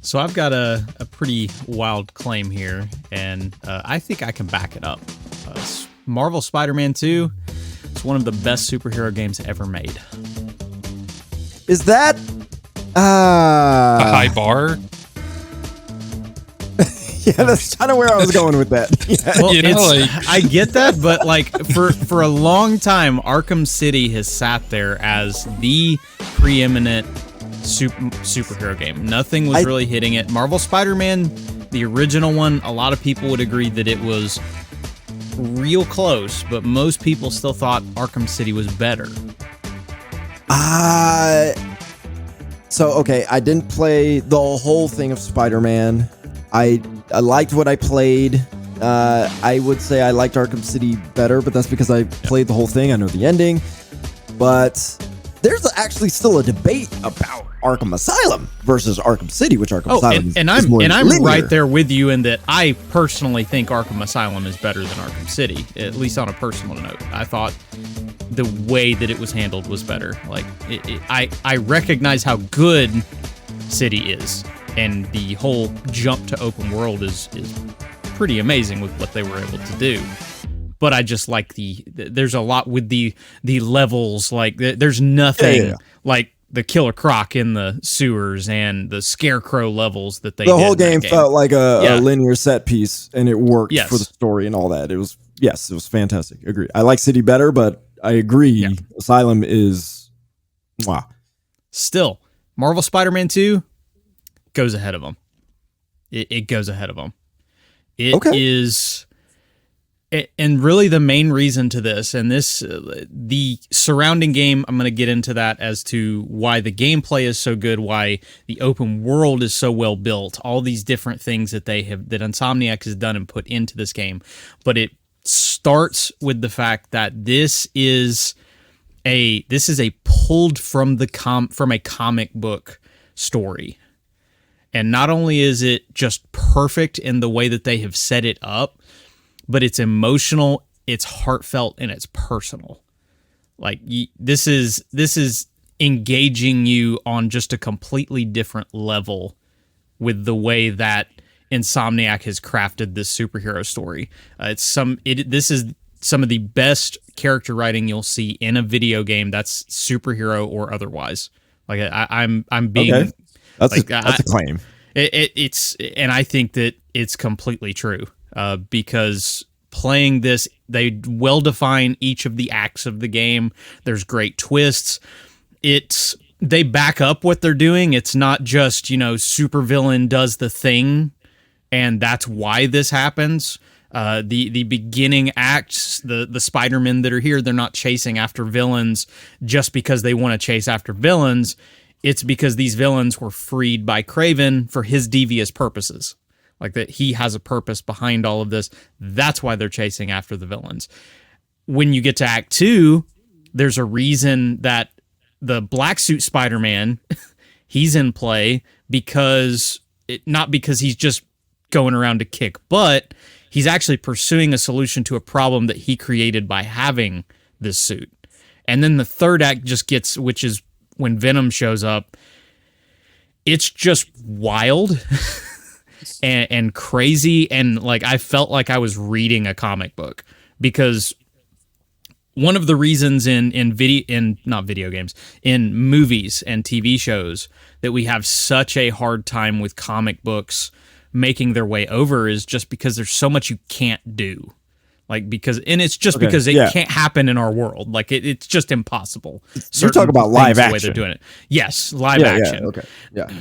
So I've got a pretty wild claim here, and I think I can back it up. Marvel Spider-Man 2 is one of the best superhero games ever made. Is that a high bar? Yeah, that's kind of where I was going with that. Yeah. Well, I get that, but like for a long time, Arkham City has sat there as the preeminent superhero game. Nothing was really hitting it. Marvel Spider-Man, the original one, a lot of people would agree that it was real close, but most people still thought Arkham City was better. So okay, I didn't play the whole thing of Spider-Man. I liked what I played. I would say I liked Arkham City better, but that's because I played the whole thing. I know the ending. But there's actually still a debate about Arkham Asylum versus Arkham City, which Arkham Asylum is more I'm linear. right there with you in that I personally think Arkham Asylum is better than Arkham City, at least on a personal note. I thought the way that it was handled was better. Like I recognize how good City is, and the whole jump to open world is pretty amazing with what they were able to do. But I just like there's a lot with the levels. Like there's nothing like the Killer Croc in the sewers and the Scarecrow levels that they did. The whole game felt like a linear set piece, and it worked for the story and all that. It was fantastic. Agree. I like City better, but I agree. Yeah. Asylum is wow. Still, Marvel Spider-Man 2 goes ahead of them. It goes ahead of them. It is. And really the main reason to this, and the surrounding game, I'm going to get into that as to why the gameplay is so good, why the open world is so well built, all these different things that that Insomniac has done and put into this game. But it starts with the fact that this is a pulled from a comic book story. And not only is it just perfect in the way that they have set it up, but it's emotional, it's heartfelt, and it's personal. Like this is engaging you on just a completely different level with the way that Insomniac has crafted this superhero story. This is some of the best character writing you'll see in a video game that's superhero or otherwise. Like I'm being okay. That's a claim. It's and I think that it's completely true. Because playing this, they well define each of the acts of the game. There's great twists. They back up what they're doing. It's not just, supervillain does the thing, and that's why this happens. The beginning acts, the Spider-Men that are here, they're not chasing after villains just because they want to chase after villains. It's because these villains were freed by Kraven for his devious purposes. Like that he has a purpose behind all of this. That's why they're chasing after the villains. When you get to Act 2, there's a reason that the black suit Spider-Man, he's in play not because he's just going around to kick butt. He's actually pursuing a solution to a problem that he created by having this suit. And then the third act which is when Venom shows up. It's just wild. And crazy, and like I felt like I was reading a comic book, because one of the reasons in not video games, in movies and TV shows that we have such a hard time with comic books making their way over is just because there's so much you can't do. Because it can't happen in our world. Like it's just impossible. You're talking about live action. The way they're doing it. Yes, live action. Yeah, okay. Yeah.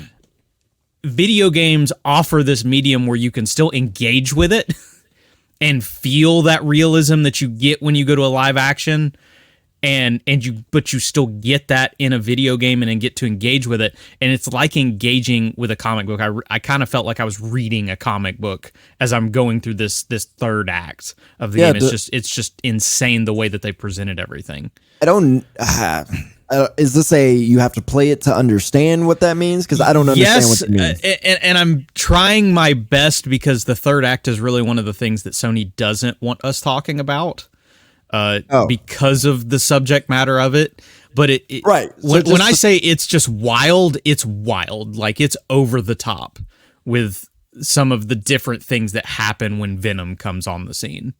Video games offer this medium where you can still engage with it and feel that realism that you get when you go to a live action, but you still get that in a video game and then get to engage with it. And it's like engaging with a comic book. I kind of felt like I was reading a comic book as I'm going through this third act of the game. It's just insane the way that they presented everything. Is this you have to play it to understand what that means? Because I don't understand what it means. And I'm trying my best, because the third act is really one of the things that Sony doesn't want us talking about because of the subject matter of it. But right. So when I say it's just wild, it's wild. Like, it's over the top with some of the different things that happen when Venom comes on the scene.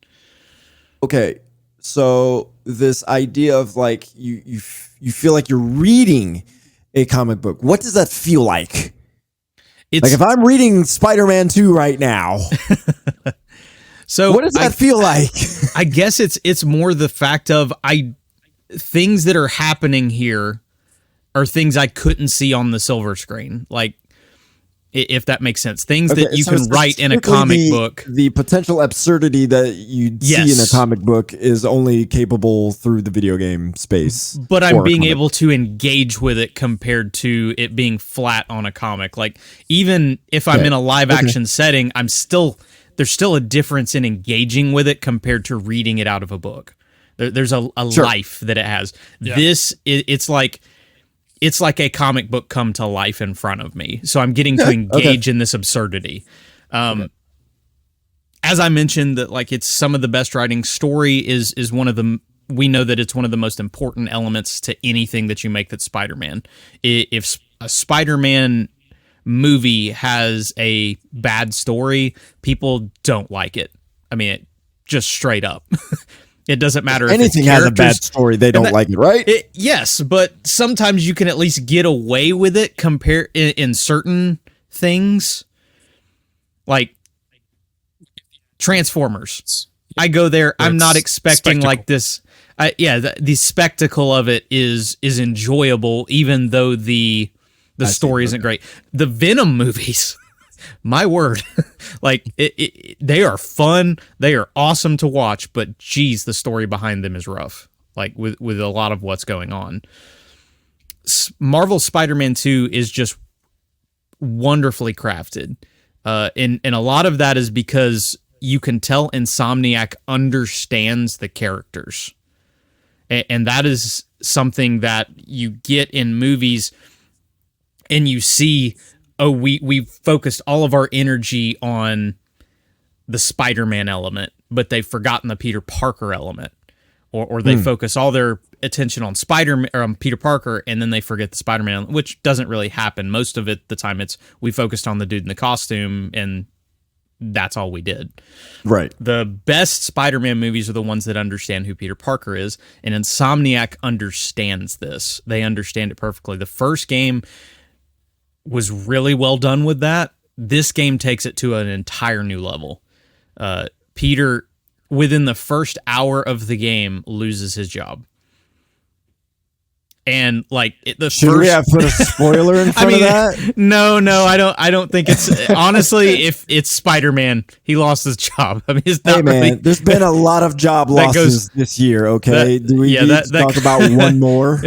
Okay, so this idea of like you feel like you're reading a comic book. What does that feel like? It's like if I'm reading Spider-Man 2 right now. So what does that feel like? I guess it's more the fact of things that are happening here are things I couldn't see on the silver screen. Like, if that makes sense. Things that you can write in a comic book. The potential absurdity that you'd see in a comic book is only capable through the video game space. But I'm being able to engage with it compared to it being flat on a comic. Like, even if I'm in a live action setting, there's still a difference in engaging with it compared to reading it out of a book. There's a life that it has. Yeah. It's like a comic book come to life in front of me. So I'm getting to engage in this absurdity. As I mentioned, that like it's some of the best writing. Story is one of the, we know that it's one of the most important elements to anything that you make that's Spider-Man. If a Spider-Man movie has a bad story, people don't like it. I mean, it just straight up. It doesn't matter if anything has a bad story, they don't like it, right? Yes, but sometimes you can at least get away with it in certain things. Like Transformers. I go there, I'm not expecting like this. The spectacle of it is enjoyable, even though the story isn't great. The Venom movies, my word, like they are fun, they are awesome to watch, but geez, the story behind them is rough. Like with a lot of what's going on. Marvel's Spider-Man 2 is just wonderfully crafted, and a lot of that is because you can tell Insomniac understands the characters, and that is something that you get in movies. And you see, we've focused all of our energy on the Spider-Man element, but they've forgotten the Peter Parker element, or they focus all their attention on Spider-Man or on Peter Parker, and then they forget the Spider-Man element, which doesn't really happen. Most of it, the time, we focused on the dude in the costume, and that's all we did. Right. The best Spider-Man movies are the ones that understand who Peter Parker is, and Insomniac understands this. They understand it perfectly. The first game was really well done with that. This game takes it to an entire new level. Peter, within the first hour of the game, loses his job. And like should we have put a spoiler in front of that? No, I don't think it's honestly. If it's Spider-Man, he lost his job. I mean, it's not really, there's been a lot of job losses this year. Okay, do we need to talk about one more?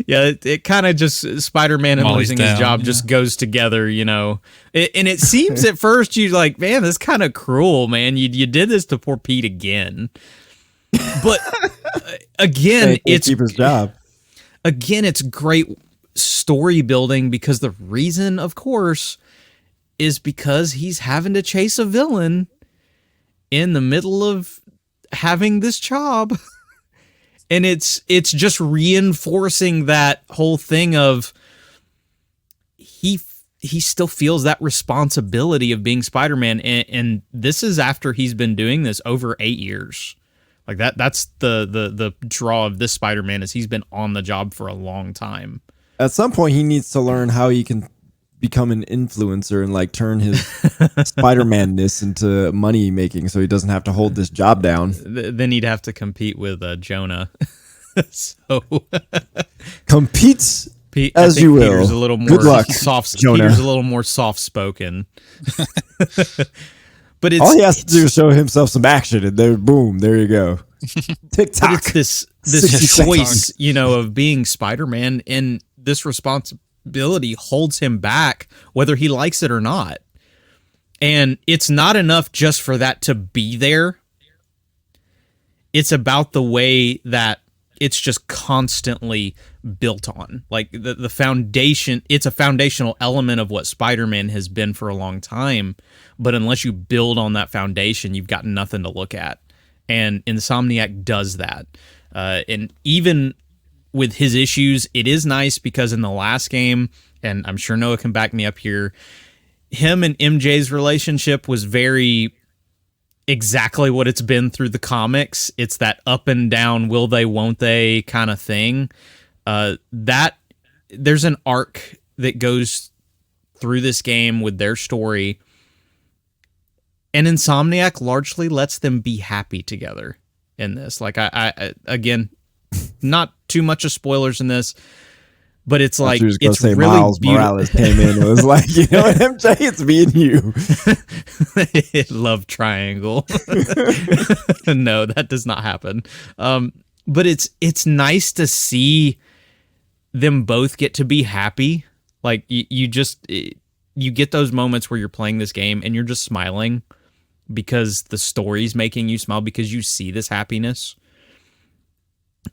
Yeah, it kind of just Spider-Man and losing his job just goes together, you know. And it seems at first you're like, man, this is kind of cruel, man. You did this to poor Pete again. But again, it's keep his job. Again, it's great story building because the reason, of course, is because he's having to chase a villain in the middle of having this job. And it's just reinforcing that whole thing of he still feels that responsibility of being Spider-Man. And this is after he's been doing this over 8 years. Like that's the draw of this Spider-Man is he's been on the job for a long time. At some point, he needs to learn how he can become an influencer and like turn his Spider-Man-ness into money making, so he doesn't have to hold this job down. Then he'd have to compete with Jonah. So competes as you will. Peter's a little more Good luck, soft. Jonah. Peter's a little more soft-spoken. But all he has to do is show himself some action, and there, boom, there you go. TikTok. But it's this choice, you know, of being Spider-Man, and this responsibility holds him back, whether he likes it or not. And it's not enough just for that to be there. It's about the way that it's just constantly built on. Like the foundation, it's a foundational element of what Spider-Man has been for a long time. But unless you build on that foundation, you've got nothing to look at. And Insomniac does that. And even with his issues, it is nice because in the last game, and I'm sure Noah can back me up here, him and MJ's relationship was very exactly what it's been through the comics. It's that up and down, will they, won't they kind of thing. That there's an arc that goes through this game with their story, and Insomniac largely lets them be happy together in this. Like, I again, not too much of spoilers in this, but it's like, it's really Miles Morales came in and was like, you know what, MJ, it's me and you. Love triangle. No, that does not happen. But it's nice to see them both get to be happy. Like, you get those moments where you're playing this game and you're just smiling because the story's making you smile because you see this happiness.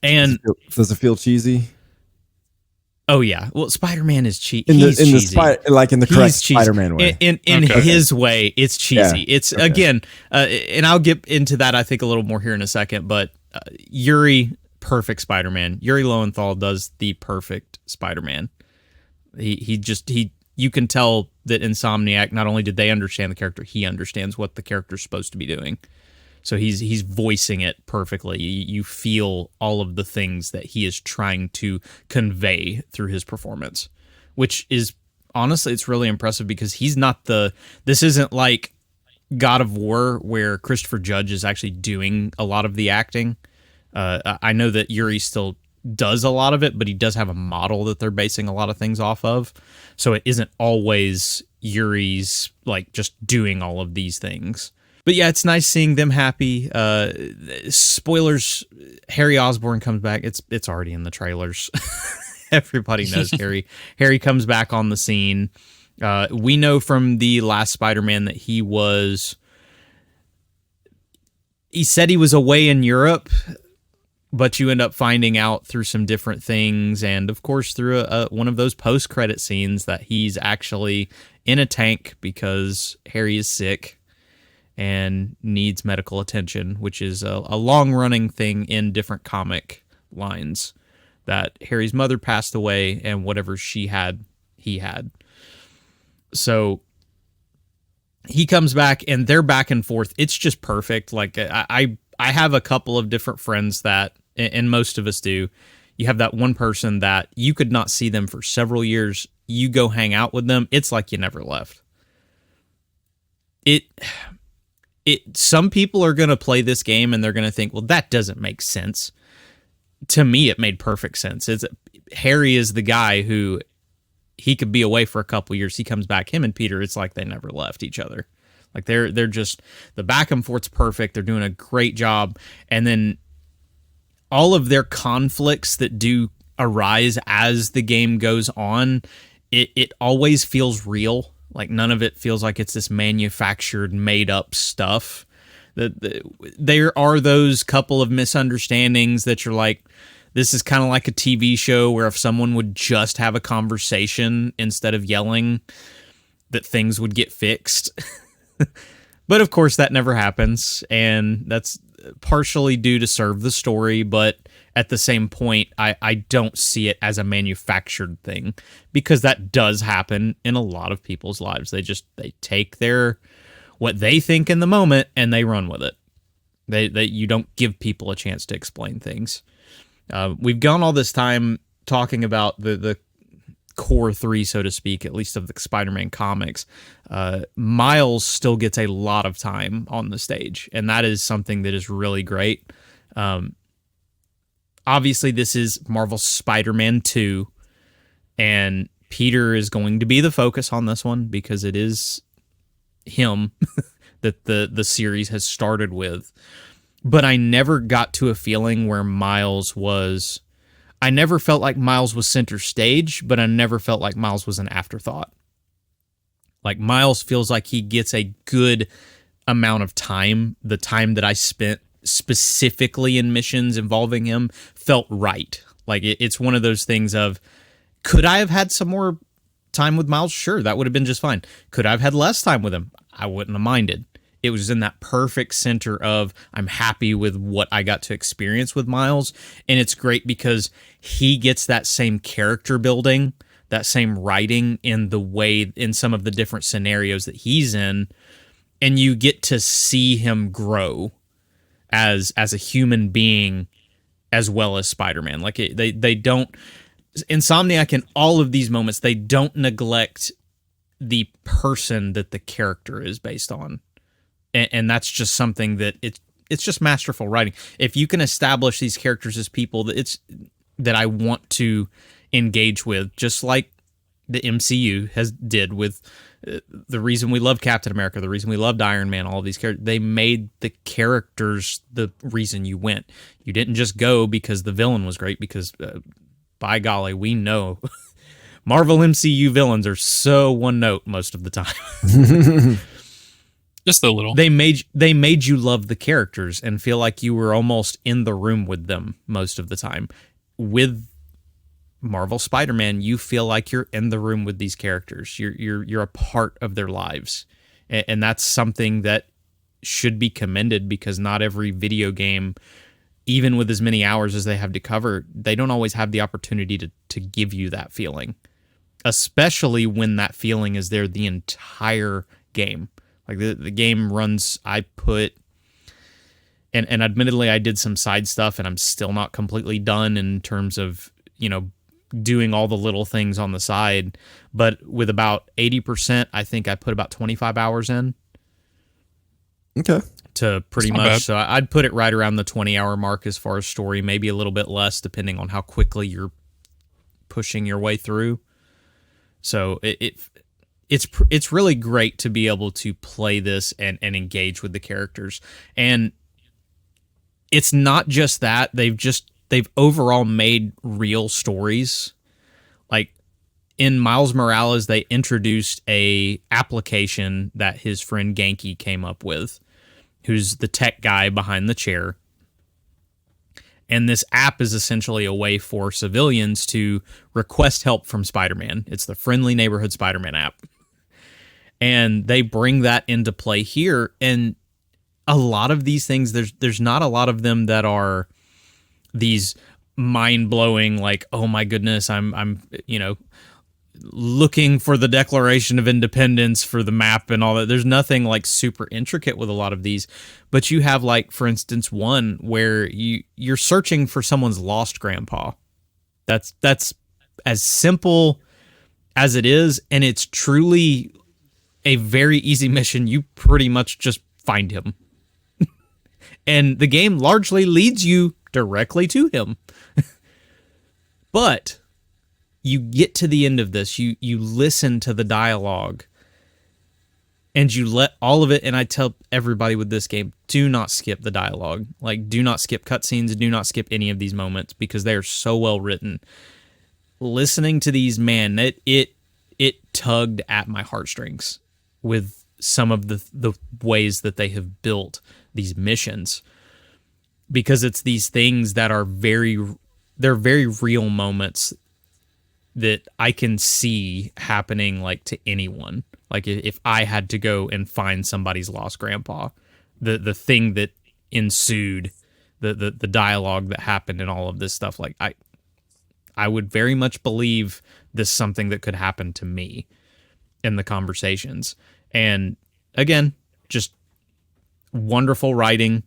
And does it feel cheesy? Oh yeah, well, Spider-Man is cheesy. In the correct Spider-Man way. In his way, it's cheesy. Yeah. It's okay. Again, and I'll get into that I think a little more here in a second. But Yuri, perfect Spider-Man. Yuri Lowenthal does the perfect Spider-Man. You can tell that Insomniac, not only did they understand the character, he understands what the character's supposed to be doing. So he's voicing it perfectly. You feel all of the things that he is trying to convey through his performance, which is, honestly, it's really impressive because he's not this isn't like God of War where Christopher Judge is actually doing a lot of the acting. I know that Yuri still does a lot of it, but he does have a model that they're basing a lot of things off of. So it isn't always Yuri's like just doing all of these things. But yeah, it's nice seeing them happy. Spoilers, Harry Osborn comes back. It's already in the trailers. Everybody knows Harry. Harry comes back on the scene. We know from the last Spider-Man that he said he was away in Europe, but you end up finding out through some different things, and of course through one of those post-credit scenes that he's actually in a tank because Harry is sick and needs medical attention, which is a long-running thing in different comic lines, that Harry's mother passed away and whatever she had, he had. So he comes back and they're back and forth. It's just perfect. Like, I have a couple of different friends that, and most of us do, you have that one person that you could not see them for several years. You go hang out with them, it's like you never left. Some people are going to play this game and they're going to think, well, that doesn't make sense. To me, it made perfect sense. Harry is the guy who, he could be away for a couple years. He comes back, him and Peter, it's like they never left each other. Like they're just, the back and forth's perfect. They're doing a great job. And then all of their conflicts that do arise as the game goes on, it always feels real. Like, none of it feels like it's this manufactured, made-up stuff. There are those couple of misunderstandings that you're like, this is kind of like a TV show where if someone would just have a conversation instead of yelling, that things would get fixed. But, of course, that never happens, and that's partially due to serve the story, but at the same point, I don't see it as a manufactured thing, because that does happen in a lot of people's lives. They take what they think in the moment and they run with it. You don't give people a chance to explain things. We've gone all this time talking about the core three, so to speak, at least of the Spider-Man comics. Miles still gets a lot of time on the stage, and that is something that is really great. Obviously, this is Marvel's Spider-Man 2, and Peter is going to be the focus on this one because it is him that the series has started with. But I never got to a feeling where I never felt like Miles was center stage, but I never felt like Miles was an afterthought. Like, Miles feels like he gets a good amount of time. The time that I spent specifically in missions involving him felt right. Like, it's one of those things of, could I have had some more time with Miles? Sure, that would have been just fine. Could I have had less time with him? I wouldn't have minded. it was in that perfect center of I'm happy with what I got to experience with Miles. And it's great because he gets that same character building, that same writing in the way, in some of the different scenarios that he's in. And you get to see him grow as a human being as well as Spider-Man. Like they don't, Insomniac in all of these moments, they don't neglect the person that the character is based on. And that's just something that it's just masterful writing. If you can establish these characters as people that I want to engage with, just like the MCU did with the reason we love Captain America, the reason we loved Iron Man, all of these characters, they made the characters the reason you went. You didn't just go because the villain was great, because by golly, we know Marvel MCU villains are so one note most of the time. Just a little. They made you love the characters and feel like you were almost in the room with them most of the time. With Marvel Spider-Man, you feel like you're in the room with these characters. You're a part of their lives. And that's something that should be commended, because not every video game, even with as many hours as they have to cover, they don't always have the opportunity to give you that feeling. Especially when that feeling is there the entire game. Like the game runs, and admittedly I did some side stuff and I'm still not completely done in terms of, doing all the little things on the side. But with about 80%, I think I put about 25 hours in. Okay. To pretty much, so I'd put it right around the 20-hour mark as far as story, maybe a little bit less depending on how quickly you're pushing your way through. So it's really great to be able to play this and engage with the characters. And it's not just that, they've overall made real stories. Like in Miles Morales, they introduced a application that his friend Genki came up with, who's the tech guy behind the chair. And this app is essentially a way for civilians to request help from Spider-Man. It's the Friendly Neighborhood Spider-Man app. And they bring that into play here. And a lot of these things, there's not a lot of them that are these mind-blowing, like, oh my goodness, I'm looking for the Declaration of Independence for the map and all that. There's nothing like super intricate with a lot of these, but you have, like, for instance, one where you're searching for someone's lost grandpa. That's as simple as it is, and it's truly a very easy mission. You pretty much just find him. And the game largely leads you directly to him. But you get to the end of this, you listen to the dialogue, and you let all of it, and I tell everybody with this game, do not skip the dialogue. Like, do not skip cutscenes, do not skip any of these moments, because they are so well written. Listening to these, man, it tugged at my heartstrings with some of the ways that they have built these missions, because it's these things that are they're very real moments that I can see happening, like, to anyone. Like, if I had to go and find somebody's lost grandpa, the thing that ensued, the dialogue that happened and all of this stuff, like, I would very much believe this is something that could happen to me in the conversations. And again, just wonderful writing.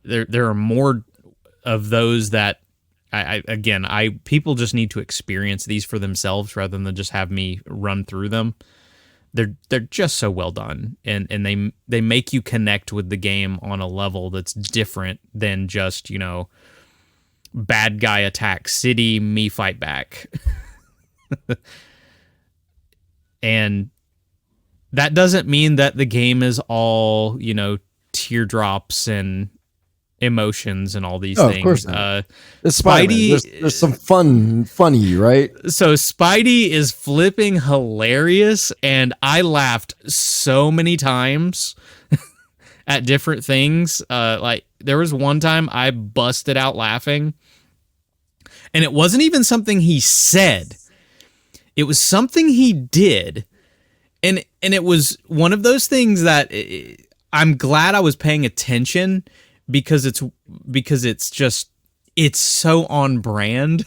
There are more of those that people just need to experience these for themselves rather than just have me run through them. They're just so well done, and they make you connect with the game on a level that's different than just, bad guy attack city, me fight back. And that doesn't mean that the game is all, teardrops and emotions and all these things. Of course not. Spidey, there's some funny, right? So Spidey is flipping hilarious, and I laughed so many times at different things. Like, there was one time I busted out laughing, and it wasn't even something he said. It was something he did, and it was one of those things that I'm glad I was paying attention because it's so on brand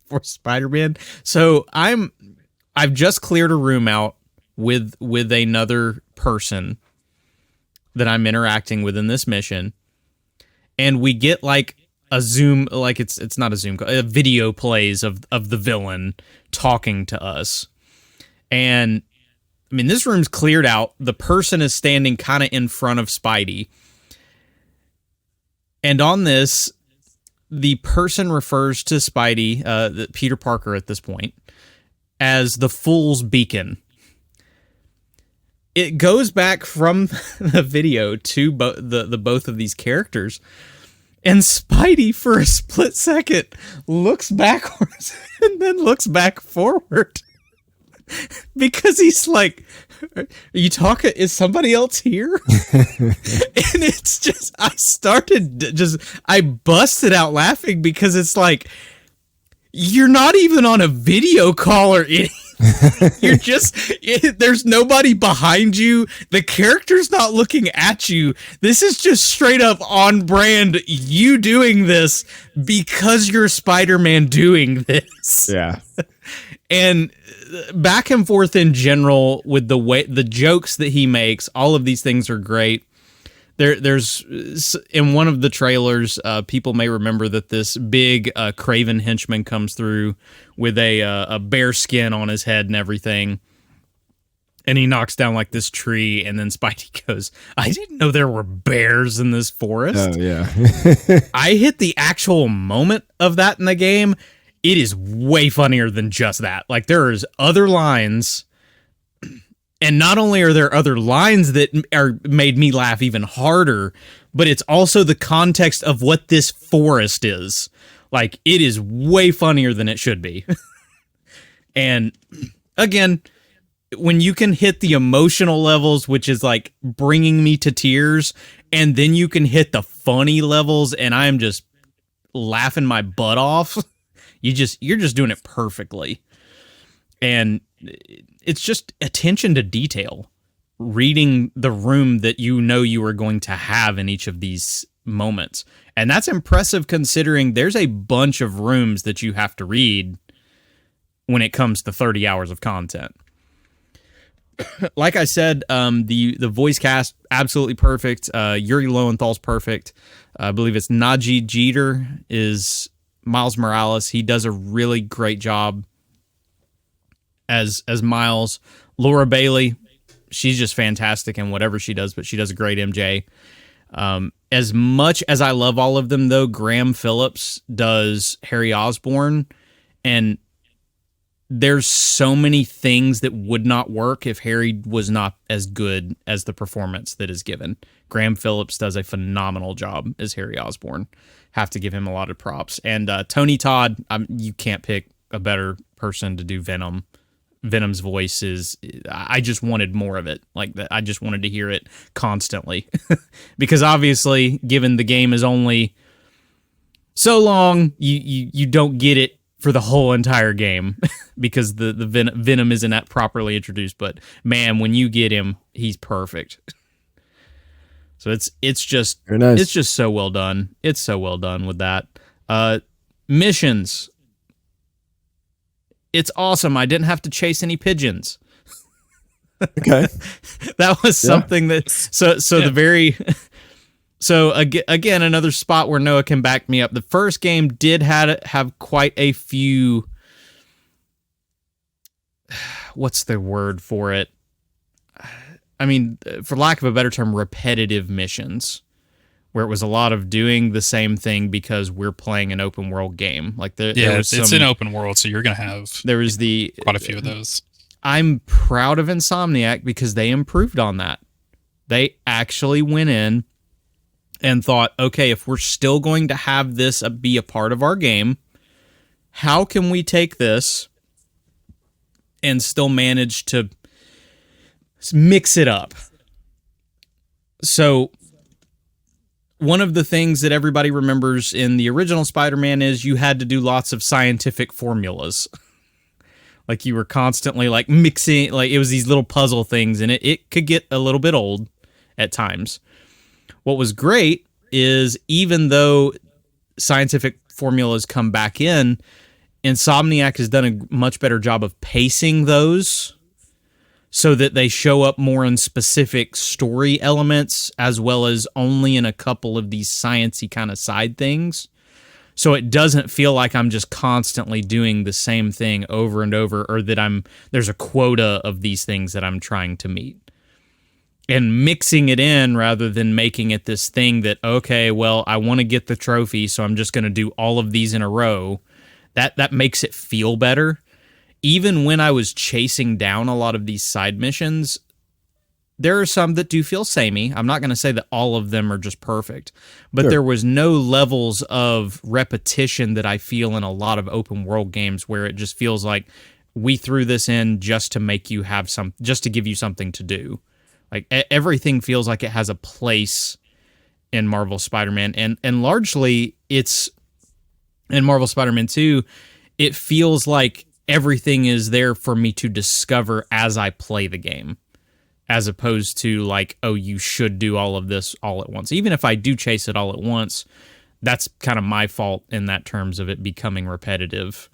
for Spider-Man. So I've just cleared a room out with another person that I'm interacting with in this mission, and we get like a zoom, like it's not a zoom, a video plays of the villain talking to us. And I mean, this room's cleared out. The person is standing kind of in front of Spidey. And on this, the person refers to Spidey, Peter Parker at this point, as the Fool's Beacon. It goes back from the video to both of these characters. And Spidey, for a split second, looks backwards and then looks back forward. Because he's like, are you talking? Is somebody else here? And it's just, I busted out laughing because it's like, you're not even on a video call or anything. You're just, there's nobody behind you. The character's not looking at you. This is just straight up on brand. You doing this because you're Spider-Man doing this. Yeah. And back and forth in general with the jokes that he makes, all of these things are great. There's in one of the trailers, people may remember that this big Craven henchman comes through with a bear skin on his head and everything, and he knocks down like this tree, and then Spidey goes, "I didn't know there were bears in this forest." Oh yeah. I hit the actual moment of that in the game. It is way funnier than just that. Like, there is other lines. And not only are there other lines that are made me laugh even harder, but it's also the context of what this forest is. Like, it is way funnier than it should be. And again, when you can hit the emotional levels, which is like bringing me to tears, and then you can hit the funny levels and I'm just laughing my butt off, you're just doing it perfectly. And it's just attention to detail, reading the room that you know you are going to have in each of these moments. And that's impressive considering there's a bunch of rooms that you have to read when it comes to 30 hours of content. Like I said, the voice cast, absolutely perfect. Yuri Lowenthal's perfect. I believe it's Najee Jeter is Miles Morales. He does a really great job as Miles. Laura Bailey, she's just fantastic in whatever she does, but she does a great MJ. As much as I love all of them, though, Graham Phillips does Harry Osborn, and there's so many things that would not work if Harry was not as good as the performance that is given. Graham Phillips does a phenomenal job as Harry Osborn. Have to give him a lot of props. And Tony Todd, you can't pick a better person to do Venom. Venom's voice is, I just wanted more of it. Like that, I just wanted to hear it constantly. Because obviously, given the game is only so long, you don't get it for the whole entire game because the Venom isn't properly introduced. But man, when you get him, he's perfect. So it's just very nice. It's just so well done. It's so well done with that. Missions. It's awesome. I didn't have to chase any pigeons. Okay. That was something that the very so again another spot where Noah can back me up. The first game did have quite a few, what's the word for it? I mean, for lack of a better term, repetitive missions, where it was a lot of doing the same thing because we're playing an open world game. Like it's an open world, so you're gonna have quite a few of those. I'm proud of Insomniac because they improved on that. They actually went in and thought, okay, if we're still going to have this be a part of our game, how can we take this and still manage to mix it up? So one of the things that everybody remembers in the original Spider-Man is you had to do lots of scientific formulas. Like you were constantly like mixing, like it was these little puzzle things, and it could get a little bit old at times. What was great is even though scientific formulas come back in, Insomniac has done a much better job of pacing those so that they show up more in specific story elements as well as only in a couple of these sciencey kind of side things. So it doesn't feel like I'm just constantly doing the same thing over and over, or that there's a quota of these things that I'm trying to meet. And mixing it in rather than making it this thing that, okay, well, I want to get the trophy, so I'm just going to do all of these in a row. That makes it feel better. Even when I was chasing down a lot of these side missions, there are some that do feel samey. I'm not going to say that all of them are just perfect, but Sure. There was no levels of repetition that I feel in a lot of open world games where it just feels like we threw this in just to make you have just to give you something to do. Like everything feels like it has a place in Marvel Spider-Man, and largely it's in Marvel Spider-Man 2, it feels like everything is there for me to discover as I play the game, as opposed to like, oh, you should do all of this all at once. Even if I do chase it all at once, that's kind of my fault in that terms of it becoming repetitive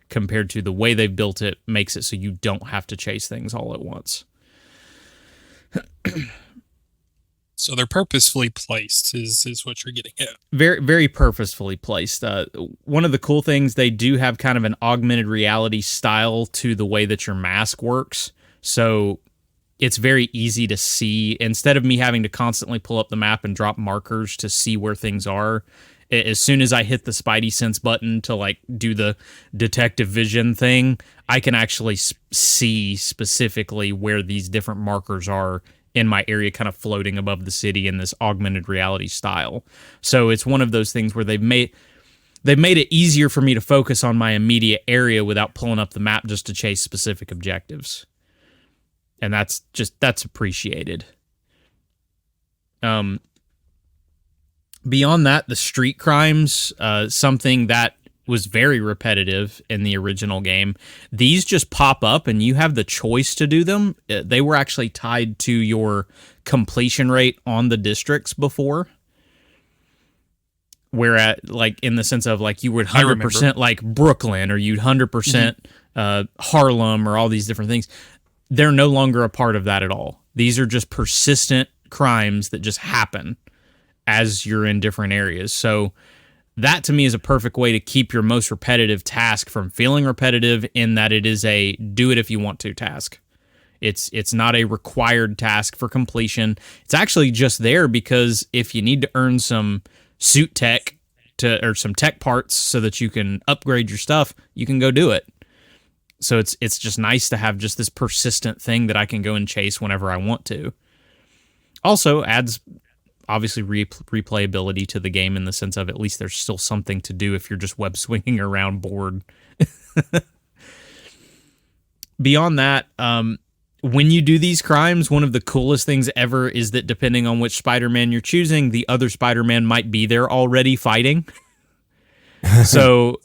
compared to the way they've built it makes it so you don't have to chase things all at once. So they're purposefully placed is what you're getting at. Very, very purposefully placed. One of the cool things, they do have kind of an augmented reality style to the way that your mask works. So it's very easy to see. Instead of me having to constantly pull up the map and drop markers to see where things are, as soon as I hit the Spidey Sense button to like do the detective vision thing, I can actually see specifically where these different markers are in my area, kind of floating above the city in this augmented reality style. So it's one of those things where they've made it easier for me to focus on my immediate area without pulling up the map just to chase specific objectives. And that's appreciated. Beyond that, the street crimes, something that was very repetitive in the original game. These just pop up and you have the choice to do them. They were actually tied to your completion rate on the districts before. Where like in the sense of like you would 100% like Brooklyn, or you'd 100% Harlem, or all these different things. They're no longer a part of that at all. These are just persistent crimes that just happen as you're in different areas. So that to me is a perfect way to keep your most repetitive task from feeling repetitive, in that it is a do it if you want to task. It's not a required task for completion. It's actually just there because if you need to earn some suit tech or some tech parts so that you can upgrade your stuff, you can go do it. So it's just nice to have just this persistent thing that I can go and chase whenever I want to. Also adds obviously replayability to the game in the sense of at least there's still something to do if you're just web swinging around bored. Beyond that, when you do these crimes, one of the coolest things ever is that depending on which Spider-Man you're choosing, the other Spider-Man might be there already fighting. So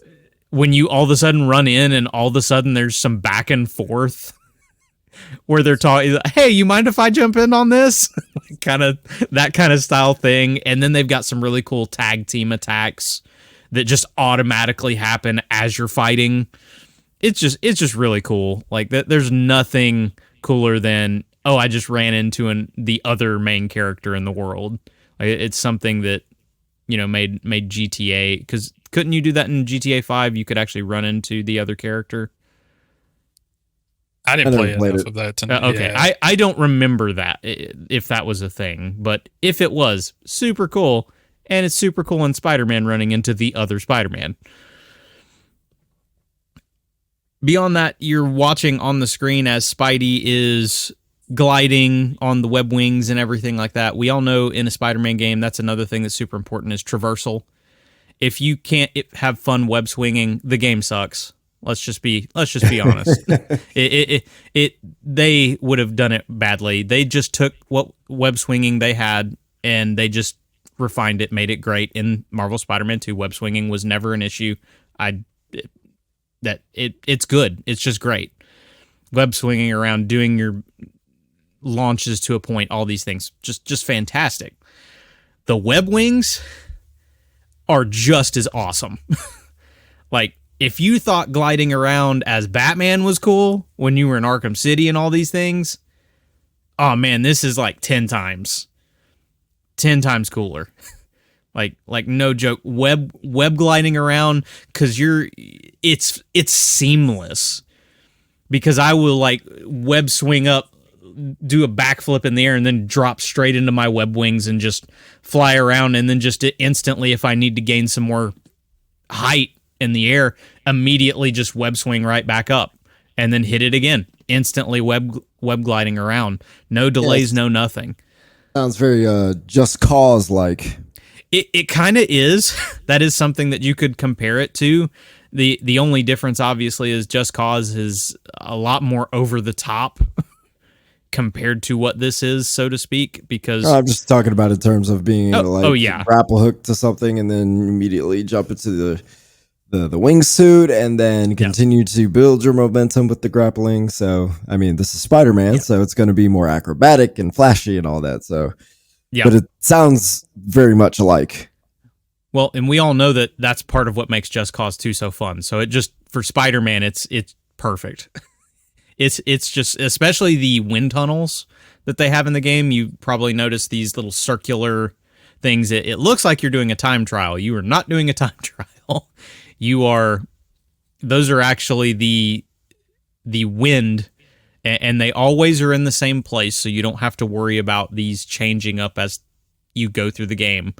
when you all of a sudden run in and all of a sudden there's some back and forth where they're talking, hey, you mind if I jump in on this? Kind of that kind of style thing. And then they've got some really cool tag team attacks that just automatically happen as you're fighting. It's just really cool. Like there's nothing cooler than, oh, I just ran into the other main character in the world. Like, it's something that, you know, made GTA, because couldn't you do that in GTA 5? You could actually run into the other character. I didn't play enough of that. Okay, yeah. I don't remember that, if that was a thing. But if it was, super cool. And it's super cool in Spider-Man running into the other Spider-Man. Beyond that, you're watching on the screen as Spidey is gliding on the web wings and everything like that. We all know in a Spider-Man game, that's another thing that's super important, is traversal. If you can't have fun web swinging, the game sucks. Let's just be honest. They would have done it badly. They just took what web swinging they had and they just refined it, made it great. In Marvel Spider-Man 2, web swinging was never an issue. It's good. It's just great. Web swinging around, doing your launches to a point, all these things, just fantastic. The web wings are just as awesome. Like, if you thought gliding around as Batman was cool when you were in Arkham City and all these things, oh man, this is like 10 times cooler. like no joke. Web gliding around, because it's seamless. Because I will like web swing up, do a backflip in the air, and then drop straight into my web wings and just fly around, and then just instantly, if I need to gain some more height in the air, immediately just web swing right back up and then hit it again. Instantly web gliding around. No delays, no nothing. Sounds very Just Cause like. It kind of is. That is something that you could compare it to. The only difference obviously is Just Cause is a lot more over the top compared to what this is, so to speak, because I'm just talking about in terms of being able to grapple hook to something and then immediately jump into the wingsuit and then continue to build your momentum with the grappling. So, I mean, this is Spider-Man, so it's going to be more acrobatic and flashy and all that. So, but it sounds very much alike. Well, and we all know that that's part of what makes Just Cause 2 so fun. So it just, for Spider-Man, it's perfect. It's just, especially the wind tunnels that they have in the game. You probably noticed these little circular things. It looks like you're doing a time trial. You are not doing a time trial. Those are actually the wind, and they always are in the same place, so you don't have to worry about these changing up as you go through the game.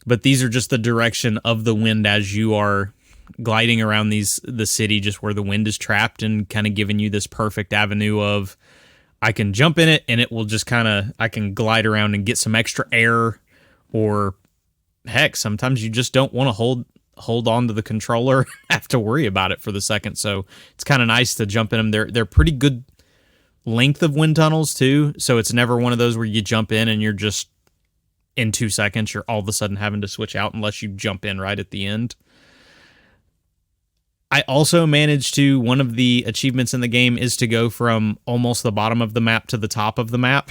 But these are just the direction of the wind as you are gliding around the city, just where the wind is trapped, and kind of giving you this perfect avenue of, I can jump in it and it will just I can glide around and get some extra air, or heck, sometimes you just don't want to hold on to the controller, have to worry about it for the second. So it's kind of nice to jump in them. They're pretty good length of wind tunnels too. So it's never one of those where you jump in and you're just, in 2 seconds, you're all of a sudden having to switch out unless you jump in right at the end. I also managed to, one of the achievements in the game is to go from almost the bottom of the map to the top of the map.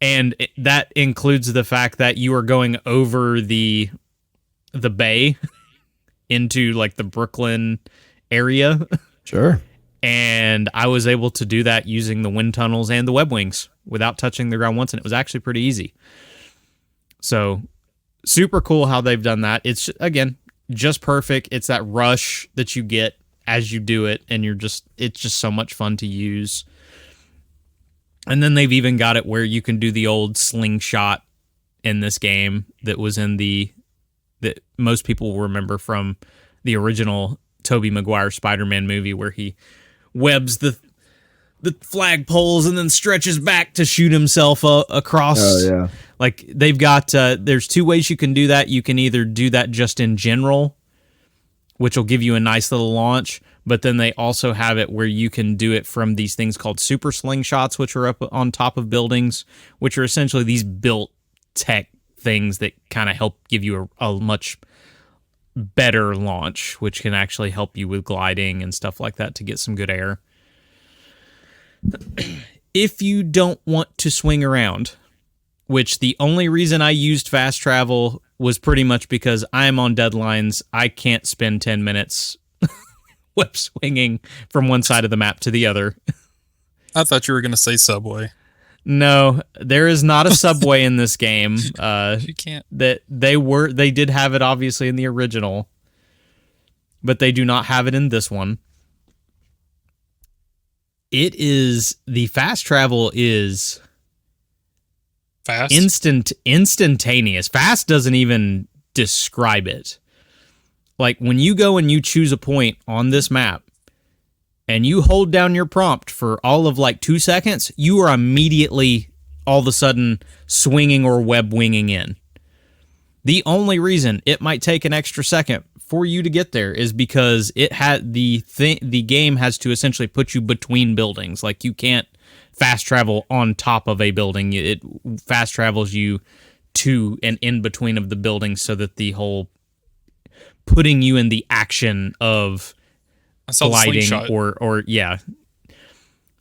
And that includes the fact that you are going over the bay into like the Brooklyn area. Sure. And I was able to do that using the wind tunnels and the web wings without touching the ground once, and it was actually pretty easy. So super cool how they've done that. It's, again, just perfect. It's that rush that you get as you do it, and it's just so much fun to use. And then they've even got it where you can do the old slingshot in this game that was that most people will remember from the original Tobey Maguire Spider-Man movie, where he webs the flagpoles and then stretches back to shoot himself across. Oh, yeah. Like, they've got, there's 2 ways you can do that. You can either do that just in general, which will give you a nice little launch, but then they also have it where you can do it from these things called super slingshots, which are up on top of buildings, which are essentially these built tech things that kind of help give you a much better launch, which can actually help you with gliding and stuff like that to get some good air. If you don't want to swing around, which the only reason I used fast travel was pretty much because I'm on deadlines. I can't spend 10 minutes web swinging from one side of the map to the other. I thought you were going to say Subway. No, there is not a Subway in this game. You can't. They did have it obviously in the original, but they do not have it in this one. The fast travel is fast, instantaneous. Fast doesn't even describe it. Like, when you go and you choose a point on this map and you hold down your prompt for all of like 2 seconds, you are immediately all of a sudden swinging or web winging in. The only reason it might take an extra second for you to get there is because it had the game has to essentially put you between buildings. Like, you can't fast travel on top of a building. It fast travels you to and in between of the buildings, so that the whole putting you in the action of gliding or yeah.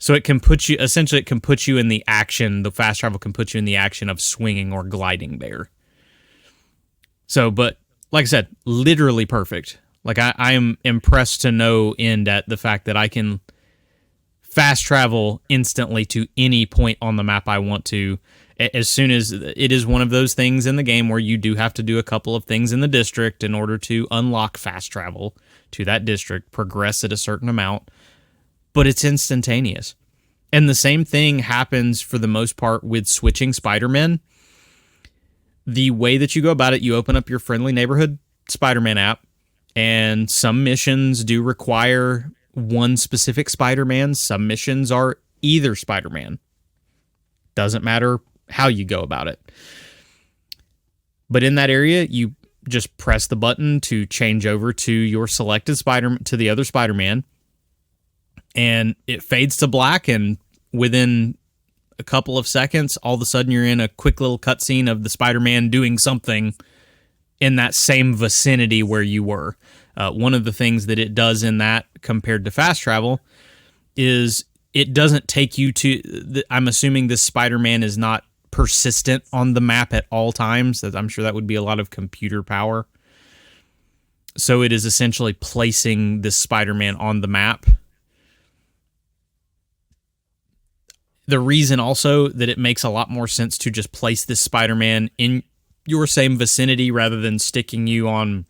So it can put you, essentially, it can put you in the action. The fast travel can put you in the action of swinging or gliding there. So, but like I said, literally perfect. Like I am impressed to no end at the fact that I can fast travel instantly to any point on the map I want to. As soon as it is one of those things in the game where you do have to do a couple of things in the district in order to unlock fast travel to that district, progress at a certain amount, but it's instantaneous. And the same thing happens for the most part with switching Spider-Man. The way that you go about it, you open up your friendly neighborhood Spider-Man app, and some missions do require one specific Spider-Man. Some missions are either Spider-Man. Doesn't matter how you go about it. But in that area, you just press the button to change over to your selected Spider-Man, to the other Spider-Man, and it fades to black, and within a couple of seconds, all of a sudden you're in a quick little cutscene of the Spider-Man doing something in that same vicinity where you were. One of the things that it does in that compared to fast travel is it doesn't take you to... I'm assuming this Spider-Man is not persistent on the map at all times. I'm sure that would be a lot of computer power. So it is essentially placing this Spider-Man on the map. The reason also that it makes a lot more sense to just place this Spider-Man in your same vicinity rather than sticking you on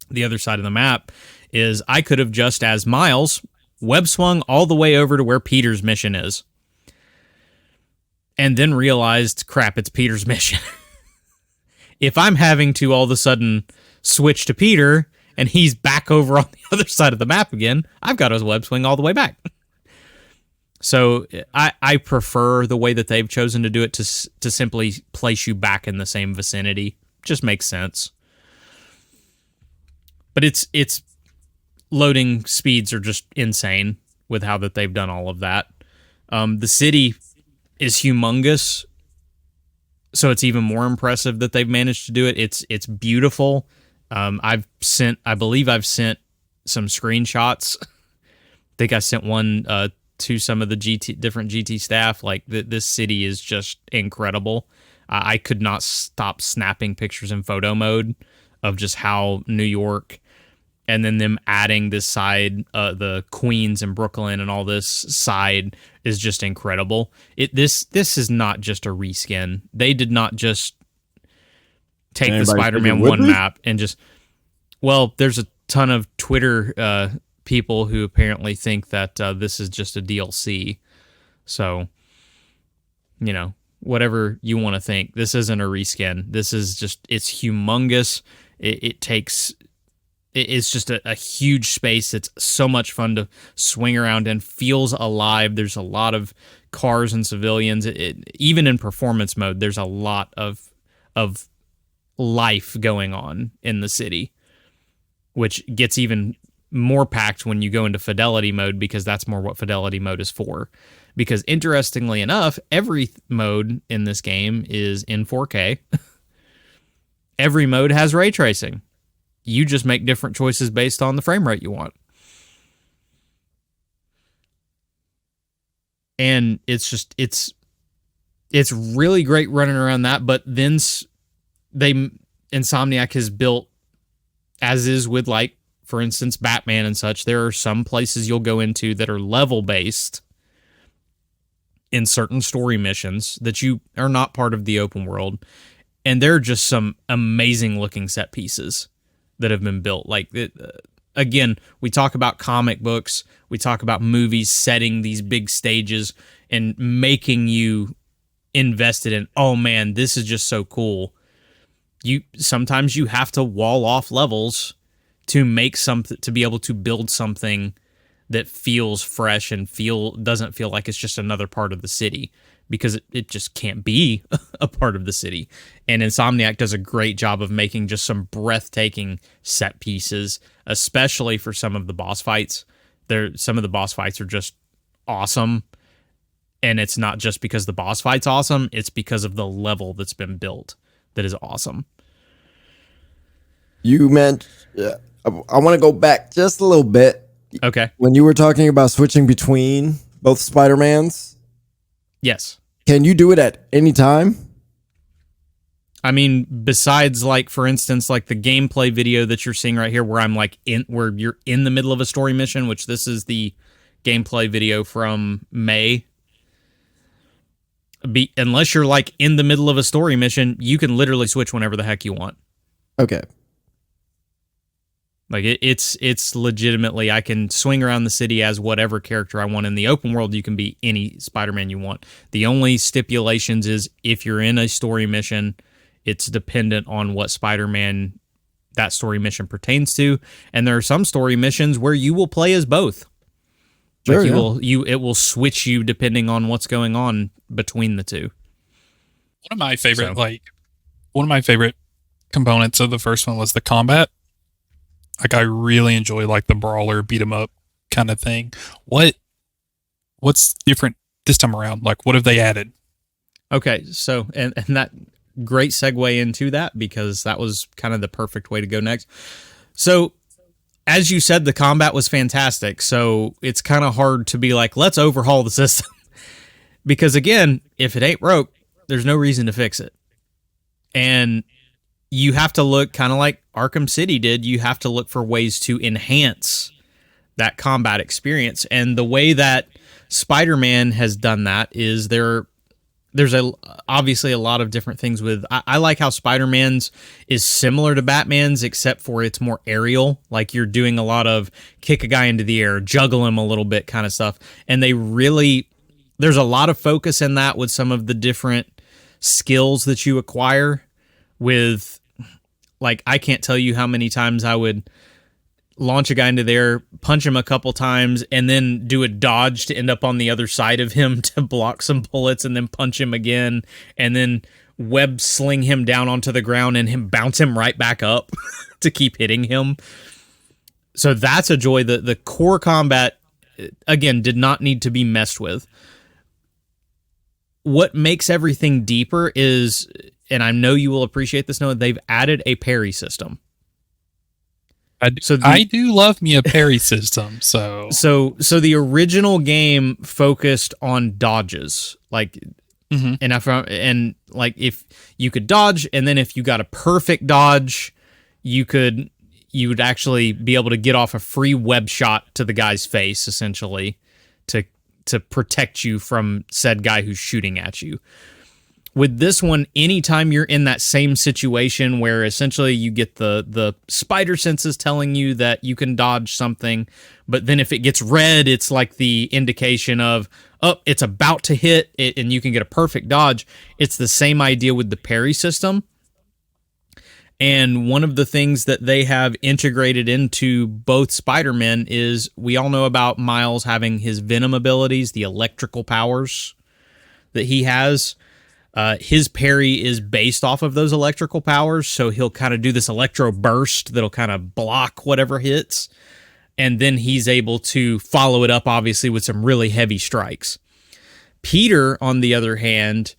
the other side of the map is I could have just, as Miles, web swung all the way over to where Peter's mission is. And then realized, crap, it's Peter's mission. If I'm having to all of a sudden switch to Peter and he's back over on the other side of the map again, I've got to web swing all the way back. So I prefer the way that they've chosen to do it to simply place you back in the same vicinity. Just makes sense. But it's loading speeds are just insane with how that they've done all of that. The city is humongous, so it's even more impressive that they've managed to do it. It's beautiful. I believe I've sent some screenshots. I think I sent one to some of the different GT staff. Like this city is just incredible. I could not stop snapping pictures in photo mode of just how New York, and then them adding this side, the Queens and Brooklyn and all this side is just incredible. This is not just a reskin. They did not just take the Spider-Man 1 map and just... Well, there's a ton of Twitter people who apparently think that this is just a DLC. So, whatever you want to think, this isn't a reskin. This is just, it's humongous. It's just a huge space. It's so much fun to swing around and feels alive. There's a lot of cars and civilians. Even in performance mode, there's a lot of life going on in the city, which gets even more packed when you go into fidelity mode, because that's more what fidelity mode is for. Because interestingly enough, every mode in this game is in 4K. Every mode has ray tracing. You just make different choices based on the frame rate you want. And it's really great running around that, but then Insomniac has built, as is with, like, for instance, Batman and such, there are some places you'll go into that are level-based in certain story missions that you are not part of the open world. And there are just some amazing-looking set pieces that have been built. Like, again, we talk about comic books, we talk about movies setting these big stages and making you invested in, oh man, this is just so cool. Sometimes you have to wall off levels to make something, to be able to build something that feels fresh and doesn't feel like it's just another part of the city, because it just can't be a part of the city. And Insomniac does a great job of making just some breathtaking set pieces, especially for some of the boss fights. Some of the boss fights are just awesome. And it's not just because the boss fight's awesome, it's because of the level that's been built that is awesome. You meant, I want to go back just a little bit. Okay. When you were talking about switching between Both Spider-Mans? Yes. Can you do it at any time? I mean, besides, like, for instance, like the gameplay video that you're seeing right here, where I'm like where you're in the middle of a story mission, which this is the gameplay video from May. Unless you're like in the middle of a story mission, you can literally switch whenever the heck you want. Okay. Like it's legitimately, I can swing around the city as whatever character I want. In the open world, you can be any Spider-Man you want. The only stipulations is if you're in a story mission, it's dependent on what Spider-Man that story mission pertains to. And there are some story missions where you will play as both. Sure, like it will switch you depending on what's going on between the two. One of my favorite components of the first one was the combat. Like, I really enjoy like the brawler beat 'em up kind of thing. What's different this time around? Like, what have they added? Okay, so and that great segue into that, because that was kind of the perfect way to go next. So, as you said, the combat was fantastic. So it's kind of hard to be like, let's overhaul the system. Because again, if it ain't broke, there's no reason to fix it. And you have to look kind of like Arkham City did. You have to look for ways to enhance that combat experience. And the way that Spider-Man has done that is there's obviously a lot of different things with. I like how Spider-Man's is similar to Batman's, except for it's more aerial. Like, you're doing a lot of kick a guy into the air, juggle him a little bit kind of stuff. And there's a lot of focus in that with some of the different skills that you acquire with, like, I can't tell you how many times I would launch a guy into there, punch him a couple times, and then do a dodge to end up on the other side of him to block some bullets, and then punch him again, and then web sling him down onto the ground and him bounce him right back up to keep hitting him. So that's a joy. The core combat, again, did not need to be messed with. What makes everything deeper is, and I know you will appreciate this, Noah, they've added a parry system. I do love me a parry system. So the original game focused on dodges, like, and like if you could dodge, and then if you got a perfect dodge, you would actually be able to get off a free web shot to the guy's face, essentially, to protect you from said guy who's shooting at you. With this one, anytime you're in that same situation where essentially you get the spider senses telling you that you can dodge something, but then if it gets red, it's like the indication of, oh, it's about to hit it, and you can get a perfect dodge. It's the same idea with the parry system. And one of the things that they have integrated into both Spider-Men is, we all know about Miles having his Venom abilities, the electrical powers that he has. His parry is based off of those electrical powers, so he'll kind of do this electro burst that'll kind of block whatever hits, and then he's able to follow it up, obviously, with some really heavy strikes. Peter, on the other hand,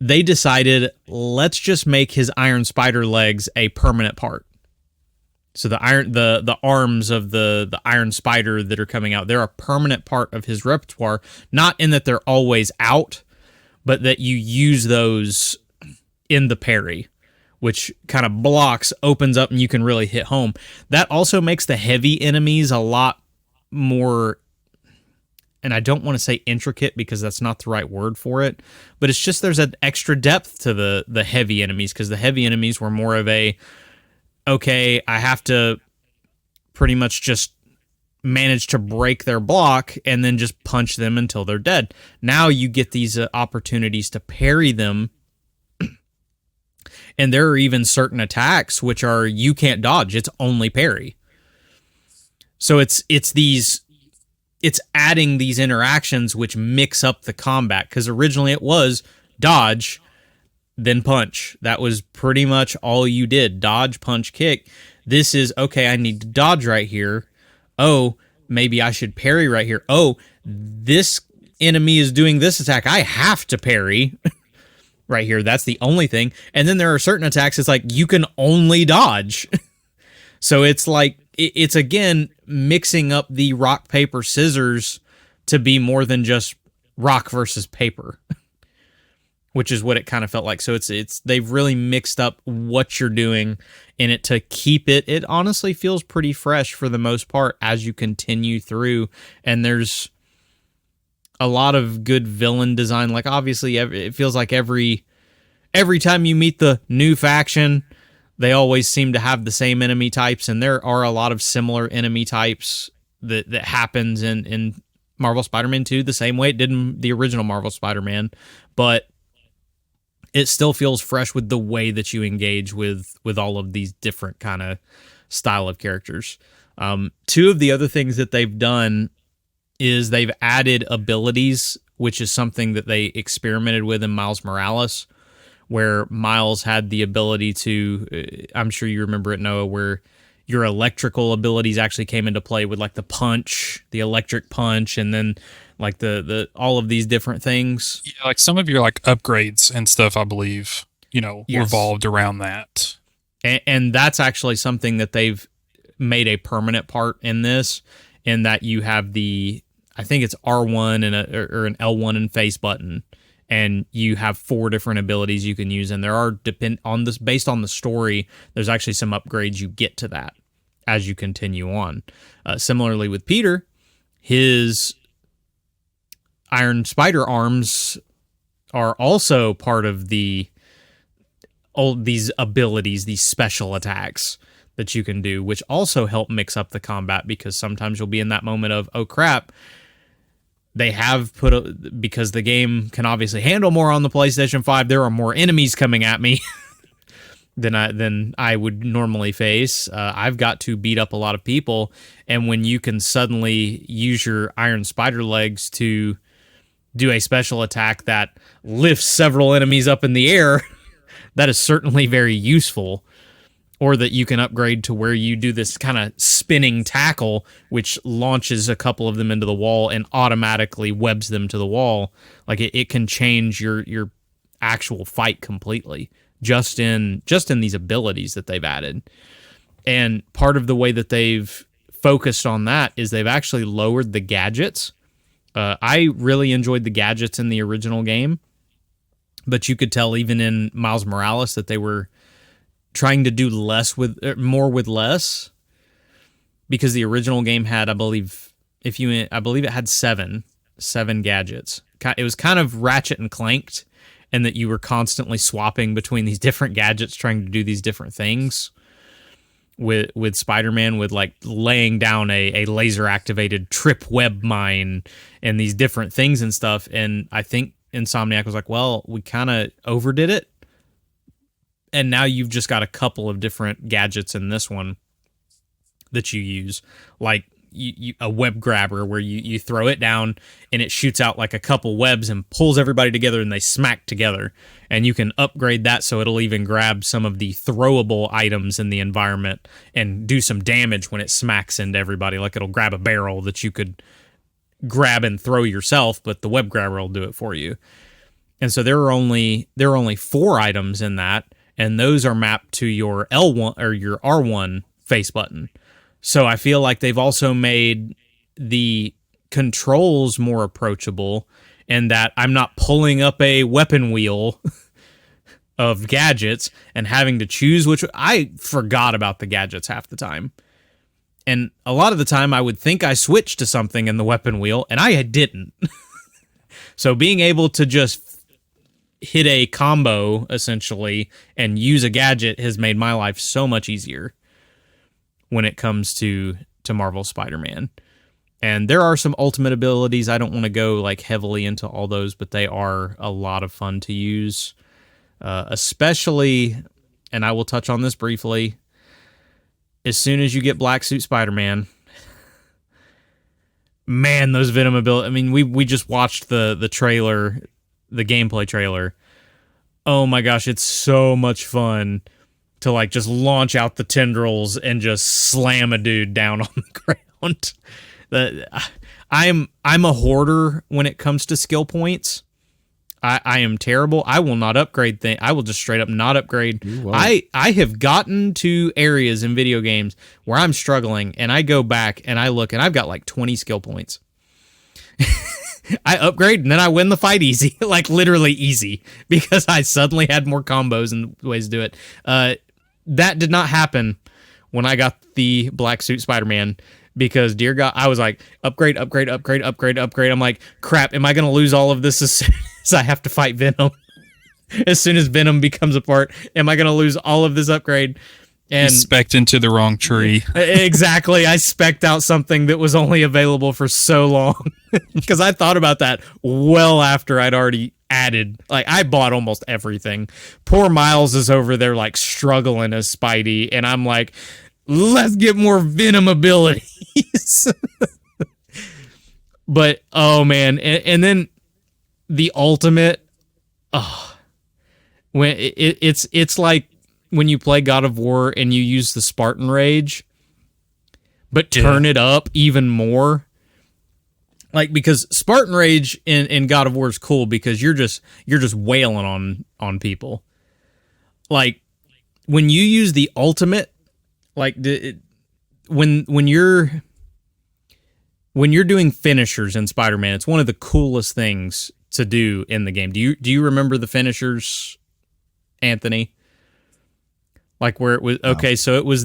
they decided, let's just make his Iron Spider legs a permanent part. So the arms of the Iron Spider that are coming out, they're a permanent part of his repertoire, not in that they're always out, but that you use those in the parry, which kind of blocks, opens up, and you can really hit home. That also makes the heavy enemies a lot more, and I don't want to say intricate because that's not the right word for it, but it's just there's an extra depth to the heavy enemies, because the heavy enemies were more of a, okay, I have to pretty much just manage to break their block and then just punch them until they're dead. Now you get these opportunities to parry them, and there are even certain attacks which are, you can't dodge, it's only parry. So it's adding these interactions which mix up the combat, because originally it was dodge, then punch. That was pretty much all you did. Dodge, punch, kick. This is, okay, I need to dodge right here. Oh, maybe I should parry right here. Oh, this enemy is doing this attack, I have to parry right here. That's the only thing. And then there are certain attacks, it's like, you can only dodge. So it's like, it's again mixing up the rock, paper, scissors to be more than just rock versus paper, which is what it kind of felt like. So it's they've really mixed up what you're doing in it to keep it. It honestly feels pretty fresh for the most part as you continue through, and there's a lot of good villain design. Like obviously, it feels like every time you meet the new faction, they always seem to have the same enemy types, and there are a lot of similar enemy types that happens in Marvel Spider-Man 2 the same way it did in the original Marvel Spider-Man, but it still feels fresh with the way that you engage with all of these different kind of style of characters. Two of the other things that they've done is they've added abilities, which is something that they experimented with in Miles Morales, where Miles had the ability to, I'm sure you remember it, Noah, where your electrical abilities actually came into play with like the punch, the electric punch, and then like the all of these different things. Yeah, like some of your like upgrades and stuff, I believe, Yes. revolved around that. And that's actually something that they've made a permanent part in this, in that you have I think it's R1 and or an L1 and face button, and you have 4 different abilities you can use, and there are based on the story, there's actually some upgrades you get to that as you continue on. Similarly with Peter, his Iron Spider arms are also part of these abilities, these special attacks that you can do, which also help mix up the combat, because sometimes you'll be in that moment of, oh crap, they have because the game can obviously handle more on the PlayStation 5, there are more enemies coming at me than I would normally face. I've got to beat up a lot of people, and when you can suddenly use your Iron Spider legs to do a special attack that lifts several enemies up in the air, that is certainly very useful. Or that you can upgrade to where you do this kind of spinning tackle, which launches a couple of them into the wall and automatically webs them to the wall. Like it can change your actual fight completely just in these abilities that they've added. And part of the way that they've focused on that is they've actually lowered the gadgets. I really enjoyed the gadgets in the original game, but you could tell even in Miles Morales that they were trying to do more with less, because the original game had, I believe it had seven gadgets. It was kind of Ratchet and Clanked, and that you were constantly swapping between these different gadgets trying to do these different things. With Spider-Man, with like laying down a laser activated trip web mine and these different things and stuff. And I think Insomniac was like, well, we kind of overdid it. And now you've just got a couple of different gadgets in this one that you use, like a web grabber where you throw it down and it shoots out like a couple webs and pulls everybody together and they smack together. And you can upgrade that so it'll even grab some of the throwable items in the environment and do some damage when it smacks into everybody. Like it'll grab a barrel that you could grab and throw yourself, but the web grabber will do it for you. And so there are only 4 items in that, and those are mapped to your L1 or your R1 face button. So I feel like they've also made the controls more approachable, and that I'm not pulling up a weapon wheel of gadgets and having to choose which. I forgot about the gadgets half the time. And a lot of the time I would think I switched to something in the weapon wheel, and I didn't. So being able to just hit a combo, essentially, and use a gadget has made my life so much easier when it comes to Marvel Spider-Man. And there are some ultimate abilities. I don't want to go like heavily into all those, but they are a lot of fun to use. Especially, and I will touch on this briefly, as soon as you get Black Suit Spider-Man, man, those Venom abilities. I mean, we just watched the trailer, the gameplay trailer. Oh my gosh, it's so much fun to like just launch out the tendrils and just slam a dude down on the ground. I'm a hoarder when it comes to skill points. I am terrible. I will not upgrade things. I will just straight up not upgrade. I have gotten to areas in video games where I'm struggling, and I go back and I look, and I've got like 20 skill points. I upgrade and then I win the fight easy, like literally easy, because I suddenly had more combos and ways to do it. That did not happen when I got the Black Suit Spider-Man, because dear God, I was like, upgrade. I'm like, crap, am I going to lose all of this as soon as I have to fight Venom? As soon as Venom becomes a part, am I going to lose all of this upgrade? And you spec'd into the wrong tree. Exactly. I spec'd out something that was only available for so long, because I thought about that well after I'd already added. Like, I bought almost everything. Poor Miles is over there like struggling as Spidey, and I'm like, let's get more Venom abilities. But oh man, and then the ultimate, when it's like when you play God of War and you use the Spartan Rage, but turn it up even more. Like, because Spartan Rage in God of War is cool because you're just wailing on people. Like, when you use the ultimate, like when you're doing finishers in Spider-Man, it's one of the coolest things to do in the game. Do you remember the finishers, Anthony? Like, where it was, okay, so it was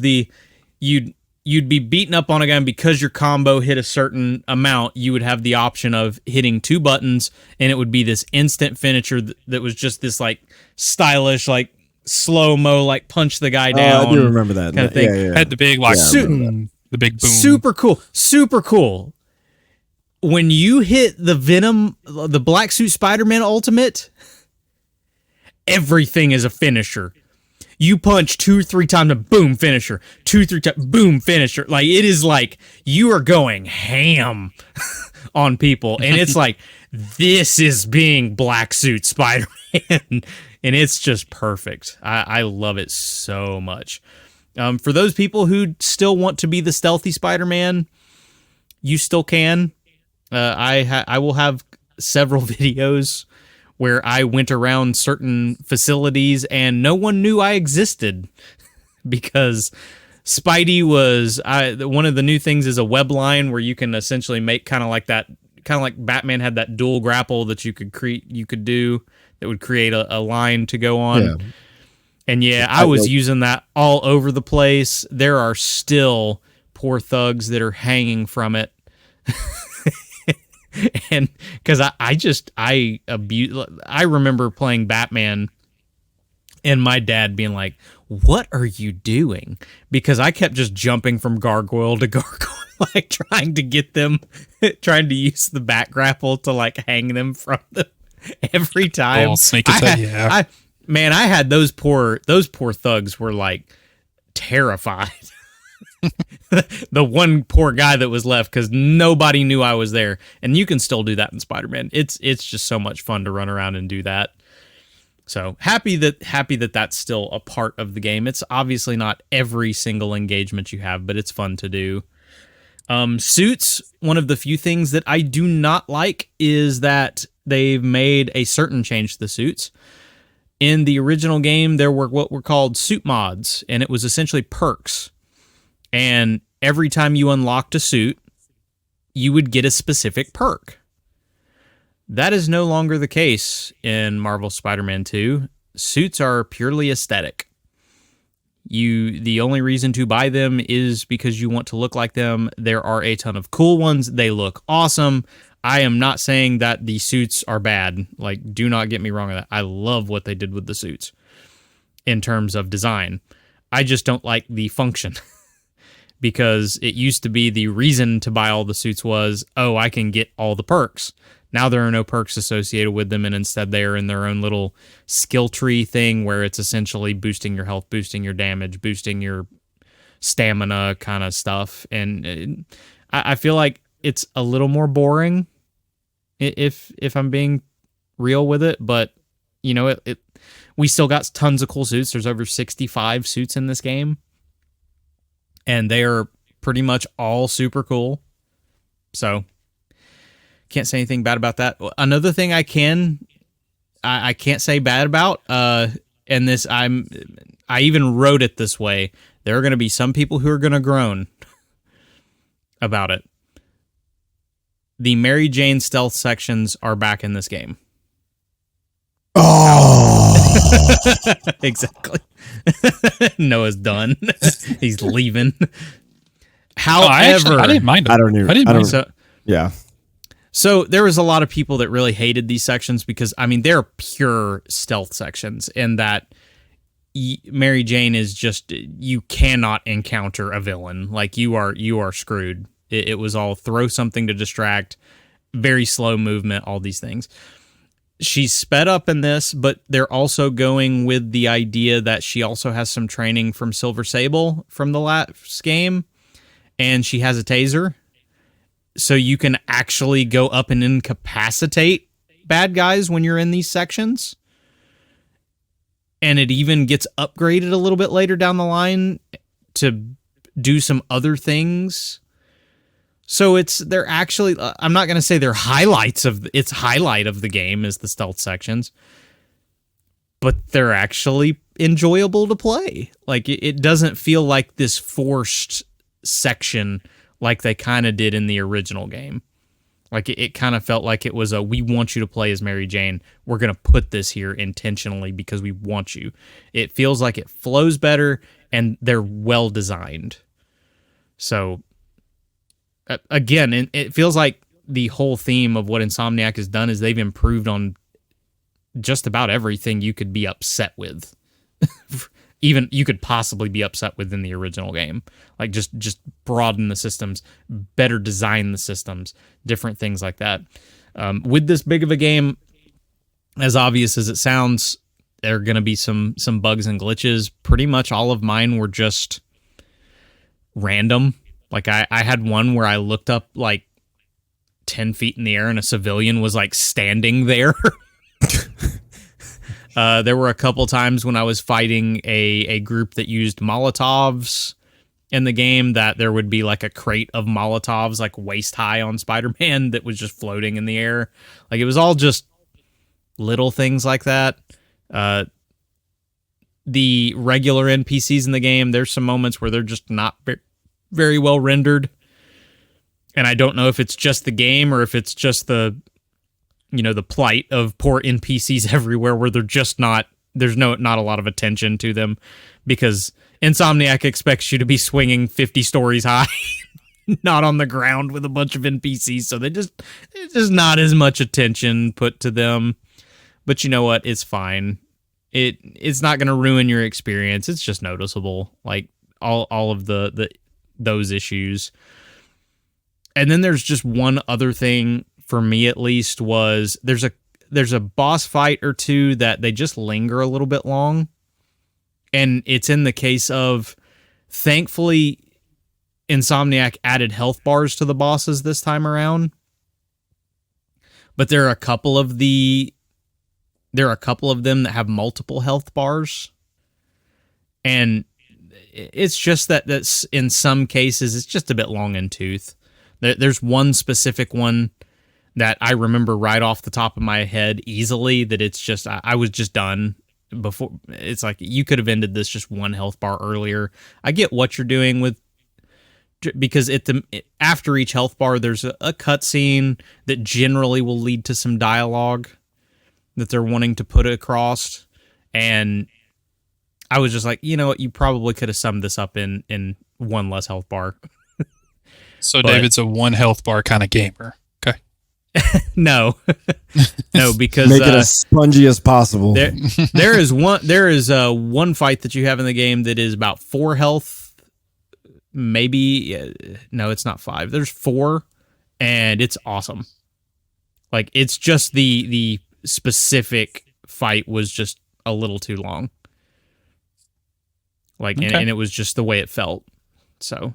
you'd be beaten up on a guy, and because your combo hit a certain amount, you would have the option of hitting 2 buttons, and it would be this instant finisher that was just this, like, stylish, like, slow-mo, like, punch the guy down. I do remember that. Kind of thing. Yeah. Had the big, like, the big boom. Super cool. When you hit the Venom, the Black Suit Spider-Man ultimate, everything is a finisher. You punch 2-3 times and boom, finisher. 2-3 times, boom, finisher. Like, it is like you are going ham on people. And it's like, this is being Black Suit Spider-Man. And it's just perfect. I love it so much. For those people who still want to be the stealthy Spider-Man, you still can. I will have several videos where I went around certain facilities and no one knew I existed, because Spidey was one of the new things is a web line where you can essentially make kind of like Batman had that dual grapple that you could do that would create a line to go on. Yeah. And I was using that all over the place. There are still poor thugs that are hanging from it. And because I remember playing Batman and my dad being like, what are you doing? Because I kept just jumping from gargoyle to gargoyle, like trying to use the bat grapple to like hang them from them every time. Oh, sneak attack, yeah. I had those poor thugs were like terrified. The one poor guy that was left, because nobody knew I was there. And you can still do that in Spider-Man. It's just so much fun to run around and do that. So happy that that's still a part of the game. It's obviously not every single engagement you have, but it's fun to do. Suits, one of the few things that I do not like is that they've made a certain change to the suits. In the original game, there were what were called suit mods, and it was essentially perks. And every time you unlocked a suit, you would get a specific perk. That is no longer the case in Marvel Spider-Man 2. Suits are purely aesthetic. The only reason to buy them is because you want to look like them. There are a ton of cool ones. They look awesome. I am not saying that the suits are bad. Like, do not get me wrong on that. I love what they did with the suits in terms of design. I just don't like the function. Because it used to be the reason to buy all the suits was, I can get all the perks. Now there are no perks associated with them, and instead they are in their own little skill tree thing where it's essentially boosting your health, boosting your damage, boosting your stamina kind of stuff. And I feel like it's a little more boring if I'm being real with it. But, we still got tons of cool suits. There's over 65 suits in this game. And they are pretty much all super cool. So, can't say anything bad about that. Another thing I can't say bad about, and this I even wrote it this way. There are going to be some people who are going to groan about it. the Mary Jane stealth sections are back in this game. Oh, Exactly. Noah's done. He's leaving. I didn't mind them. I don't know. I didn't mind them. So, yeah. so there was a lot of people that really hated these sections because, I mean, they're pure stealth sections in that Mary Jane is just, you cannot encounter a villain. Like, you are screwed. It was all throw something to distract, very slow movement, all these things. She's sped up in this, but they're also going with the idea that she also has some training from Silver Sable from the last game, and she has a taser. So you can actually go up and incapacitate bad guys when you're in these sections. And it even gets upgraded a little bit later down the line to do some other things. So they're actually, I'm not going to say they're highlight of the game is the stealth sections, but they're actually enjoyable to play. Like, it doesn't feel like this forced section like they kind of did in the original game. Like, it kind of felt like it was we want you to play as Mary Jane. We're going to put this here intentionally because we want you. It feels like it flows better and they're well designed. So, again, it feels like the whole theme of what Insomniac has done is they've improved on just about everything you could be upset with. Even you could possibly be upset with in the original game. Like, just broaden the systems, better design the systems, different things like that. With this big of a game, as obvious as it sounds, there are going to be some bugs and glitches. Pretty much all of mine were just random. Like, I had one where I looked up like 10 feet in the air and a civilian was like standing there. There were a couple times when I was fighting a group that used Molotovs in the game that there would be like a crate of Molotovs like waist high on Spider-Man that was just floating in the air. Like, it was all just little things like that. The regular NPCs in the game, there's some moments where they're just not very well rendered. And I don't know if it's just the game or if it's just the plight of poor NPCs everywhere where they're just not a lot of attention to them because Insomniac expects you to be swinging 50 stories high, not on the ground with a bunch of NPCs. So there's just not as much attention put to them. But you know what? It's fine. It's not going to ruin your experience. It's just noticeable. Like, all of those issues. And then there's just one other thing for me, at least, was there's a boss fight or two that they just linger a little bit long. And it's in the case of, thankfully, Insomniac added health bars to the bosses this time around. But there are a couple of them that have multiple health bars. And it's just that's in some cases, it's just a bit long in tooth. There's one specific one that I remember right off the top of my head easily that it's just, I was just done before. It's like, you could have ended this just one health bar earlier. I get what you're doing because after each health bar, there's a cutscene that generally will lead to some dialogue that they're wanting to put across. And I was just like, you know what, you probably could have summed this up in one less health bar. So David's a one health bar kind of gamer. Okay. No, because make it as spongy as possible. There is one fight that you have in the game that is about 4 health. Maybe no, it's not 5. There's 4, and it's awesome. Like, it's just the specific fight was just a little too long. Like, okay. and it was just the way it felt. So,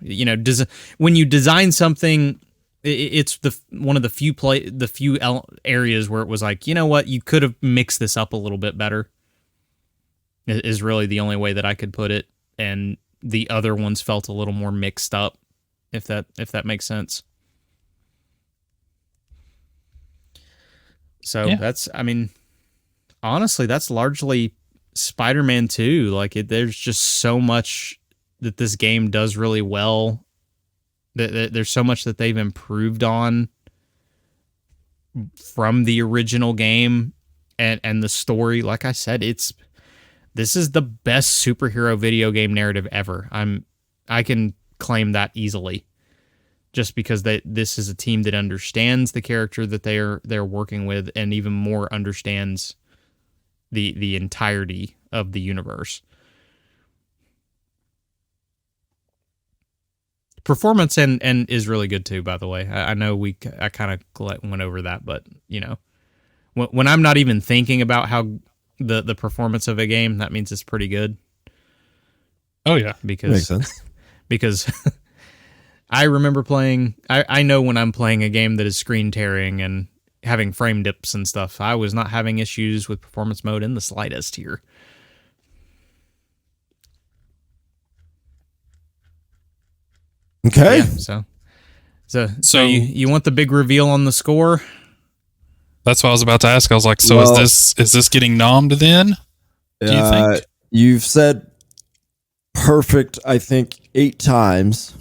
when you design something, it's one of the few areas where it was like, you know what, you could have mixed this up a little bit better. Is really the only way that I could put it, and the other ones felt a little more mixed up, if that makes sense. So yeah. That's, I mean, honestly, that's largely Spider-Man 2. Like, there's just so much that this game does really well. There's so much that they've improved on from the original game and the story. Like I said, this is the best superhero video game narrative ever. I can claim that easily, just because this is a team that understands the character that they're working with, and even more understands the entirety of the universe. Performance and is really good too, by the way. I know I kind of went over that, but when I'm not even thinking about how the performance of a game, that means it's pretty good. Oh yeah, makes sense. Because I remember playing. I know when I'm playing a game that is screen tearing and having frame dips and stuff. I was not having issues with performance mode in the slightest here. Okay. Yeah, so you want the big reveal on the score? That's what I was about to ask. I was like, so is this getting nommed then? Do you think? You've said perfect, I think, 8 times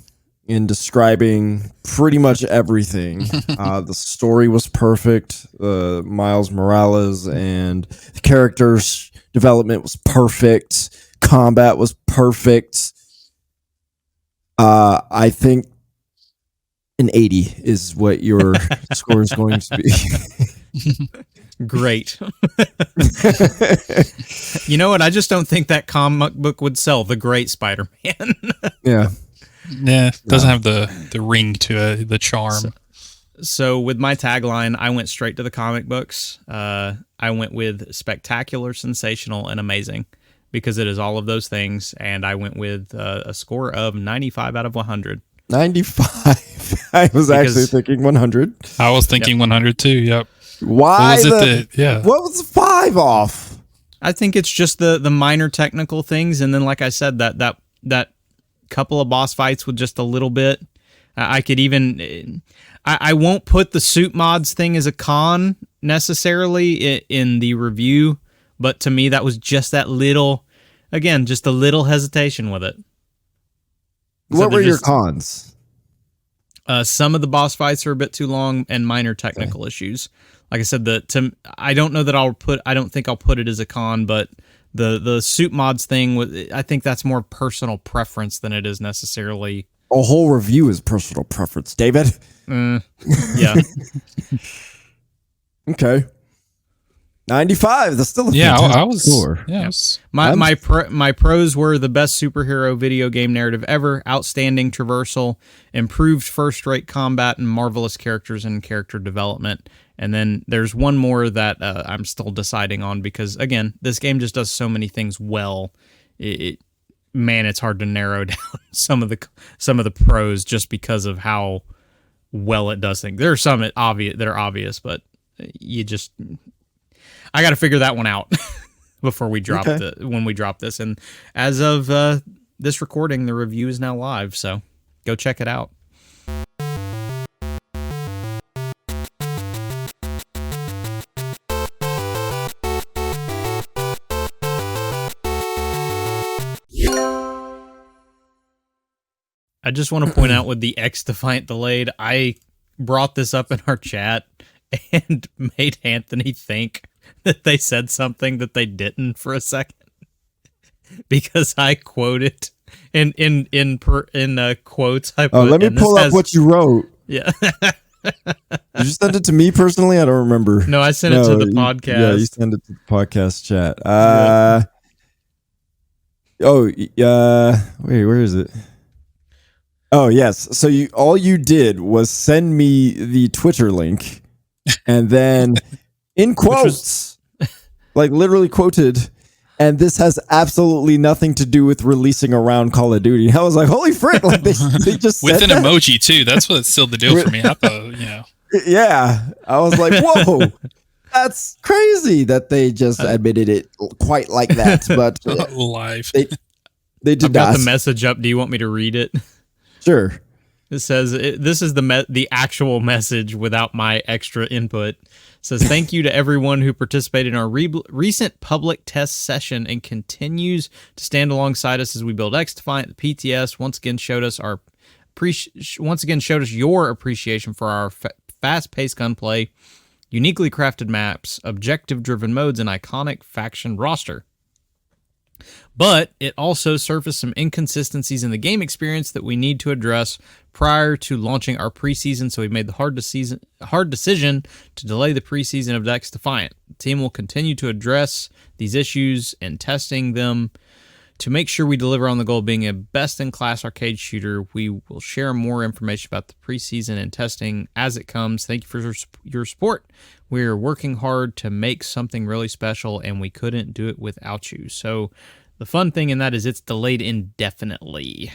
in describing pretty much everything. The story was perfect. Miles Morales and the characters' development was perfect. Combat was perfect. I think an 80 is what your score is going to be. Great. You know what? I just don't think that comic book would sell The Great Spider-Man. Yeah. Yeah, doesn't have the ring to it, the charm. So with my tagline, I went straight to the comic books. I went with spectacular, sensational, and amazing, because it is all of those things, and I went with a score of 95 out of 100. 95. I was actually thinking 100. I was thinking 100 too. Yep. Why? Yeah. What was the 5 off? I think it's just the minor technical things, and then, like I said, that couple of boss fights with just a little bit. I could even. I won't put the suit mods thing as a con necessarily in the review, but to me that was just that little. Again, just a little hesitation with it. What were your cons? Some of the boss fights are a bit too long, and minor technical issues. Like I said, I don't know that I don't think I'll put it as a con, but the suit mods thing, I think that's more personal preference than it is necessarily. A whole review is personal preference, David. Yeah. Okay. 95. That's still a I was score. Yes. My pros were the best superhero video game narrative ever, outstanding traversal, improved first-rate combat, and marvelous characters and character development. And then there's one more that I'm still deciding on, because again, this game just does so many things well. It's hard to narrow down some of the pros just because of how well it does things. There are some that are obvious, but I got to figure that one out before we drop when we drop this. And as of this recording, the review is now live, so go check it out. I just want to point out, with the XDefiant delayed, I brought this up in our chat and made Anthony think that they said something that they didn't for a second, because I quoted in quotes. Let me pull up what you wrote. Yeah. Did you send it to me personally? I don't remember. No, I sent it to the podcast. Yeah, you sent it to the podcast chat. Wait, where is it? Oh, yes. So all you did was send me the Twitter link, and then in quotes, like literally quoted, and this has absolutely nothing to do with releasing around Call of Duty. I was like, holy frick, like they just with said an that? emoji too. That's what sealed the deal for me. I thought, Yeah. I was like, whoa, that's crazy that they just admitted it quite like that. But live. They did I've got not. the message up. Do you want me to read it? Sure. It says, this is the actual message without my extra input. It says, thank you to everyone who participated in our recent public test session and continues to stand alongside us as we build XDefiant. The PTS once again showed us your appreciation for our fast-paced gunplay, uniquely crafted maps, objective-driven modes, and iconic faction roster. But it also surfaced some inconsistencies in the game experience that we need to address prior to launching our preseason, so we made the hard decision to delay the preseason of XDefiant. The team will continue to address these issues and testing them to make sure we deliver on the goal of being a best-in-class arcade shooter. We will share more information about the preseason and testing as it comes. Thank you for your support. We're working hard to make something really special, and we couldn't do it without you. So the fun thing in that is it's delayed indefinitely.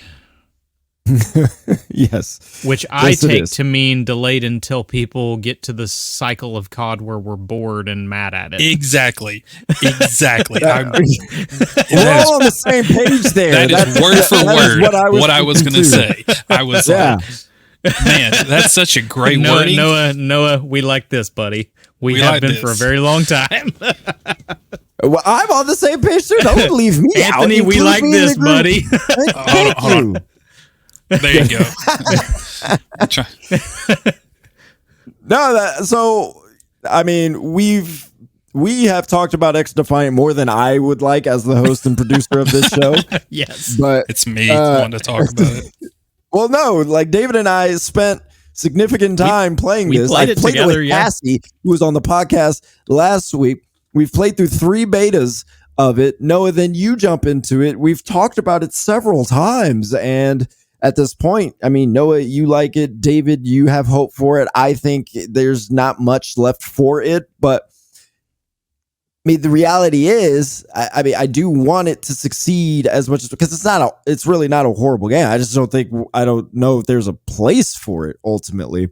Yes. Which I take to mean delayed until people get to the cycle of COD where we're bored and mad at it. Exactly. We're all on the same page there. That is word for word what I was going to say. I was like, man, that's such a great wording. Noah, we like this, buddy. We have been for a very long time. Well, I'm on the same page too. Don't leave me out. Anthony, we like this, buddy. Thank you. There you go. So I mean, we have talked about XDefiant more than I would like as the host and producer of this show. Yes, but it's me wanting to talk about it. Well, no, like David and I spent significant time playing this. I played it with Cassie, who was on the podcast last week. We've played through 3 betas of it. Noah, then you jump into it. We've talked about it several times, and at this point, I mean, Noah, you like it. David, you have hope for it. I think there's not much left for it, but I mean, the reality is, I do want it to succeed as much as, because it's really not a horrible game. I don't know if there's a place for it ultimately.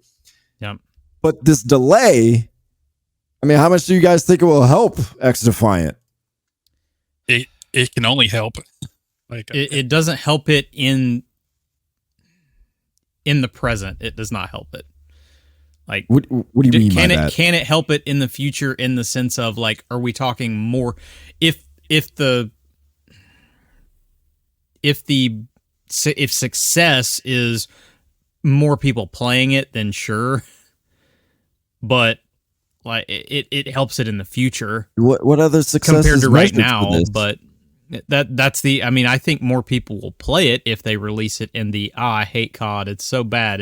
Yeah. But this delay, I mean, how much do you guys think it will help XDefiant? It can only help. Like it doesn't help it in the present. It does not help it. Like, what do you mean by that? Can it help it in the future in the sense of, like, are we talking more if success is more people playing it, then sure. But like it helps it in the future. What other success compared to right now? But that's the. I mean, I think more people will play it if they release it in the I hate COD. It's so bad.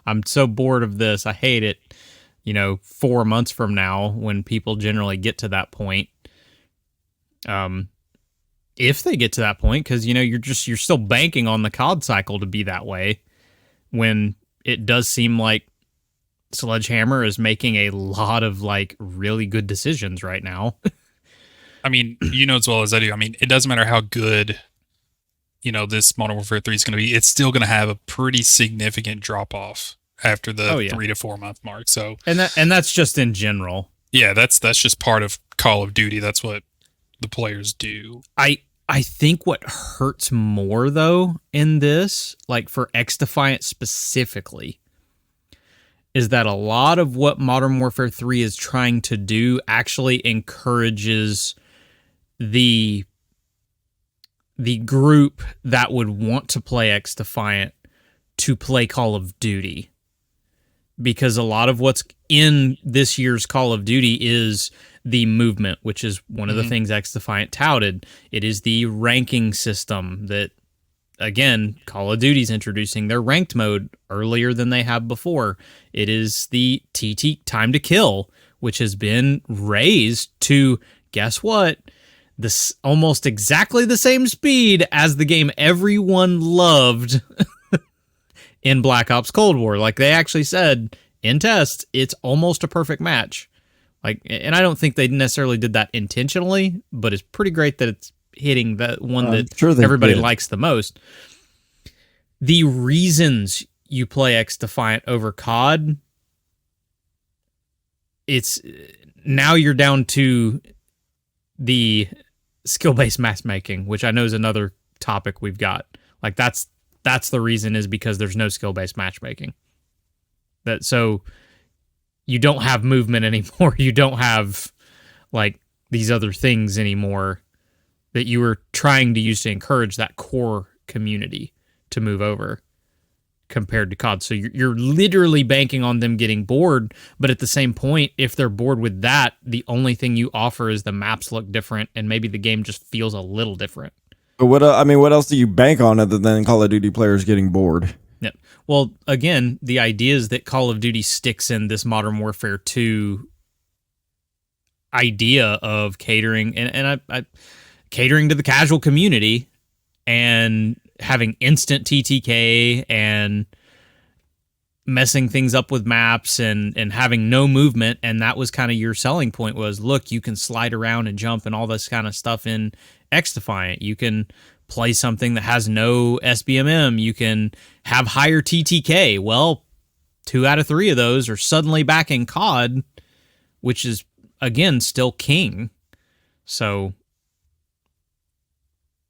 I'm so bored of this. I hate it. 4 months from now, when people generally get to that point, if they get to that point, because you're still banking on the COD cycle to be that way, when it does seem like Sledgehammer is making a lot of like really good decisions right now. I mean, as well as I do. I mean, it doesn't matter how good, this Modern Warfare 3 is going to be. It's still going to have a pretty significant drop off after the 3 to 4 month mark. So, and that's just in general. Yeah, that's just part of Call of Duty. That's what the players do. I think what hurts more though in this, like for XDefiant specifically, is that a lot of what Modern Warfare 3 is trying to do actually encourages the group that would want to play XDefiant to play Call of Duty. Because a lot of what's in this year's Call of Duty is the movement, which is one of the things XDefiant touted. It is the ranking system that, again, Call of Duty's introducing their ranked mode earlier than they have before. It is the TT, time to kill, which has been raised to, guess what? This almost exactly the same speed as the game everyone loved in Black Ops Cold War. Like they actually said in tests, it's almost a perfect match. Like, and I don't think they necessarily did that intentionally, but it's pretty great that it's hitting the one that everybody likes the most. The reasons you play XDefiant over COD, it's now you're down to the skill-based matchmaking, which I know is another topic we've got. Like that's the reason, is because there's no skill-based matchmaking. So you don't have movement anymore. You don't have like these other things anymore that you were trying to use to encourage that core community to move over. compared to COD. So you're literally banking on them getting bored, but at the same point, if they're bored with that, the only thing you offer is the maps look different and maybe the game just feels a little different. But what else do you bank on other than Call of Duty players getting bored? Yeah. Well, again, the idea is that Call of Duty sticks in this Modern Warfare 2 idea of catering and I catering to the casual community and having instant TTK and messing things up with maps and having no movement. And that was kind of your selling point was, look, you can slide around and jump and all this kind of stuff in XDefiant. You can play something that has no SBMM. You can have higher TTK. Well, 2 out of 3 of those are suddenly back in COD, which is, again, still king. So...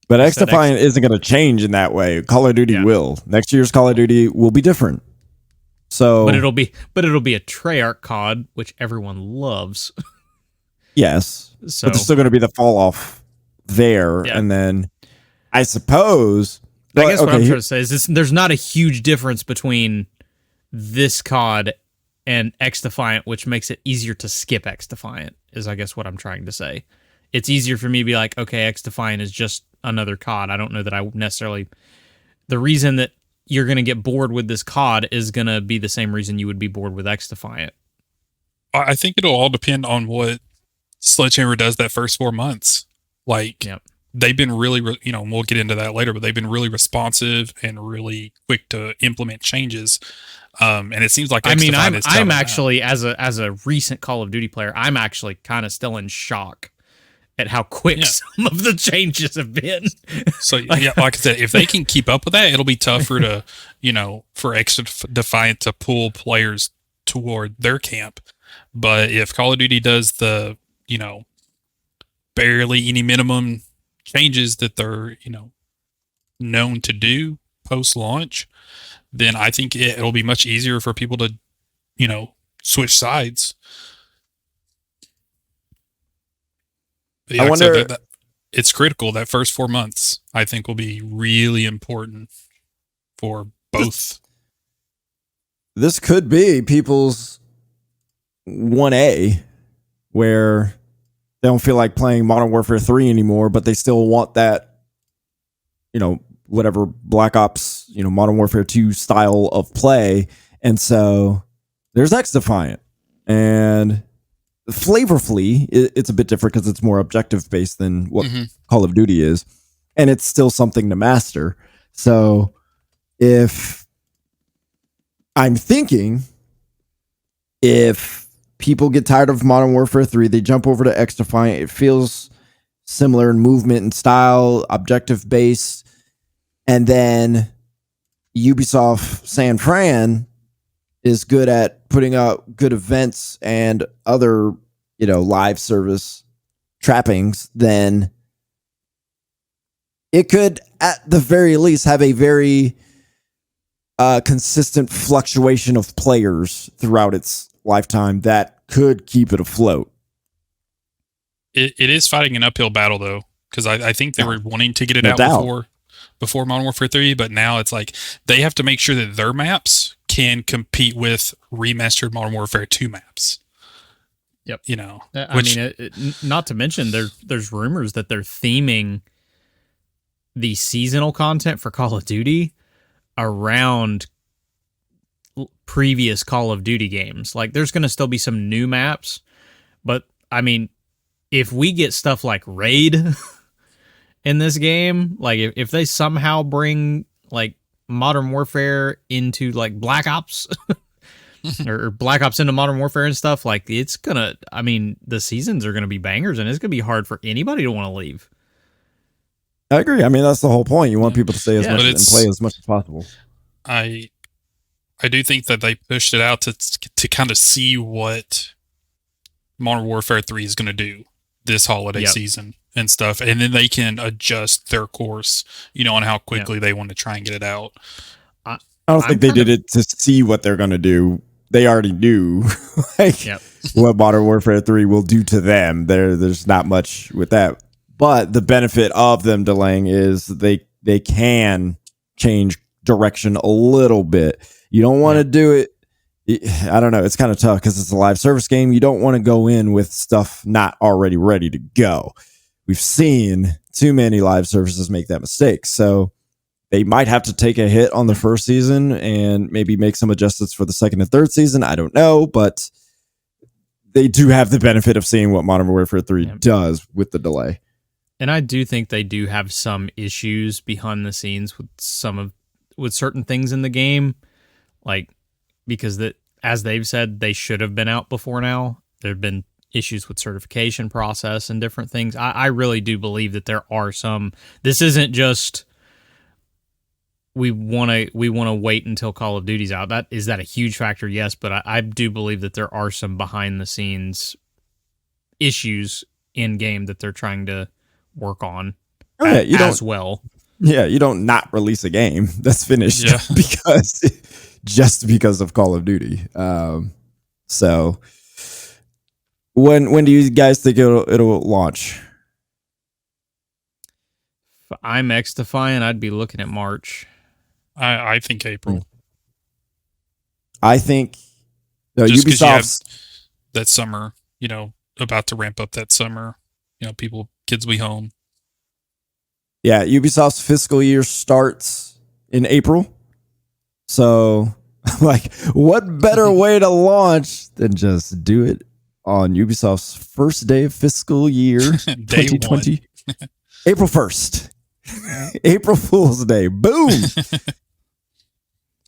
But XDefiant isn't going to change in that way. Call of Duty will. Next year's Call of Duty will be different. So, but it'll be a Treyarch COD, which everyone loves. Yes, so, but there's still going to be the fall off there, and then I suppose. I guess what I'm trying to say is there's not a huge difference between this COD and XDefiant, which makes it easier to skip XDefiant. Is I guess what I'm trying to say. It's easier for me to be like, okay, XDefiant is just another COD. I don't know that I necessarily... The reason that you're going to get bored with this COD is going to be the same reason you would be bored with XDefiant. I think it'll all depend on what Sledgehammer does that first 4 months. Like, they've been really, we'll get into that later, but they've been really responsive and really quick to implement changes. And it seems like XDefiant is I'm actually, as a recent Call of Duty player, I'm actually kind of still in shock at how quick some of the changes have been. So, like I said, if they can keep up with that, it'll be tougher to, for XDefiant to pull players toward their camp. But if Call of Duty does the, barely any minimum changes that they're, known to do post-launch, then I think it'll be much easier for people to, switch sides. I wonder. That it's critical. That first 4 months, I think, will be really important for both. This could be people's 1A, where they don't feel like playing Modern Warfare 3 anymore, but they still want that, whatever Black Ops, Modern Warfare 2 style of play. And so there's XDefiant. And flavorfully, it's a bit different because it's more objective based than what Call of Duty is, and it's still something to master. So if people get tired of Modern Warfare 3, they jump over to XDefiant. It feels similar in movement and style, objective based, and then Ubisoft San Fran is good at putting out good events and other, live service trappings, then it could, at the very least, have a very consistent fluctuation of players throughout its lifetime that could keep it afloat. It is fighting an uphill battle, though, because I think they were wanting to get it out before Modern Warfare 3, but now it's like they have to make sure that their maps can compete with remastered Modern Warfare 2 maps. Yep. Not to mention there's rumors that they're theming the seasonal content for Call of Duty around previous Call of Duty games. Like, there's going to still be some new maps, but if we get stuff like Raid in this game, like if they somehow bring like Modern Warfare into like Black Ops or Black Ops into Modern Warfare and stuff, like it's gonna, the seasons are gonna be bangers and it's gonna be hard for anybody to want to leave. I agree. That's the whole point. You want people to stay as much and play as much as possible. I do think that they pushed it out to kind of see what Modern Warfare 3 is going to do this holiday season and stuff, and then they can adjust their course, on how quickly they want to try and get it out. I don't think they did it to see what they're going to do. They already knew what Modern Warfare 3 will do to them. There's not much with that. But the benefit of them delaying is they can change direction a little bit. You don't want to do it. I don't know. It's kind of tough because it's a live service game. You don't want to go in with stuff not already ready to go. We've seen too many live services make that mistake. So they might have to take a hit on the first season and maybe make some adjustments for the second and third season. I don't know, but they do have the benefit of seeing what Modern Warfare 3 does with the delay. And I do think they do have some issues behind the scenes with with certain things in the game, like because as they've said, they should have been out before now. There have been issues with certification process and different things. I really do believe that there are some. This isn't just we want to wait until Call of Duty's out. Is that a huge factor? Yes, but I do believe that there are some behind the scenes issues in game that they're trying to work on as well. Yeah, you don't not release a game that's finished because of Call of Duty. So when do you guys think it'll launch? If I'm XDefiant, I'd be looking at March. I think April. I think Ubisoft's that summer, about to ramp up that summer. Kids will be home. Yeah, Ubisoft's fiscal year starts in April. So, what better way to launch than just do it on Ubisoft's first day of fiscal year 2020? April 1st. April Fool's Day. Boom.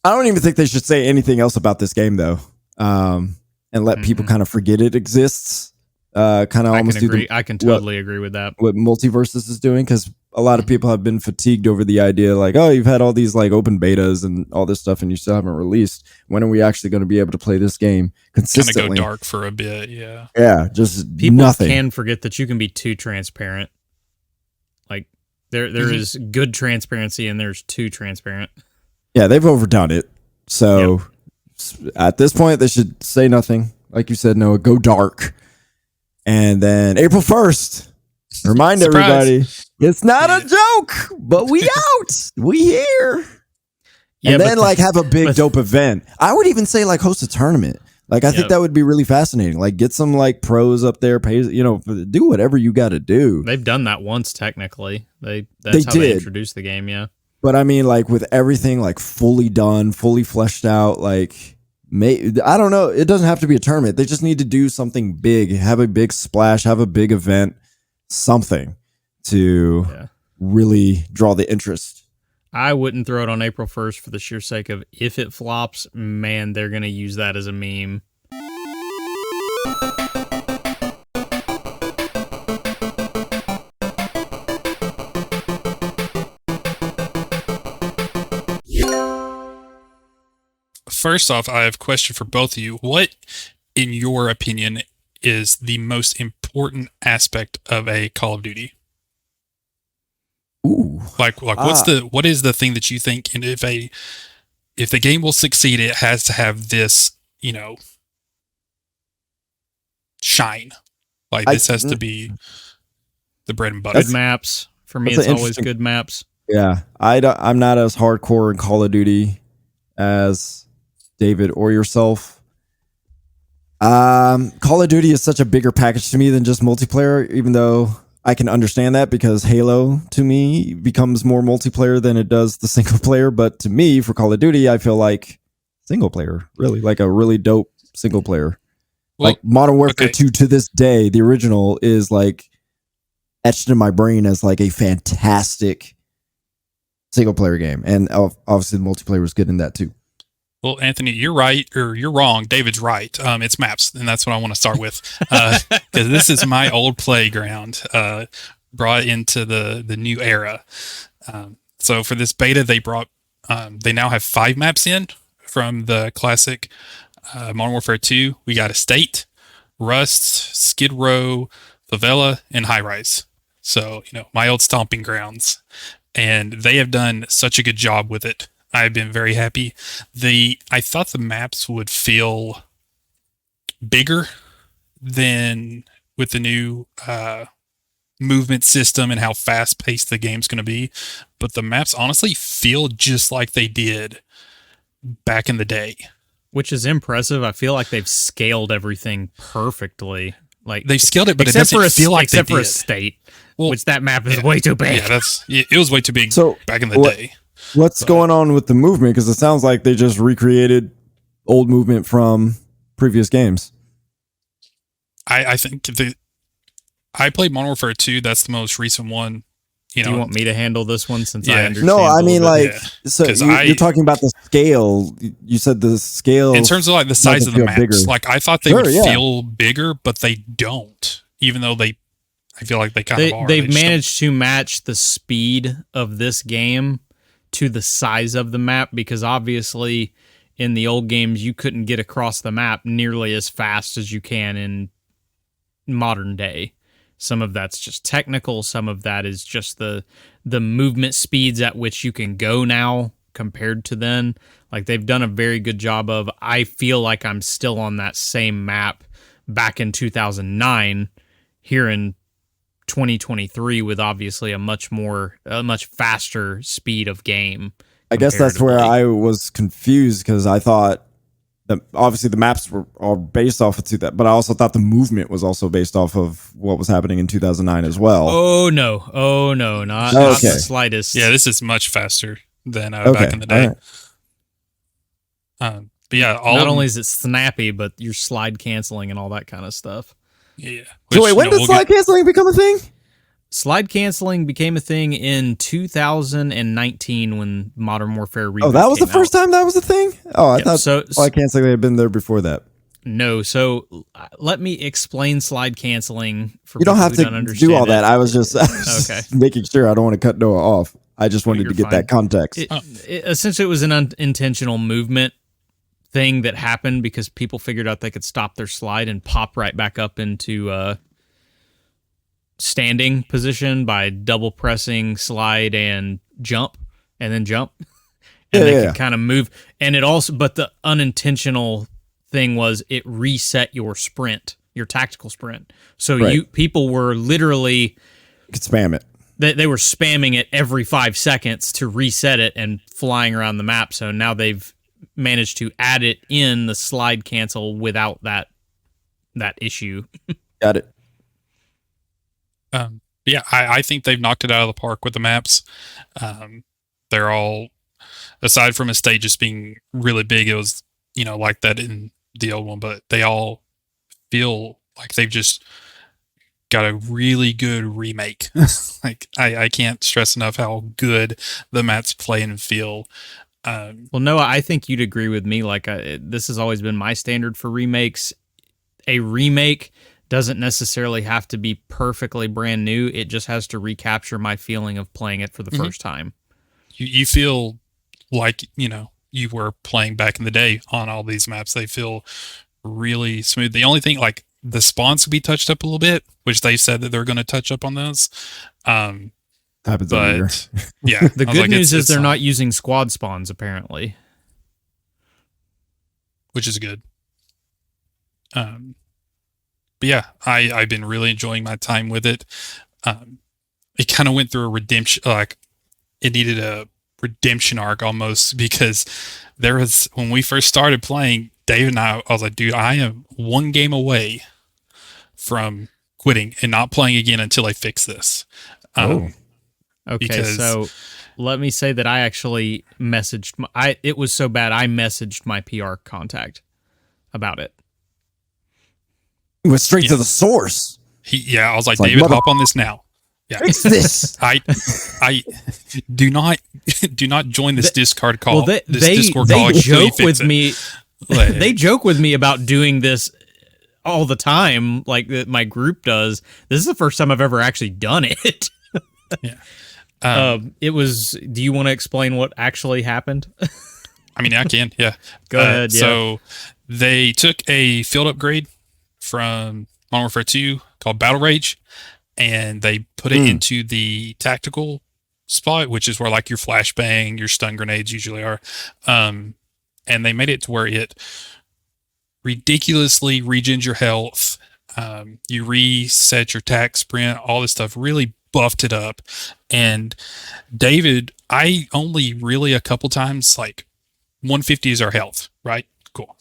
I don't even think they should say anything else about this game, though, and let people kind of forget it exists. I can totally agree with that. What Multiverses is doing, because a lot of people have been fatigued over the idea, like, oh, you've had all these like open betas and all this stuff, and you still haven't released. When are we actually going to be able to play this game consistently? Kind of go dark for a bit, yeah. Yeah, just people nothing. Can forget that you can be too transparent. Like there is good transparency and there's too transparent. Yeah, they've overdone it. So at this point, they should say nothing. Like you said, Noah, go dark. And then April 1st, remind everybody, it's not a joke, but we out. We here. Yeah, and then have a big dope event. I would even say host a tournament. I think that would be really fascinating. Get some pros up there, do whatever you got to do. They've done that once technically. That's how they introduced the game, yeah. But I mean, with everything fully done, fully fleshed out, I don't know. It doesn't have to be a tournament. They just need to do something big, have a big splash, have a big event, something to really draw the interest. I wouldn't throw it on April 1st for the sheer sake of if it flops, man, they're going to use that as a meme. First off, I have a question for both of you. What, in your opinion, is the most important aspect of a Call of Duty? Ooh. What is the thing that you think, and if the game will succeed, it has to have this, shine. This has to be the bread and butter. Good maps. For me, it's always good maps. Yeah. I'm not as hardcore in Call of Duty as David or yourself. Call of Duty is such a bigger package to me than just multiplayer, even though I can understand that because Halo to me becomes more multiplayer than it does the single player. But to me, for Call of Duty, I feel like single player, really, a really dope single player. Well, Modern Warfare 2 to this day, the original is etched in my brain as a fantastic single player game. And obviously the multiplayer was good in that too. Well, Anthony, you're right, or you're wrong. David's right. It's maps, and that's what I want to start with, because this is my old playground, brought into the new era. So for this beta, they now have 5 maps in from the classic Modern Warfare 2. We got Estate, Rust, Skid Row, Favela, and High Rise. So my old stomping grounds, and they have done such a good job with it. I've been very happy. I thought the maps would feel bigger than with the new movement system and how fast paced the game's going to be. But the maps honestly feel just like they did back in the day. Which is impressive. I feel like they've scaled everything perfectly. Like they've scaled it, but it doesn't feel like they did. Except for a state, which that map is way too big. Yeah, it was way too big back in the day. What's going on with the movement? Because it sounds like they just recreated old movement from previous games. I think I played Modern Warfare 2. That's the most recent one. Do you want me to handle this one since I understand? No, I mean so you're talking about the scale. You said the scale in terms of like the size of the maps. Bigger. Like I thought they would feel bigger, but they don't. Even though I feel like they kind of are. They've managed to match the speed of this game to the size of the map, because obviously in the old games you couldn't get across the map nearly as fast as you can in modern day. Some of that's just technical, some of that is just the movement speeds at which you can go now compared to then. Like they've done a very good job of, I feel like I'm still on that same map back in 2009 here in 2023 with obviously a much faster speed of game. I guess that's where I was confused, because I thought that obviously the maps are based off of that, but I also thought the movement was also based off of what was happening in 2009 as well. Oh no, not the slightest. Yeah, this is much faster than back in the day. Right. But yeah, not only is it snappy, but you're slide canceling and all that kind of stuff. Yeah. So wait, when did slide canceling become a thing? Slide canceling became a thing in 2019 when Modern Warfare Reboot. Oh, that was the first time that was a thing? Oh, I thought slide canceling had been there before that. No, so let me explain slide canceling for you don't have to do all that. I was just okay. making sure. I don't want to cut Noah off. I just wanted to get that context. Essentially, it was an unintentional movement thing that happened because people figured out they could stop their slide and pop right back up into standing position by double pressing slide and jump, and then jump, and they could kind of move. And it also, but the unintentional thing was it reset your sprint, your tactical sprint. So people were literally, you could spam it. They were spamming it every 5 seconds to reset it and flying around the map. So now they've managed to add it in the slide cancel without that issue. Got it. Yeah, I think they've knocked it out of the park with the maps. They're all, aside from a stage just being really big, it was, like that in the old one, but they all feel like they've just got a really good remake. Like I can't stress enough how good the maps play and feel. Well, Noah, I think you'd agree with me. Like this has always been my standard for remakes. A remake doesn't necessarily have to be perfectly brand new. It just has to recapture my feeling of playing it for the first time. You feel like, you were playing back in the day on all these maps. They feel really smooth. The only thing, like the spawns could be touched up a little bit, which they said that they're going to touch up on those. Happens every year. Yeah. The good news is they're not using squad spawns, apparently. Which is good. But yeah, I've been really enjoying my time with it. It kind of went through a redemption, like it needed a redemption arc almost, because there was, when we first started playing, Dave and I was like, dude, I am one game away from quitting and not playing again until I fix this. Okay, so let me say that I actually messaged, it was so bad, I messaged my PR contact about it. It was straight to the source. I was like, David, hop on this now. Yeah. Fix this. I do not join this Discord call. Well, Discord call. They joke with me. They joke with me about doing this all the time, like my group does. This is the first time I've ever actually done it. Yeah. It was. Do you want to explain what actually happened? I mean, I can. Yeah. Go ahead. Yeah. So they took a field upgrade from Modern Warfare 2 called Battle Rage, and they put it into the tactical spot, which is where like your flashbang, your stun grenades usually are. And they made it to where it ridiculously regens your health. You reset your attack sprint, all this stuff really buffed it up. And David, I only really a couple times, like 150 is our health, right? Cool.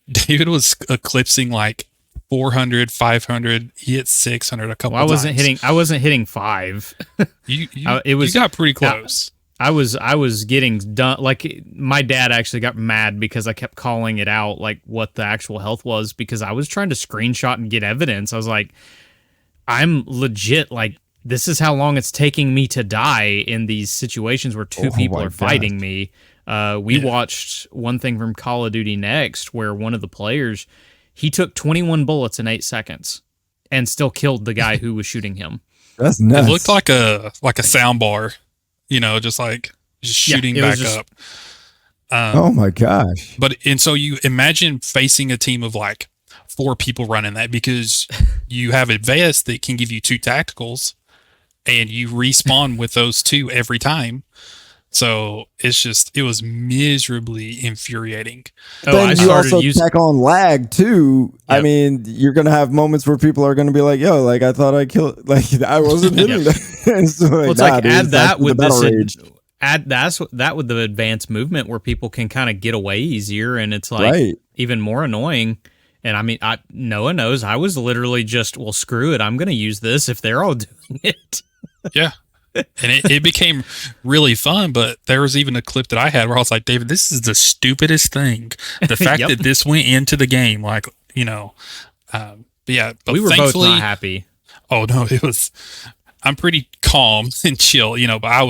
David was eclipsing like 400, 500. He hit 600 a couple times. I wasn't hitting 5. You got pretty close. I was getting done. Like, my dad actually got mad because I kept calling it out, like what the actual health was, because I was trying to screenshot and get evidence. I was like, I'm legit, like, this is how long it's taking me to die in these situations where two people are fighting me. We watched one thing from Call of Duty Next where one of the players, he took 21 bullets in 8 seconds and still killed the guy who was shooting him. That's nuts. It looked like a sound bar. Just shooting back up. Oh my gosh. And so you imagine facing a team of like 4 people running that, because you have a vest that can give you 2 tacticals and you respawn with those 2 every time. So it was miserably infuriating. Then you also check on lag too. Yep. I mean, you're going to have moments where people are going to be like, yo, like I thought I killed, like I wasn't hitting that. So like, it's like, add that with that with the advanced movement where people can kind of get away easier, and it's like even more annoying. And I mean, Noah knows I was literally just, well, screw it, I'm going to use this if they're all doing it. Yeah. And it became really fun, but there was even a clip that I had where I was like, David, this is the stupidest thing. The fact that this went into the game, like, but yeah. But we were both not happy. Oh, no, I'm pretty calm and chill, but I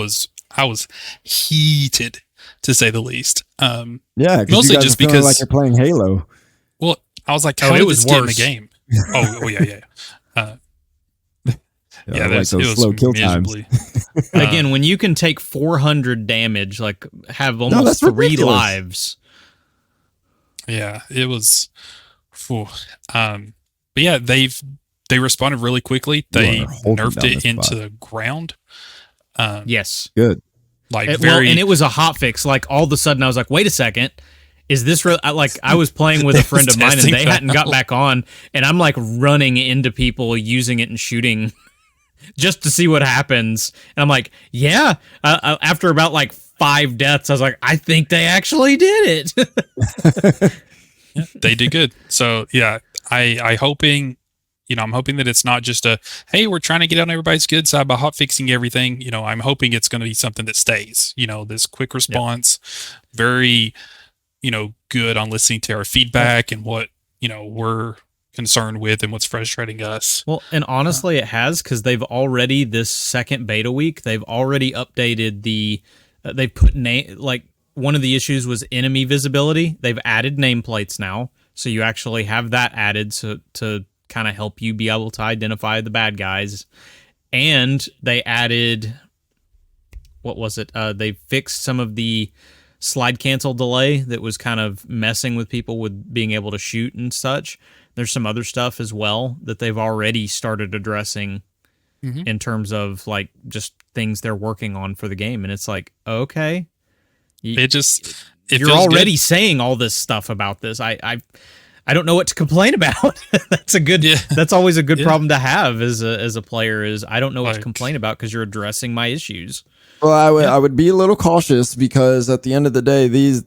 was heated, to say the least. Yeah, mostly just because like you're playing Halo. Well, I was like, how did this get in the game? Oh yeah. Yeah, like those slow kill times. Again, when you can take 400 damage, like have almost 3 lives. Yeah, it was. But yeah, they responded really quickly. They nerfed it into the ground. Yes, good. Like and it was a hot fix. Like all of a sudden, I was like, wait a second. Is this real? Like I was playing with a friend of mine and they hadn't got back on, and I'm like running into people using it and shooting just to see what happens. And I'm like, yeah. After about like 5 deaths, I was like, I think they actually did it. Yeah, they did good. So yeah, I'm hoping that it's not just hey, we're trying to get on everybody's good side by hot fixing everything. I'm hoping it's going to be something that stays. This quick response, very, good on listening to our feedback and what we're concerned with and what's frustrating us. Well, and honestly, it has, because they've already, this second beta week, they've already updated they put like one of the issues was enemy visibility. They've added nameplates now, so you actually have that added to kind of help you be able to identify the bad guys. And they added, what was it? They fixed some of the slide cancel delay that was kind of messing with people with being able to shoot and such. There's some other stuff as well that they've already started addressing in terms of like just things they're working on for the game. And it's like, okay, you're already saying all this stuff about this. I don't know what to complain about. That's always a good problem to have as a player, is I don't know what to complain about because you're addressing my issues. Well, I would be a little cautious, because at the end of the day,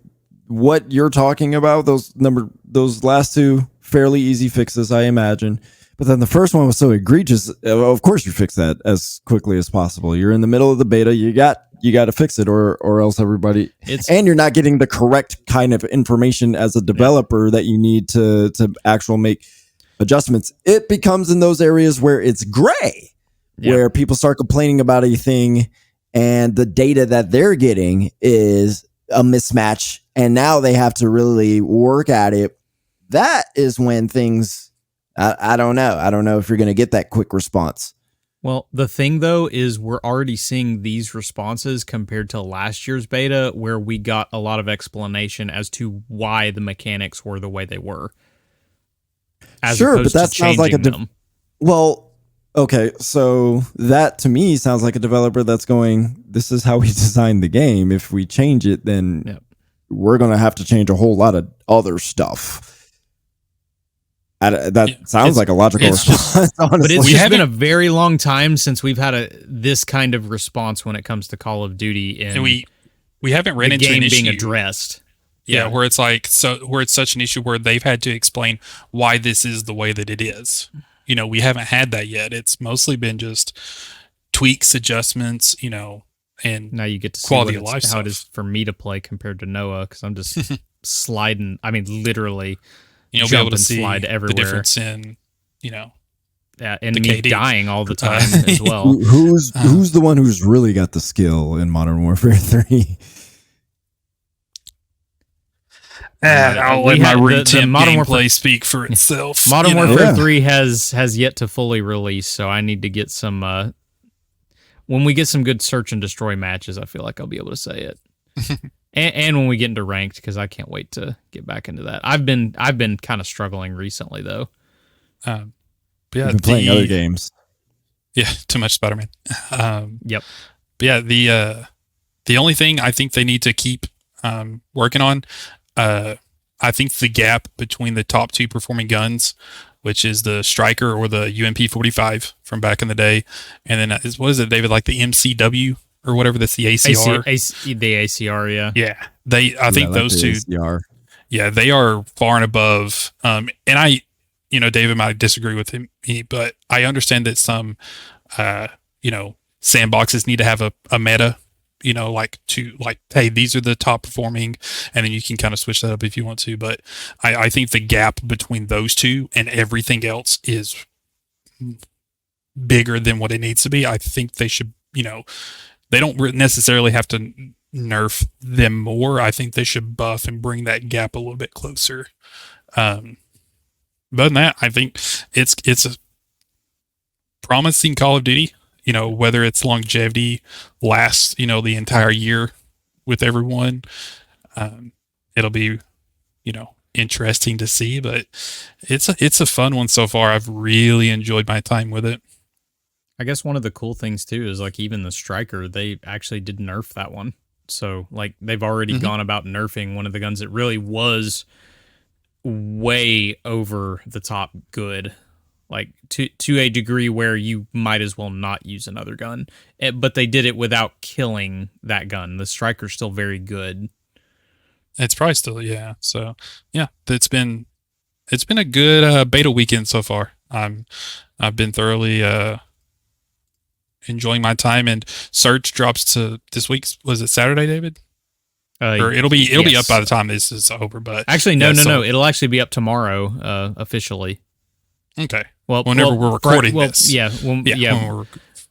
what you're talking about, those last 2 fairly easy fixes, I imagine. But then the first one was so egregious. Of course, you fix that as quickly as possible. You're in the middle of the beta. You got to fix it, or else everybody. And you're not getting the correct kind of information as a developer that you need to actually make adjustments. It becomes in those areas where it's gray, where people start complaining about a thing, and the data that they're getting is a mismatch, and now they have to really work at it. That is when things, I don't know. I don't know if you're going to get that quick response. Well, the thing, though, is we're already seeing these responses compared to last year's beta, where we got a lot of explanation as to why the mechanics were the way they were. Sure, but that sounds like well, okay, so that to me sounds like a developer that's going, this is how we designed the game. If we change it, then we're going to have to change a whole lot of other stuff. That sounds like a logical it's response, honestly. But it's just been a very long time since we've had this kind of response when it comes to Call of Duty, and we haven't ran the into game an being issue. addressed. Yeah, where it's like where it's such an issue where they've had to explain why this is the way that it is. We haven't had that yet. It's mostly been just tweaks, adjustments, and now you get to see quality of life how it is for me to play compared to Noah, because I'm just sliding. I mean, literally, you'll be able to see slide everywhere. The difference in, and me KD. dying all the time as well. Who's the one who's really got the skill in Modern Warfare 3? I'll let my routine Modern gameplay speak for itself. Modern Warfare 3 has yet to fully release, so I need to get some. When we get some good search and destroy matches, I feel like I'll be able to say it. and when we get into ranked, because I can't wait to get back into that. I've been kind of struggling recently though. Yeah, you've been playing other games. Yeah, too much Spider-Man. Yep. But yeah, the only thing I think they need to keep working on. I think the gap between the top two performing guns, which is the Striker or the UMP-45 from back in the day, and then what is it, David? Like the MCW or whatever. That's the ACR. The ACR, yeah. Yeah, I think those two. ACR. Yeah, they are far and above. And David might disagree with me, but I understand that some, sandboxes need to have a meta. Hey, these are the top performing, and then you can kind of switch that up if you want to. But I think the gap between those two and everything else is bigger than what it needs to be. I think they should, they don't necessarily have to nerf them more. I think they should buff and bring that gap a little bit closer. But than that, I think it's a promising Call of Duty. Whether its longevity lasts, the entire year with everyone, it'll be, interesting to see. But it's a fun one so far. I've really enjoyed my time with it. I guess one of the cool things too is like even the Striker, they actually did nerf that one. So like they've already gone about nerfing one of the guns that really was way over the top good. Like to a degree where you might as well not use another gun, but they did it without killing that gun. The Striker's still very good. It's probably still, yeah. So yeah, it's been a good beta weekend so far. I've been thoroughly enjoying my time. And Search drops to this week's. Was it Saturday, David? Or it'll be up by the time this is over. But actually, no. It'll actually be up tomorrow officially. Okay. Well, whenever we're recording this.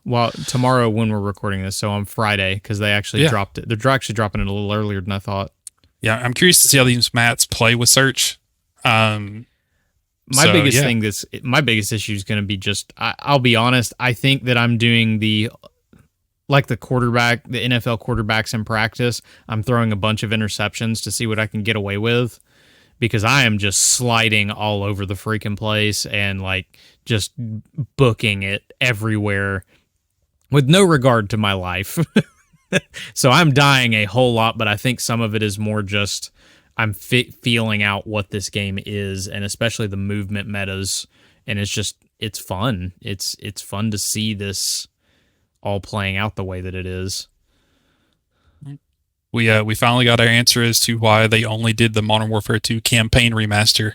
Well, tomorrow when we're recording this, so on Friday, because they actually dropped it. They're actually dropping it a little earlier than I thought. Yeah, I'm curious to see how these mats play with Search. My biggest issue is going to be just, I'll be honest, I think that I'm doing the quarterback, the NFL quarterbacks in practice. I'm throwing a bunch of interceptions to see what I can get away with. Because I am just sliding all over the freaking place and like just booking it everywhere with no regard to my life. So I'm dying a whole lot, but I think some of it is more just I'm feeling out what this game is, and especially the movement metas. And it's fun. It's fun to see this all playing out the way that it is. We finally got our answer as to why they only did the Modern Warfare 2 campaign remaster,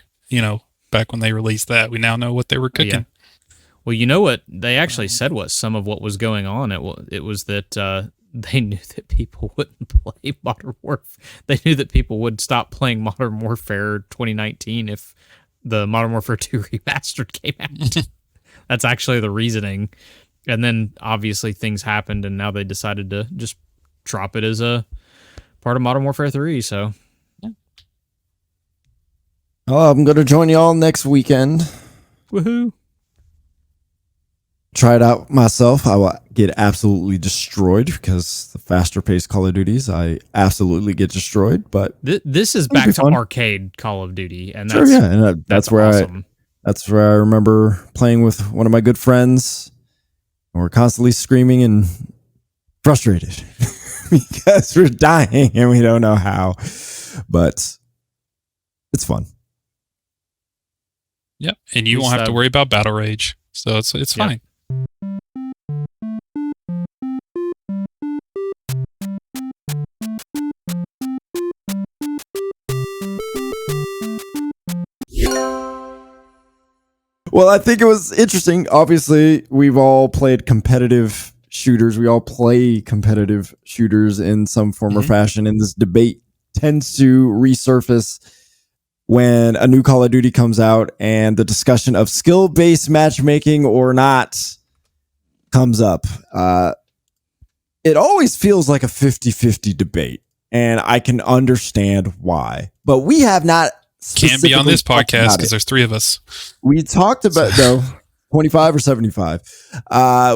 back when they released that. We now know what they were cooking. Yeah. Well, you know what? They actually said some of what was going on. It was that they knew that people wouldn't play Modern Warfare. They knew that people would stop playing Modern Warfare 2019 if the Modern Warfare 2 remastered came out. That's actually the reasoning. And then, obviously, things happened, and now they decided to just drop it as a part of Modern Warfare 3, so yeah. Oh, I'm going to join y'all next weekend. Woohoo. Try it out myself. I will get absolutely destroyed because the faster paced Call of Duties, I absolutely get destroyed, but this is back to arcade Call of Duty, and that's and that's where awesome. That's where I remember playing with one of my good friends, and we're constantly screaming and frustrated. Because we're dying and we don't know how, but it's fun. Yep. And you won't have to worry about battle rage. So it's fine. Well, I think it was interesting. Obviously, we've all played competitive shooters. We all play competitive shooters in some form or fashion. And this debate tends to resurface when a new Call of Duty comes out and the discussion of skill-based matchmaking or not comes up. It always feels like a 50-50 debate, and I can understand why. But we have not can't be on this podcast because there's 3 of us. We talked about 25 or 75.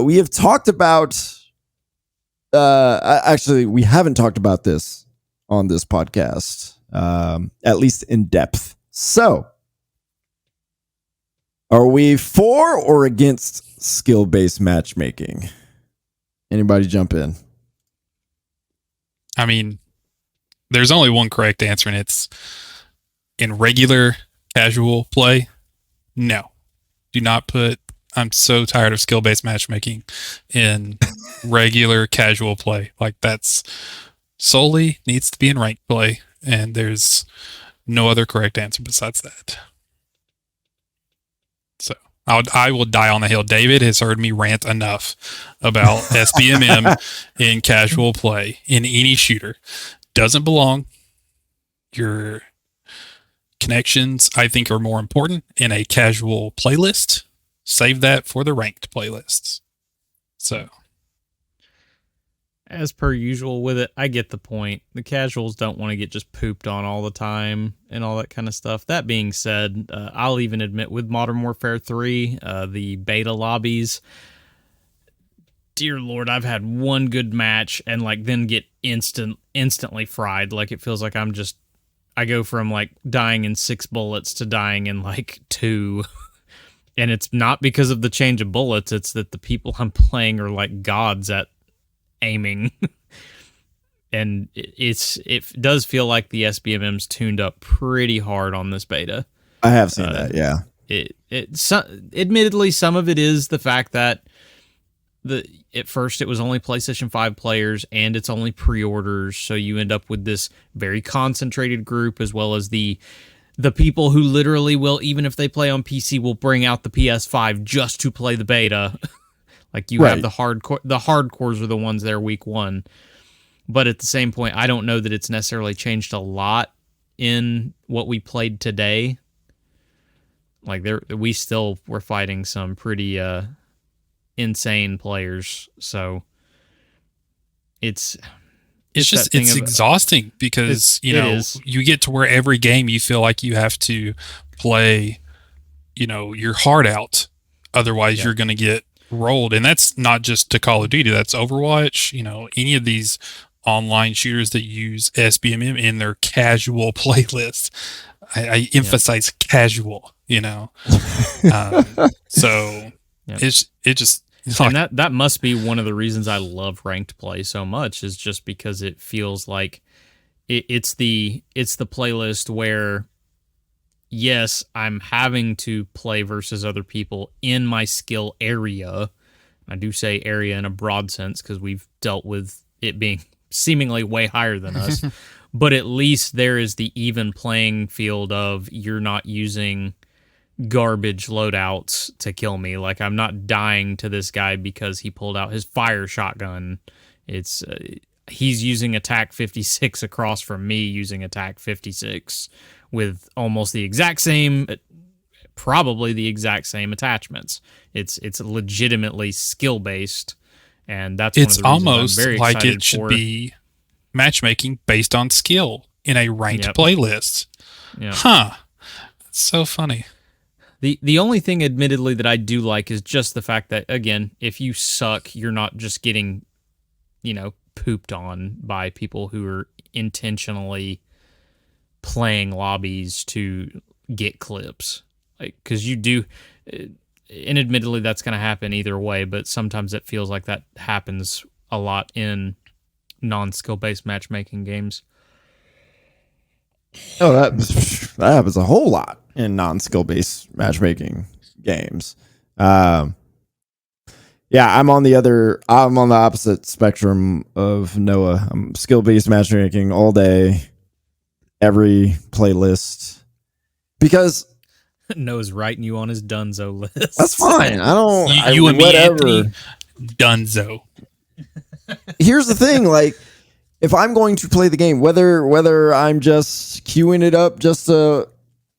We have talked about actually we haven't talked about this on this podcast, at least in depth. So are we for or against skill-based matchmaking? Anybody jump in? I mean, there's only one correct answer, and it's in regular casual play. No, do not put. I'm so tired of skill-based matchmaking in regular casual play. Like, that's solely needs to be in ranked play, and there's no other correct answer besides that. So I will die on the hill. David has heard me rant enough about SBMM in casual play in any shooter. Doesn't belong. Your connections, I think, are more important in a casual playlist. Save that for the ranked playlists. So, as per usual with it, I get the point. The casuals don't want to get just pooped on all the time and all that kind of stuff. That being said, I'll even admit with Modern Warfare 3, the beta lobbies, dear Lord, I've had one good match and like then get instantly fried. Like, it feels like I go from like dying in 6 bullets to dying in like 2. And it's not because of the change of bullets. It's that the people I'm playing are like gods at aiming. And it does feel like the SBMM's tuned up pretty hard on this beta. I have seen that, yeah. Admittedly, some of it is the fact that at first it was only PlayStation 5 players and it's only pre-orders, so you end up with this very concentrated group, as well as the people who literally will, even if they play on PC, will bring out the PS5 just to play the beta. Like, you have the hardcore. The hardcores are the ones there week 1. But at the same point, I don't know that it's necessarily changed a lot in what we played today. Like, we still were fighting some pretty insane players, so it's just it's exhausting because you get to where every game you feel like you have to play your heart out, otherwise you're going to get rolled. And that's not just to Call of Duty, that's Overwatch, any of these online shooters that use SBMM in their casual playlists. I emphasize casual, so and that must be one of the reasons I love ranked play so much, is just because it feels like it's the playlist where, yes, I'm having to play versus other people in my skill area. I do say area in a broad sense because we've dealt with it being seemingly way higher than us. But at least there is the even playing field of you're not using garbage loadouts to kill me. Like, I'm not dying to this guy because he pulled out his fire shotgun. It's he's using attack 56 across from me using attack 56 with almost the exact same, probably the exact same attachments. It's legitimately skill based, and that's it's one of the almost I'm very like it should for. Be matchmaking based on skill in a ranked playlist. Yep. Huh. That's so funny. The only thing, admittedly, that I do like is just the fact that, again, if you suck, you're not just getting, pooped on by people who are intentionally playing lobbies to get clips. Like, because you do, and admittedly, that's going to happen either way, but sometimes it feels like that happens a lot in non-skill-based matchmaking games. Oh, that happens a whole lot in non-skill based matchmaking games. Yeah, I'm on the opposite spectrum of Noah. I'm skill-based matchmaking all day, every playlist. Because Noah's writing you on his Dunzo list. that's fine. I don't You and me, whatever. Anthony, Dunzo. Here's the thing, like if I'm going to play the game, whether I'm just queuing it up just to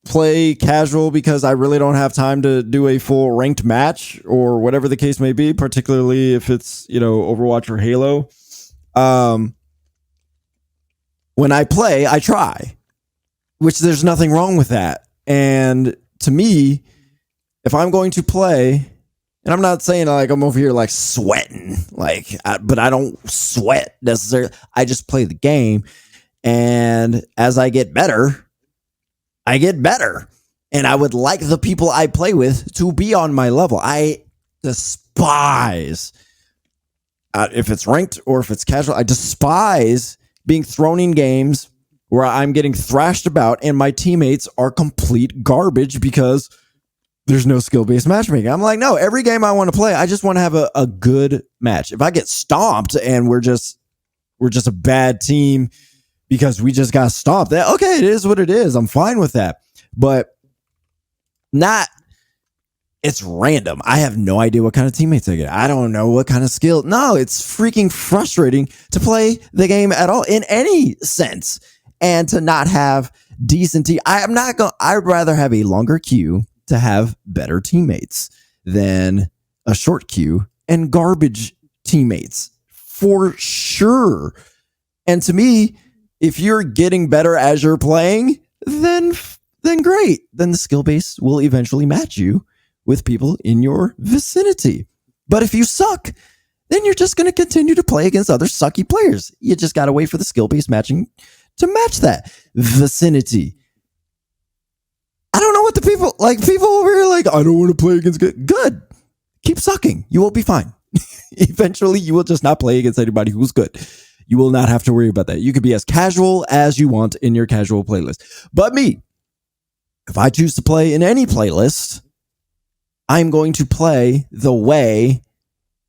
play casual because I really don't have time to do a full ranked match or whatever the case may be, particularly if it's, Overwatch or Halo. When I play, I try, which there's nothing wrong with that. And to me, if I'm going to play, and I'm not saying like I'm over here like sweating, but I don't sweat necessarily. I just play the game. And as I get better, and I would like the people I play with to be on my level. I despise, if it's ranked or if it's casual, I despise being thrown in games where I'm getting thrashed about and my teammates are complete garbage because there's no skill-based matchmaking. I'm like, no, every game I want to play, I just want to have a good match. If I get stomped and we're just a bad team because we just got stomped. Okay, it is what it is. I'm fine with that. But it's random. I have no idea what kind of teammates I get. I don't know what kind of skill. No, it's freaking frustrating to play the game at all in any sense and to not have decent team. I'd rather have a longer queue to have better teammates than a short queue and garbage teammates for sure. And to me, if you're getting better as you're playing, then great. Then the skill base will eventually match you with people in your vicinity. But if you suck, then you're just going to continue to play against other sucky players. You just got to wait for the skill base matching to match that vicinity. I don't know what the people over here like, I don't want to play against good. Keep sucking. You will be fine. Eventually, you will just not play against anybody who's good. You will not have to worry about that. You could be as casual as you want in your casual playlist. But me, if I choose to play in any playlist, I'm going to play the way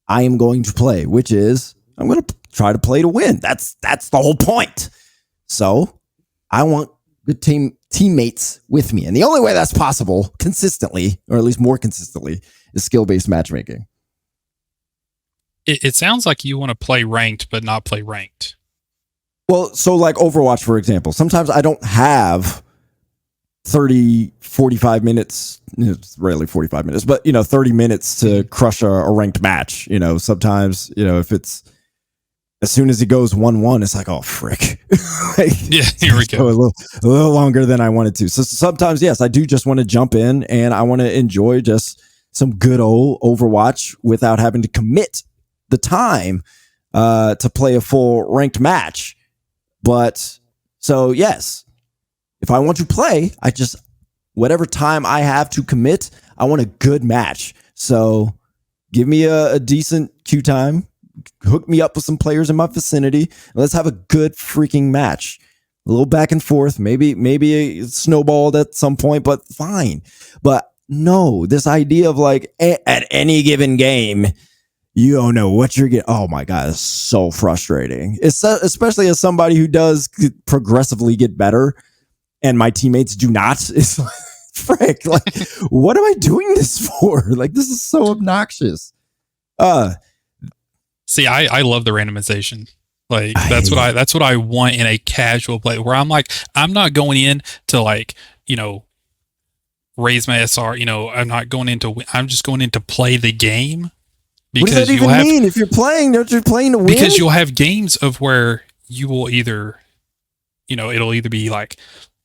I am going to play, which is I'm going to try to play to win. That's the whole point. So I want good teammates with me. And the only way that's possible consistently, or at least more consistently, is skill-based matchmaking. It sounds like you want to play ranked, but not play ranked. Well, so like Overwatch, for example, sometimes I don't have 30, 45 minutes. It's rarely 45 minutes, but 30 minutes to crush a ranked match. Sometimes, if it's as soon as he goes 1-1, it's like, oh frick. Yeah, here we go. A little longer than I wanted to. So sometimes, yes, I do just want to jump in and I want to enjoy just some good old Overwatch without having to commit the time to play a full ranked match. But so yes, if I want to play, whatever time I have to commit, I want a good match. So give me a decent queue time, hook me up with some players in my vicinity, and let's have a good freaking match. A little back and forth, maybe a snowballed at some point, but fine. But no, this idea of like at any given game, you don't know what you're getting. Oh my God, it's so frustrating. It's especially as somebody who does progressively get better and my teammates do not. It's like, frick, like, what am I doing this for? Like, this is so obnoxious. See, I love the randomization. Like that's what I want in a casual play where I'm like, I'm not going in to like, raise my SR, I'm just going in to play the game. What does that even mean? If you're playing, don't you playing to win? Because you'll have games of where you will either, it'll either be like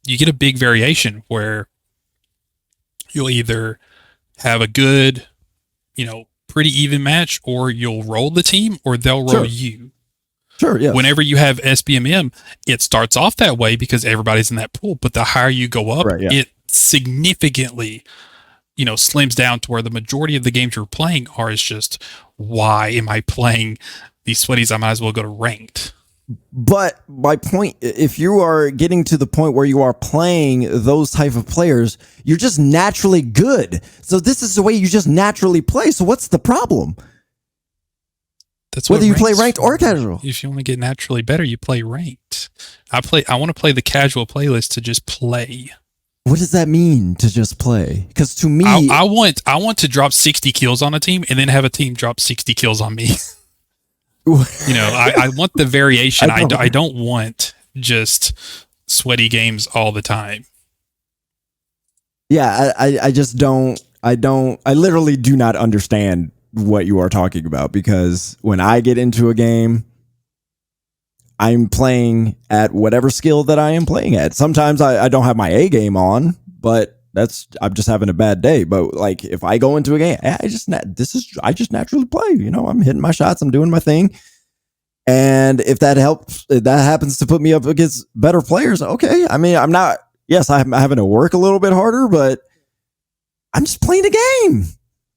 you get a big variation where you'll either have a good, pretty even match, or you'll roll the team, or they'll roll you. Sure, yeah. Whenever you have SBMM, it starts off that way because everybody's in that pool. But the higher you go up, it significantly slims down to where the majority of the games you're playing are is just, why am I playing these sweaties? I might as well go to ranked. But my point, if you are getting to the point where you are playing those type of players, you're just naturally good. So this is the way you just naturally play. So what's the problem? That's whether you play ranked or casual. If you want to get naturally better, you play ranked. I want to play the casual playlist to just play. What does that mean to just play? Because to me, I want to drop 60 kills on a team and then have a team drop 60 kills on me. I want the variation. I don't want just sweaty games all the time. Yeah, I just don't. I literally do not understand what you are talking about, because when I get into a game, I'm playing at whatever skill that I am playing at. Sometimes I don't have my A game on, but I'm just having a bad day. But like if I go into a game, I just naturally play. I'm hitting my shots, I'm doing my thing. And if that helps, if that happens to put me up against better players, okay. I mean, I'm having to work a little bit harder, but I'm just playing a game.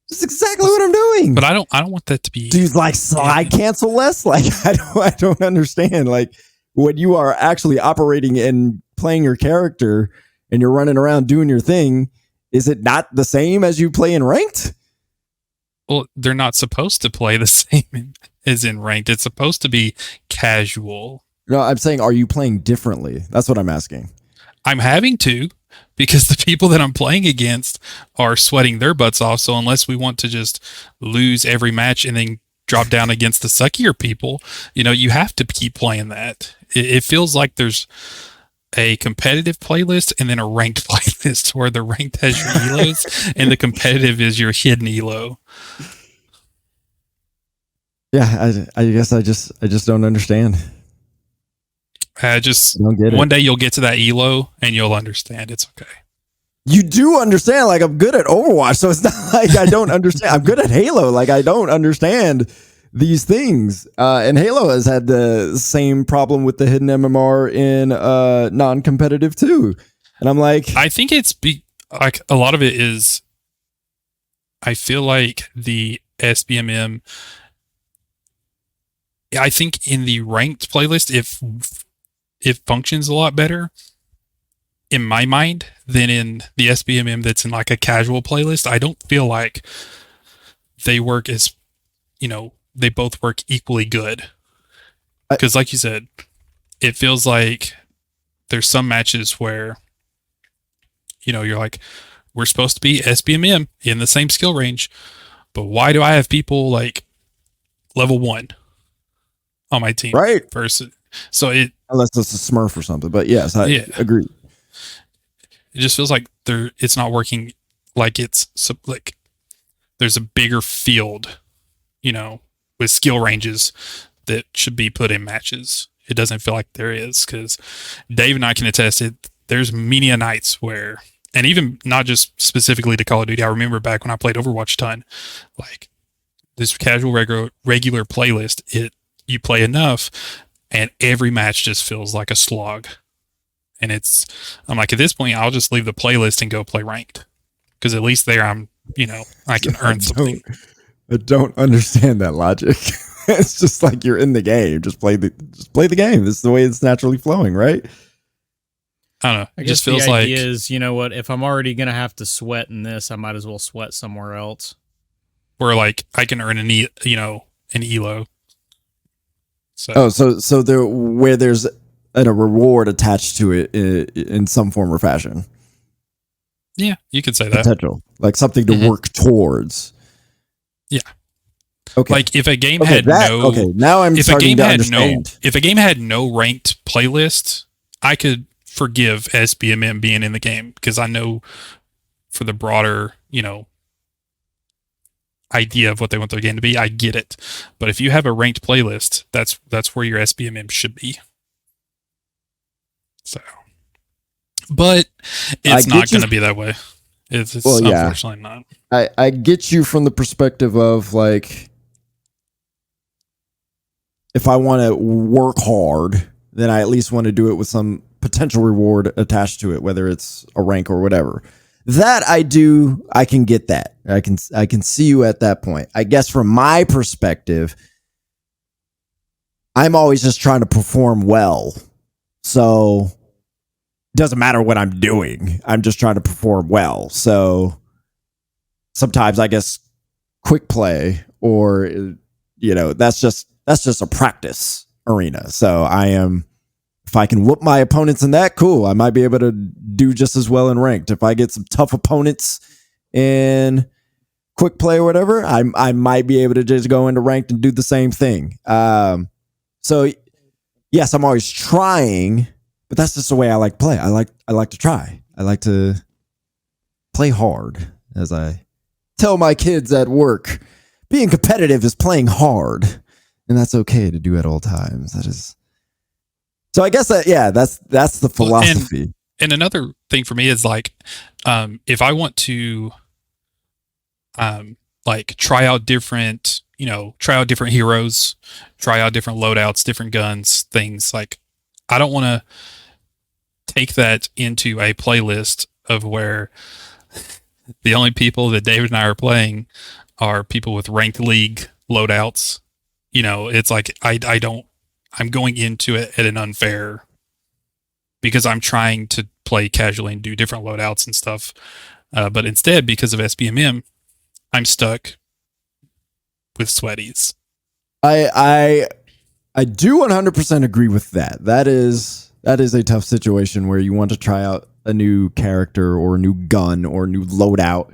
That's exactly what I'm doing. But I don't want that to be. Dude, like slide cancel less? Like I don't understand. Like when you are actually operating and playing your character and you're running around doing your thing, is it not the same as you play in ranked? Well, they're not supposed to play the same as in ranked. It's supposed to be casual. No, I'm saying, are you playing differently? That's what I'm asking. I'm having to, because the people that I'm playing against are sweating their butts off. So unless we want to just lose every match and then drop down against the suckier people, you have to keep playing that. It feels like there's a competitive playlist and then a ranked playlist where the ranked has your elos and the competitive is your hidden elo. Yeah, I guess I just don't understand. I don't get it. One day you'll get to that elo and you'll understand. It's okay. You do understand. Like, I'm good at Overwatch, so it's not like I don't understand. I'm good at Halo. Like, I don't understand these things. And Halo has had the same problem with the hidden MMR in non-competitive too. And I'm like, I think it's like a lot of it is. I feel like the SBMM. I think in the ranked playlist, it functions a lot better in my mind than in the SBMM that's in like a casual playlist. I don't feel like they work as, they both work equally good. Because like you said, it feels like there's some matches where, you're like, we're supposed to be SBMM in the same skill range, but why do I have people like level 1 on my team? Right. So unless it's a Smurf or something, but yes, I agree. It just feels like it's not working. Like like there's a bigger field, with skill ranges that should be put in matches. It doesn't feel like there is, because Dave and I can attest it. There's many nights where, and even not just specifically to Call of Duty. I remember back when I played Overwatch a ton, like this casual regular playlist. You play enough, and every match just feels like a slog. And I'm like, at this point, I'll just leave the playlist and go play ranked, because at least there I can earn something. I don't understand that logic. It's just like you're in the game. Just play the game. This is the way it's naturally flowing, right? I don't know. I guess the idea is, what? If I'm already gonna have to sweat in this, I might as well sweat somewhere else. Where like I can earn an elo. So there, where there's a reward attached to it in some form or fashion. Yeah, you could say that. Potential, like something to work towards. Yeah. Okay. Like if a game had now I'm starting to understand. If a game had no ranked playlist, I could forgive SBMM being in the game, because I know for the broader, idea of what they want their game to be, I get it. But if you have a ranked playlist, that's where your SBMM should be. So, but it's not going to be that way. It's unfortunately not. I get you from the perspective of like, if I want to work hard, then I at least want to do it with some potential reward attached to it, whether it's a rank or whatever. That I do. I can get that. I can see you at that point. I guess from my perspective, I'm always just trying to perform well. So it doesn't matter what I'm doing. I'm just trying to perform well. So sometimes I guess quick play or, that's just a practice arena. So if I can whoop my opponents in that, cool. I might be able to do just as well in ranked. If I get some tough opponents in quick play or whatever, I might be able to just go into ranked and do the same thing. So yes, I'm always trying, but that's just the way I like to play. I like to try. I like to play hard, as I tell my kids at work. Being competitive is playing hard, and that's okay to do at all times. That is. So I guess that's the philosophy. And another thing for me is like, if I want to, like try out different heroes, try out different loadouts, different guns, things like, I don't want to take that into a playlist of where the only people that David and I are playing are people with ranked league loadouts. It's like, I'm going into it at an unfair, because I'm trying to play casually and do different loadouts and stuff. But instead, because of SBMM, I'm stuck with sweaties. I do 100% agree with that. That is a tough situation where you want to try out a new character or a new gun or a new loadout,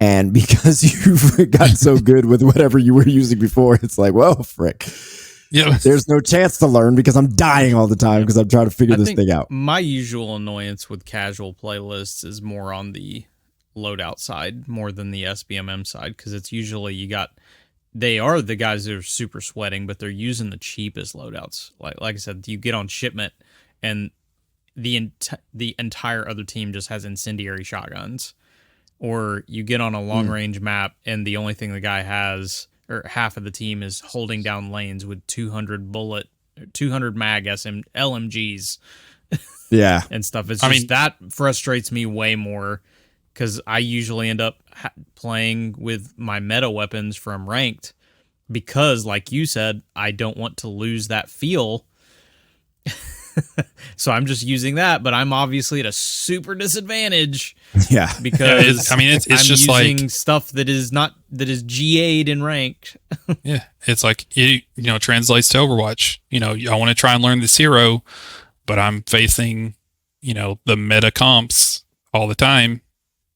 and because you've gotten so good with whatever you were using before, it's like, well, frick. Yeah, there's no chance to learn because I'm dying all the time because I'm trying to figure this thing out. My usual annoyance with casual playlists is more on the loadout side more than the SBMM side, because it's usually they are the guys that are super sweating, but they're using the cheapest loadouts. Like I said, you get on shipment and the entire other team just has incendiary shotguns, or you get on a long range map and the only thing the guy has, or half of the team, is holding down lanes with 200 mag LMGs. Yeah. And stuff. That frustrates me way more, because I usually end up playing with my meta weapons from ranked, because like you said, I don't want to lose that feel. So I'm just using that, but I'm obviously at a super disadvantage. Yeah, because it's I'm just using like stuff that is GA'd in ranked. Yeah, it's like it translates to Overwatch. I want to try and learn this hero, but I'm facing the meta comps all the time.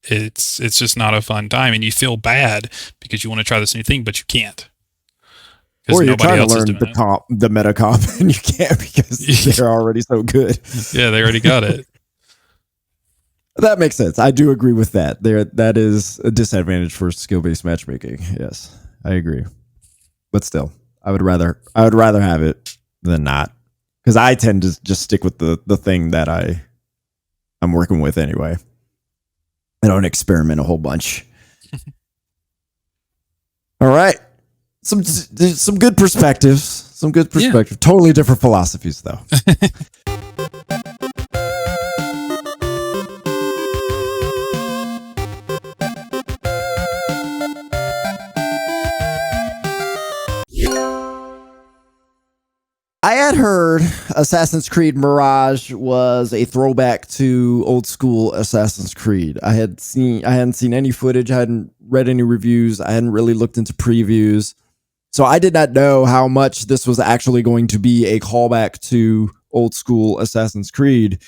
It's just not a fun time, and you feel bad because you want to try this new thing, but you can't. Or you're trying to learn the meta comp, and you can't because they're already so good. Yeah, they already got it. That makes sense. I do agree with that. That is a disadvantage for skill-based matchmaking. Yes, I agree. But still, I would rather have it than not, because I tend to just stick with the thing that I'm working with anyway. I don't experiment a whole bunch. All right. Some good perspectives. Yeah. Totally different philosophies, though. I had heard Assassin's Creed Mirage was a throwback to old school Assassin's Creed. I hadn't seen any footage. I hadn't read any reviews. I hadn't really looked into previews. So I did not know how much this was actually going to be a callback to old school Assassin's Creed.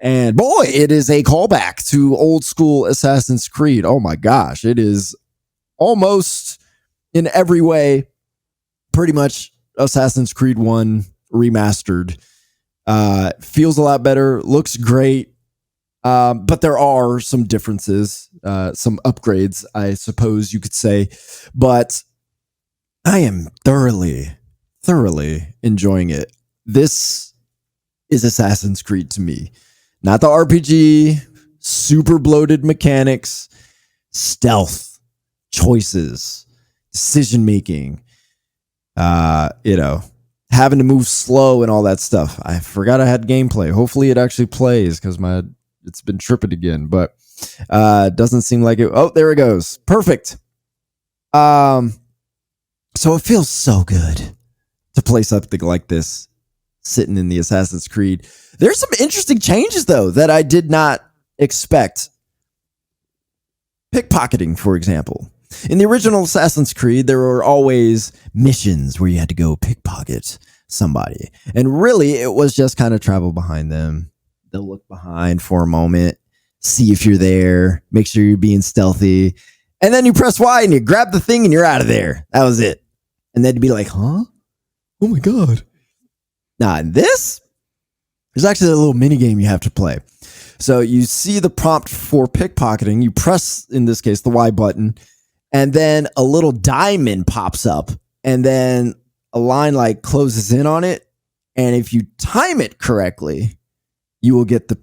And boy, it is a callback to old school Assassin's Creed. Oh my gosh. It is almost in every way pretty much Assassin's Creed 1 remastered. Feels a lot better, looks great, but there are some differences, some upgrades, I suppose you could say. But I am thoroughly enjoying it. This is Assassin's Creed to me. Not the RPG, super bloated mechanics, stealth, choices, decision making, having to move slow and all that stuff. I forgot I had gameplay. Hopefully it actually plays, because it's been tripping again, but doesn't seem like it. Oh, there it goes. Perfect. So it feels so good to play something like this sitting in the Assassin's Creed. There's some interesting changes, though, that I did not expect. Pickpocketing, for example. In the original Assassin's Creed, there were always missions where you had to go pickpocket somebody. And really, it was just kind of travel behind them. They'll look behind for a moment, see if you're there, make sure you're being stealthy. And then you press Y and you grab the thing and you're out of there. That was it. And then to be like, huh? Oh my God. Now, in this, there's actually a little mini game you have to play. So you see the prompt for pickpocketing. You press, in this case, the Y button, and then a little diamond pops up, and then a line like closes in on it. And if you time it correctly, you will get the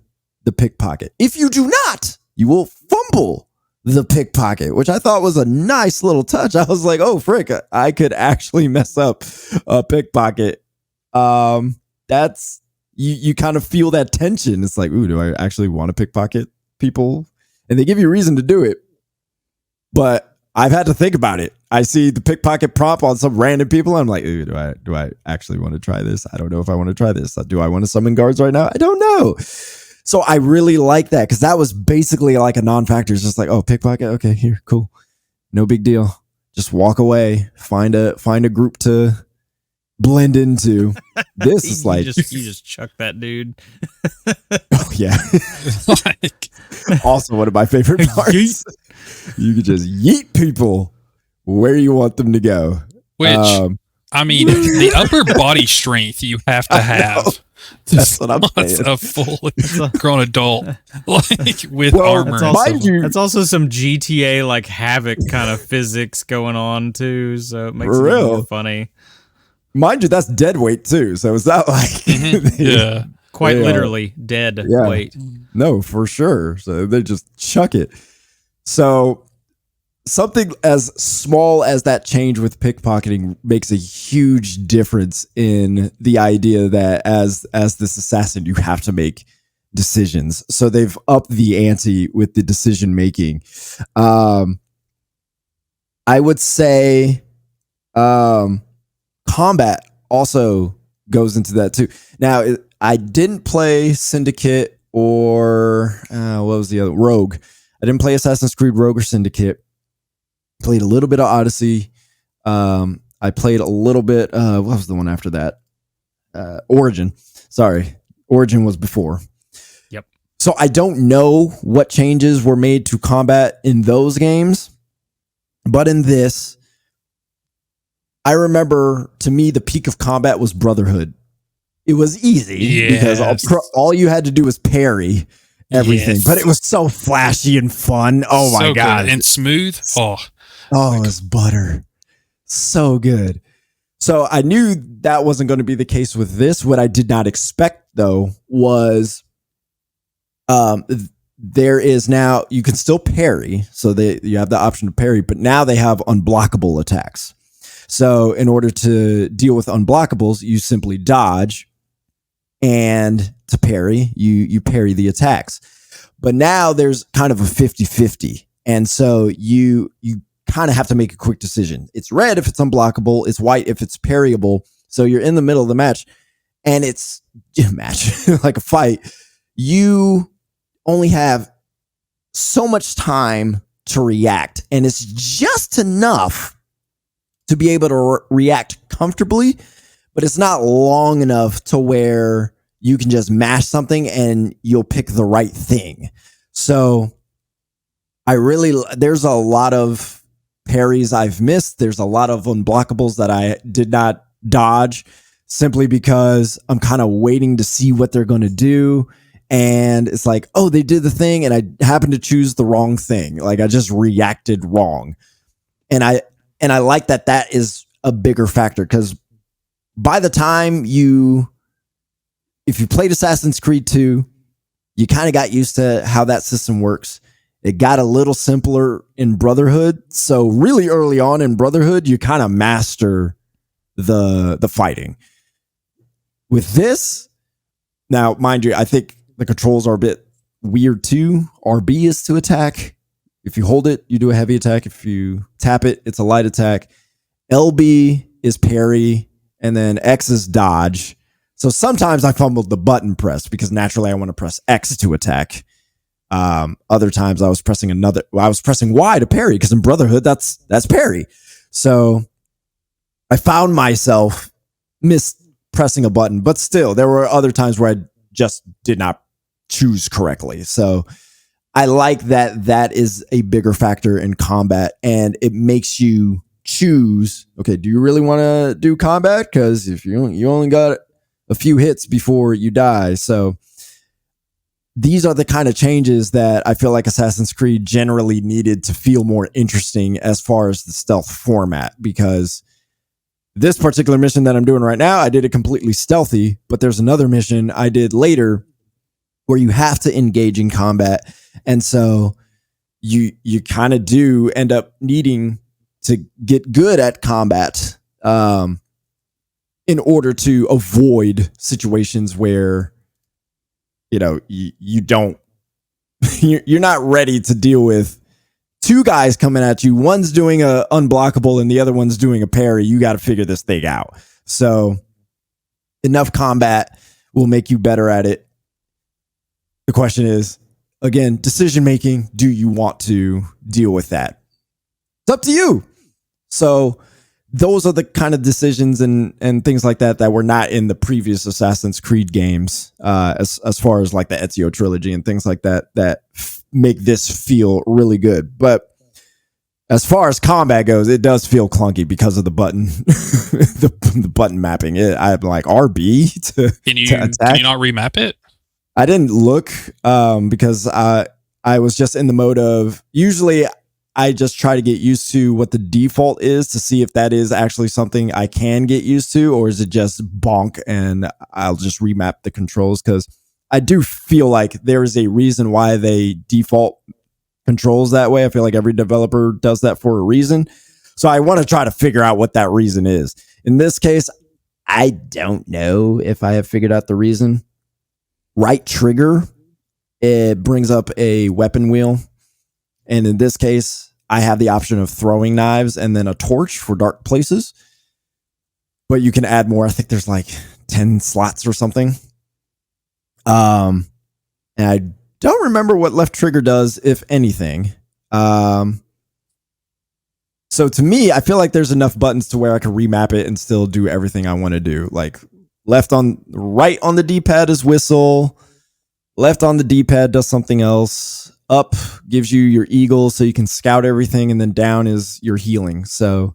pickpocket. If you do not, you will fumble the pickpocket, which I thought was a nice little touch. I was like, oh, frick, I could actually mess up a pickpocket. That's, you kind of feel that tension. It's like, ooh, do I actually want to pickpocket people? And they give you a reason to do it. But I've had to think about it. I see the pickpocket prompt on some random people. I'm like, ooh, do I actually want to try this? I don't know if I want to try this. Do I want to summon guards right now? I don't know. So I really like that, because that was basically like a non-factor. It's just like, oh, pickpocket. Okay, here, cool. No big deal. Just walk away. Find a group to blend into. This is like you just chuck that dude. Oh yeah. Like, Also one of my favorite parts. You can just yeet people where you want them to go. which, I mean, the upper body strength you have to have. That's what I'm saying. A full grown adult, like with armor. That's also some GTA like Havoc kind of physics going on too, so it makes it more funny. Mind you, that's dead weight too, so it's not like quite literally dead weight. No, for sure. So they just chuck it. So something as small as that change with pickpocketing makes a huge difference in the idea that as this assassin, you have to make decisions. So they've upped the ante with the decision making. I would say combat also goes into that too. Now, I didn't play Syndicate or what was the other? Rogue. I didn't play Assassin's Creed Rogue or Syndicate. Played a little bit of Odyssey. I played a little bit. What was the one after that? Origin. Sorry. Origin was before. Yep. So I don't know what changes were made to combat in those games. But in this, I remember, to me, the peak of combat was Brotherhood. It was easy because all you had to do was parry everything. But it was so flashy and fun. Oh my God. Good. And smooth. Oh, it was butter. So good. So I knew that wasn't going to be the case with this. What I did not expect, though, was there is now, you can still parry. So you have the option to parry, but now they have unblockable attacks. So in order to deal with unblockables, you simply dodge, and to parry, you parry the attacks. But now there's kind of a 50-50. And so you kind of have to make a quick decision. It's red if it's unblockable. It's white if it's parryable. So you're in the middle of the match, and it's like a fight. You only have so much time to react, and it's just enough to be able to react comfortably, but it's not long enough to where you can just mash something and you'll pick the right thing. So there's a lot of parries I've missed. There's a lot of unblockables that I did not dodge simply because I'm kind of waiting to see what they're going to do. And it's like, oh, they did the thing, and I happened to choose the wrong thing. Like, I just reacted wrong. And I like that is a bigger factor, because by the time if you played Assassin's Creed 2, you kind of got used to how that system works. It got a little simpler in Brotherhood. So really early on in Brotherhood, you kind of master the fighting. With this, now, mind you, I think the controls are a bit weird too. RB is to attack. If you hold it, you do a heavy attack. If you tap it, it's a light attack. LB is parry. and then X is dodge. So sometimes I fumbled the button press because naturally I want to press X to attack. Other times I was pressing Y to parry because in Brotherhood that's parry. So I found myself pressing a button, but still there were other times where I just did not choose correctly. So I like that is a bigger factor in combat, and it makes you choose, okay, do you really want to do combat? Because if you only got a few hits before you die. So these are the kind of changes that I feel like Assassin's Creed generally needed to feel more interesting as far as the stealth format, because this particular mission that I'm doing right now, I did it completely stealthy, but there's another mission I did later where you have to engage in combat. And so you kind of do end up needing to get good at combat in order to avoid situations where, you don't, you're not ready to deal with two guys coming at you. One's doing a unblockable and the other one's doing a parry. You got to figure this thing out. So enough combat will make you better at it. The question is, again, decision making. Do you want to deal with that? It's up to you. So those are the kind of decisions and things like that were not in the previous Assassin's Creed games, as far as like the Ezio trilogy and things like that make this feel really good. But as far as combat goes, it does feel clunky because of the button, the button mapping. I'm like RB to attack. Can you not remap it? I didn't look because I was just in the mode of, usually I just try to get used to what the default is to see if that is actually something I can get used to, or is it just bonk and I'll just remap the controls, because I do feel like there is a reason why they default controls that way. I feel like every developer does that for a reason. So I want to try to figure out what that reason is. In this case, I don't know if I have figured out the reason. Right trigger, it brings up a weapon wheel. And in this case, I have the option of throwing knives and then a torch for dark places. But you can add more. I think there's like 10 slots or something. And I don't remember what left trigger does, if anything. So to me, I feel like there's enough buttons to where I can remap it and still do everything I want to do. Like right on the D-pad is whistle. Left on the D-pad does something else. Up gives you your eagle so you can scout everything, and then down is your healing. So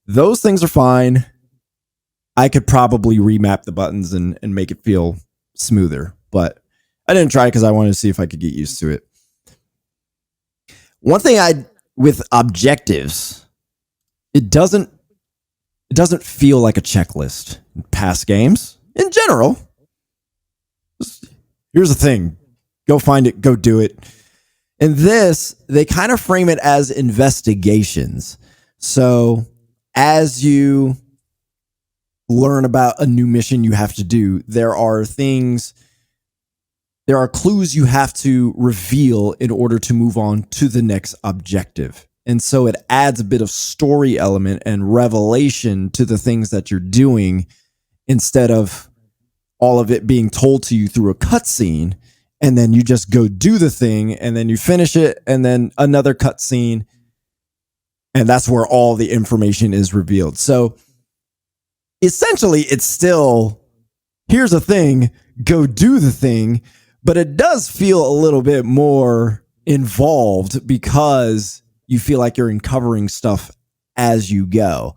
those things are fine. I could probably remap the buttons and make it feel smoother, but I didn't try because I wanted to see if I could get used to it. One thing with objectives, it doesn't feel like a checklist in past games in general. Here's the thing. Go find it. Go do it. In this, they kind of frame it as investigations. So as you learn about a new mission you have to do, there are clues you have to reveal in order to move on to the next objective. And so it adds a bit of story element and revelation to the things that you're doing, instead of all of it being told to you through a cutscene. And then you just go do the thing, and then you finish it, and then another cutscene, and that's where all the information is revealed. So essentially, it's still, here's a thing, go do the thing, but it does feel a little bit more involved because you feel like you're uncovering stuff as you go.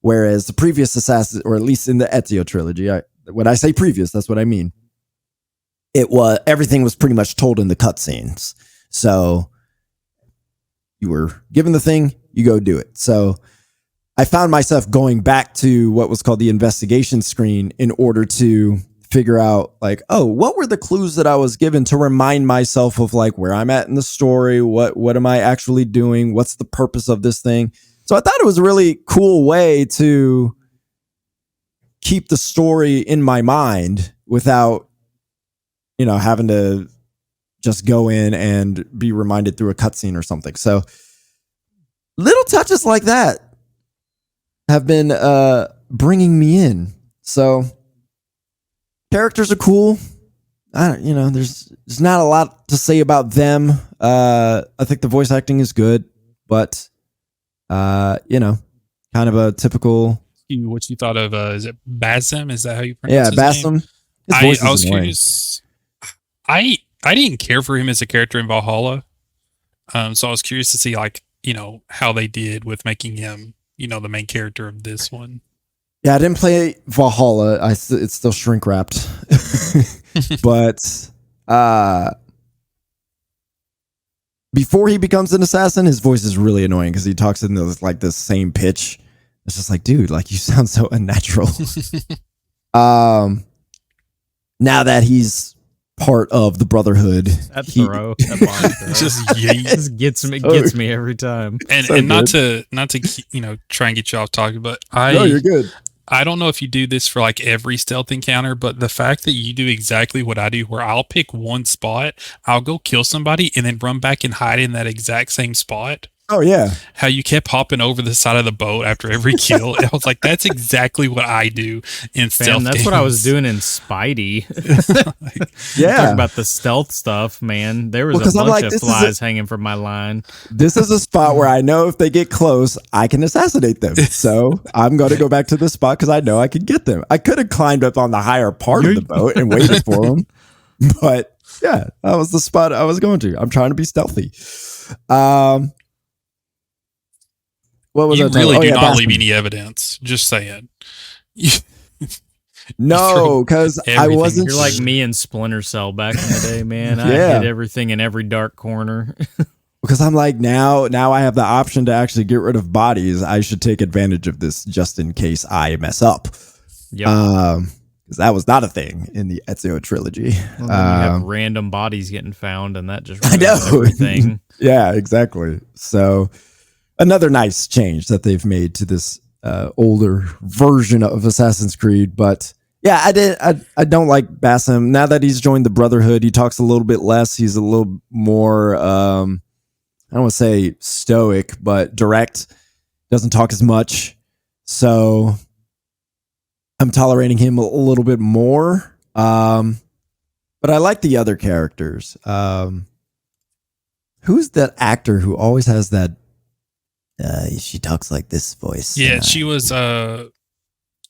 Whereas the previous Assassin, or at least in the Ezio trilogy, when I say previous, that's what I mean. Everything was pretty much told in the cutscenes. So you were given the thing, you go do it. So I found myself going back to what was called the investigation screen in order to figure out, like, oh, what were the clues that I was given, to remind myself of like where I'm at in the story. What am I actually doing? What's the purpose of this thing? So I thought it was a really cool way to keep the story in my mind without, having to just go in and be reminded through a cutscene or something. So little touches like that have been a bringing me in. So characters are cool. There's not a lot to say about them. I think the voice acting is good, but kind of a typical. What you thought of? Is it Basim? Is that how you pronounce his Basim. name? His voice I was is annoying. curious. I didn't care for him as a character in Valhalla, so I was curious to see how they did with making him the main character of this one. Yeah, I didn't play Valhalla. It's still shrink wrapped, but before he becomes an assassin, his voice is really annoying because he talks in this same pitch. It's just like, dude, you sound so unnatural. Now that he's part of the Brotherhood, that bomb just gets me every time. And so and not to try and get you off talking, but no, you're good. I don't know if you do this for every stealth encounter, but the fact that you do exactly what I do, where I'll pick one spot, I'll go kill somebody, and then run back and hide in that exact same spot. Oh, yeah. How you kept hopping over the side of the boat after every kill. I was like, that's exactly what I do in stealth That's games. what I was doing in Spidey. Yeah. Talk about the stealth stuff, man. There was a bunch of flies hanging from my line. This is a spot where I know if they get close, I can assassinate them. So I'm going to go back to this spot because I know I can get them. I could have climbed up on the higher part of the boat and waited for them. But yeah, that was the spot I was going to. I'm trying to be stealthy. What was you I really do not leave any evidence. Just saying. No, because I wasn't. You're like me and Splinter Cell back in the day, man. I hid everything in every dark corner. Because I'm like, now I have the option to actually get rid of bodies. I should take advantage of this just in case I mess up. Yep. Because that was not a thing in the Ezio trilogy. Well, then you have random bodies getting found, and that just ruins everything. Yeah, exactly. So another nice change that they've made to this older version of Assassin's Creed. But yeah, I don't like Basim. Now that he's joined the Brotherhood, he talks a little bit less. He's a little more, I don't want to say stoic, but direct. Doesn't talk as much. So I'm tolerating him a little bit more. But I like the other characters. Who's that actor who always has that she talks like this voice? Yeah, she was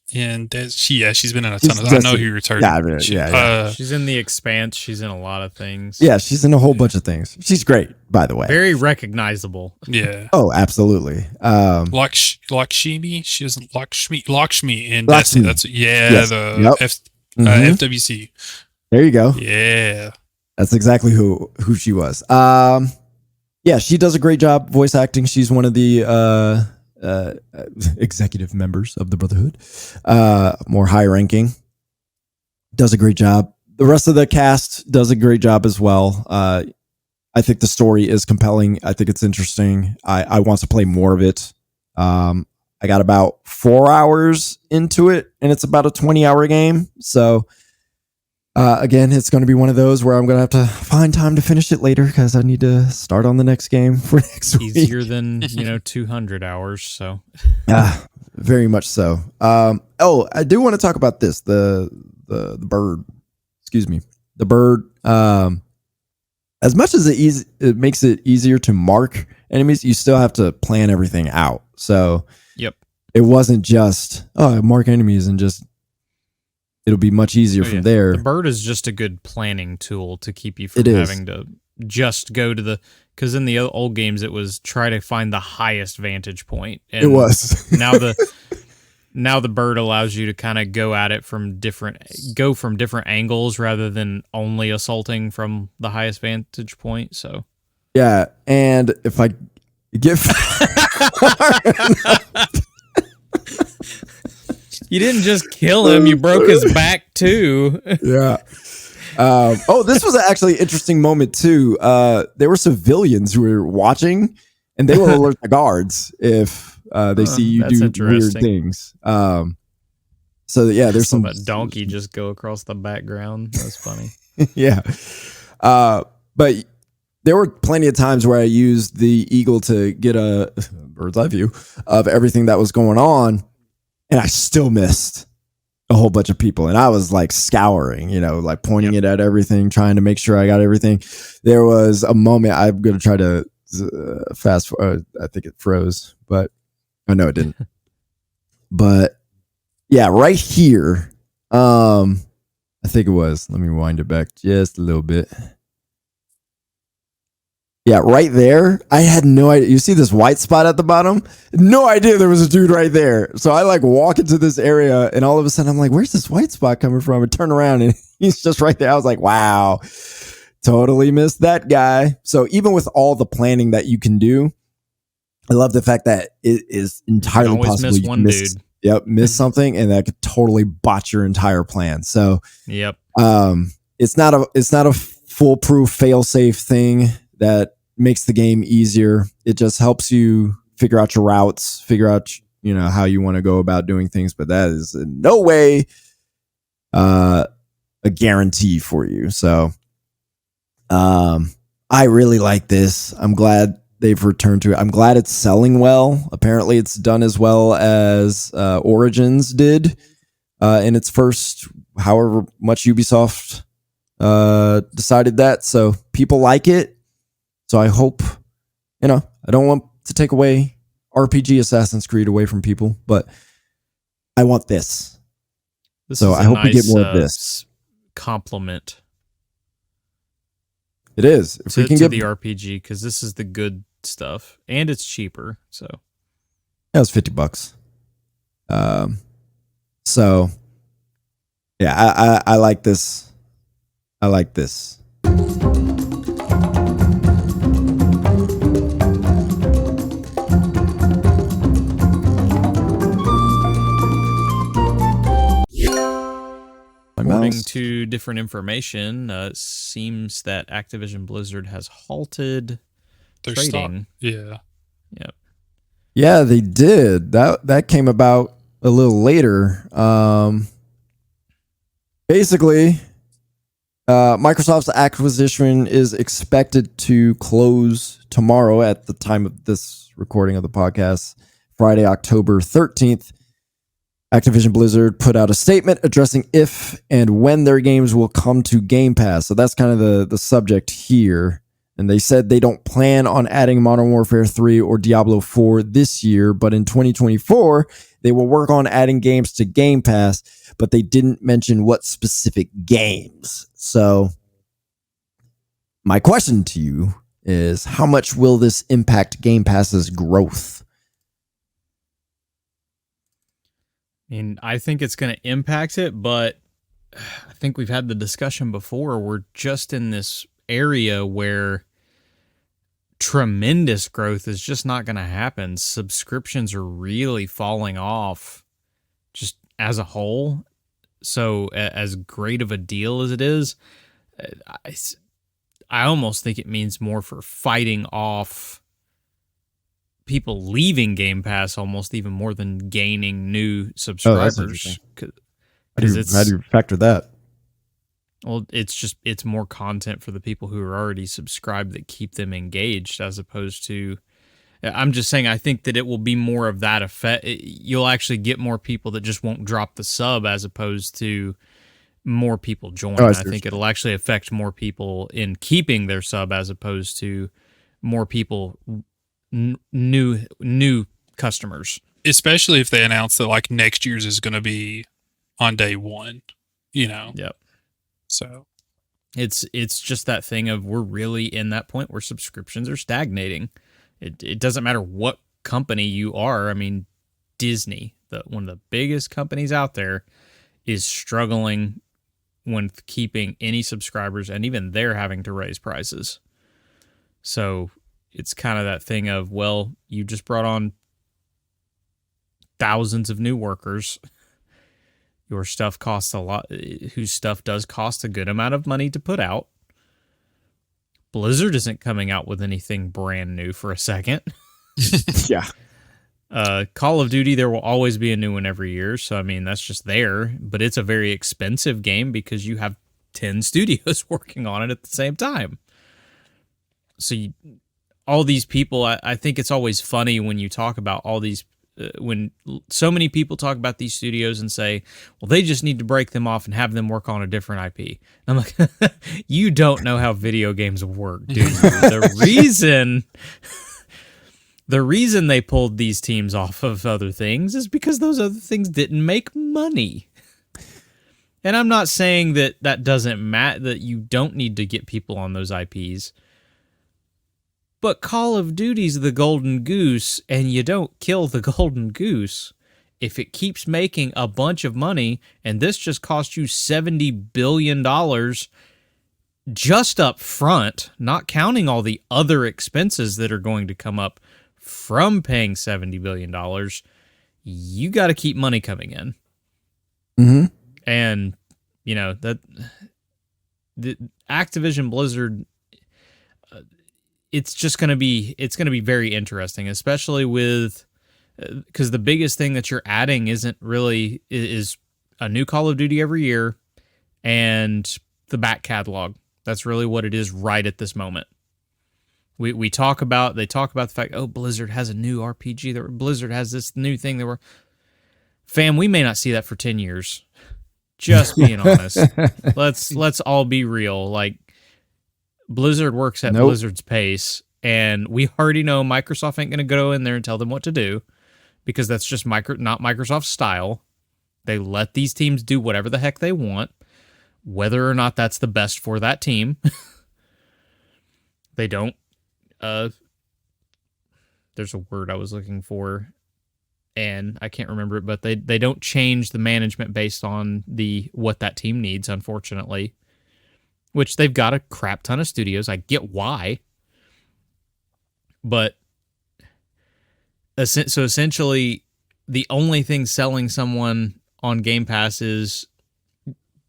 she's been in a ton of I know who you're returning. Yeah. She's in The Expanse. She's in a lot of things. Yeah, she's in a whole bunch of things. She's great, by the way. Very recognizable. Yeah. Oh, absolutely. Lakshmi. She was Lakshmi in Lakshmi. That's Yes. FWC. There you go. Yeah. That's exactly who she was. Yeah, she does a great job voice acting. She's one of the executive members of the Brotherhood, more high ranking. Does a great job. The rest of the cast does a great job as well. I think the story is compelling. I think it's interesting. I want to play more of it. I got about 4 hours into it, and it's about a 20-hour game. So again, it's going to be one of those where I'm going to have to find time to finish it later because I need to start on the next game for next week. Easier than 200 hours. So very much so. I do want to talk about this. The bird. Excuse me. The bird. As much as it makes it easier to mark enemies, you still have to plan everything out. So yep, it wasn't just mark enemies and just. It'll be much easier from there. The bird is just a good planning tool to keep you from having to just go to because in the old games it was try to find the highest vantage point. And it was. now the bird allows you to kind of go at it from different angles rather than only assaulting from the highest vantage point. So yeah, and if I get far enough, you didn't just kill him, you broke his back too. Yeah. This was actually an interesting moment too. There were civilians who were watching, and they will alert the guards if they see you do weird things. So yeah, there's some donkey just go across the background. That's funny. Yeah. But there were plenty of times where I used the eagle to get a bird's eye view of everything that was going on. and I still missed a whole bunch of people, and I was like scouring, like pointing it at everything, trying to make sure I got everything. There was a moment, I'm going to try to fast forward. I think it froze, but I know it didn't. But yeah, right here, I think it was. Let me wind it back just a little bit. Yeah, right there. I had no idea. You see this white spot at the bottom? No idea there was a dude right there. So I like walk into this area, and all of a sudden I'm like, where's this white spot coming from? I turn around and he's just right there. I was like, wow, totally missed that guy. So even with all the planning that you can do, I love the fact that it is entirely possible miss one dude. Yep, miss something, and that could totally botch your entire plan. So yep. It's not a foolproof fail-safe thing that makes the game easier. It just helps you figure out your routes, figure out how you want to go about doing things, but that is in no way a guarantee for you. So I really like this. I'm glad they've returned to it. I'm glad it's selling well. Apparently it's done as well as Origins did in its first however much Ubisoft decided that. So people like it. So I hope, I don't want to take away RPG Assassin's Creed away from people, but I want this. So I hope we get more of this. Compliment. It is. If we can get the RPG, because this is the good stuff, and it's cheaper. So that was $50. So yeah, I like this. I like this. According to different information, it seems that Activision Blizzard has halted their trading. Yeah. Yep. Yeah, they did. That came about a little later. Basically, Microsoft's acquisition is expected to close tomorrow at the time of this recording of the podcast, Friday, October 13th. Activision Blizzard put out a statement addressing if and when their games will come to Game Pass. So that's kind of the subject here. And they said they don't plan on adding Modern Warfare 3 or Diablo 4 this year, but in 2024, they will work on adding games to Game Pass, but they didn't mention what specific games. So my question to you is, how much will this impact Game Pass's growth? I think it's going to impact it, but I think we've had the discussion before. We're just in this area where tremendous growth is just not going to happen. Subscriptions are really falling off just as a whole. So as great of a deal as it is, I almost think it means more for fighting off people leaving Game Pass almost even more than gaining new subscribers. How do you factor that? Well, it's more content for the people who are already subscribed that keep them engaged, as opposed to, I'm just saying, I think that it will be more of that effect. You'll actually get more people that just won't drop the sub, as opposed to more people join. I think it'll actually affect more people in keeping their sub, as opposed to more people, new customers. Especially if they announce that like next year's is going to be on day one, Yep. So it's just that thing of, we're really in that point where subscriptions are stagnating. It doesn't matter what company you are. I mean, Disney, one of the biggest companies out there, is struggling with keeping any subscribers, and even they're having to raise prices. So it's kind of that thing of, well, you just brought on thousands of new workers. Your stuff costs a lot, whose stuff does cost a good amount of money to put out. Blizzard isn't coming out with anything brand new for a second. Yeah. Call of Duty, there will always be a new one every year. So, I mean, that's just there. But it's a very expensive game because you have 10 studios working on it at the same time. So all these people, I think it's always funny when you talk about all these when so many people talk about these studios and say, well, they just need to break them off and have them work on a different IP. I'm like, you don't know how video games work, dude. The reason they pulled these teams off of other things is because those other things didn't make money. And I'm not saying that doesn't matter, that you don't need to get people on those IPs. But Call of Duty's the golden goose, and you don't kill the golden goose. If it keeps making a bunch of money, and this just cost you $70 billion just up front, not counting all the other expenses that are going to come up from paying $70 billion, you got to keep money coming in. Mm-hmm. And, you know, that the ActivisionBlizzard, it's going to be very interesting, especially with, because the biggest thing that you're adding is a new Call of Duty every year and the back catalog. That's really what it is right at this moment. They talk about the fact, oh, Blizzard has a new RPG, Blizzard has this new thing that fam, we may not see that for 10 years. Just being honest. Let's all be real. Like, Blizzard works at Blizzard's pace, and we already know Microsoft ain't going to go in there and tell them what to do, because that's just not Microsoft's style. They let these teams do whatever the heck they want, whether or not that's the best for that team. They don't. There's a word I was looking for, and I can't remember it, but they don't change the management based on what that team needs, unfortunately. Which they've got a crap ton of studios. I get why. But so essentially, the only thing selling someone on Game Pass is,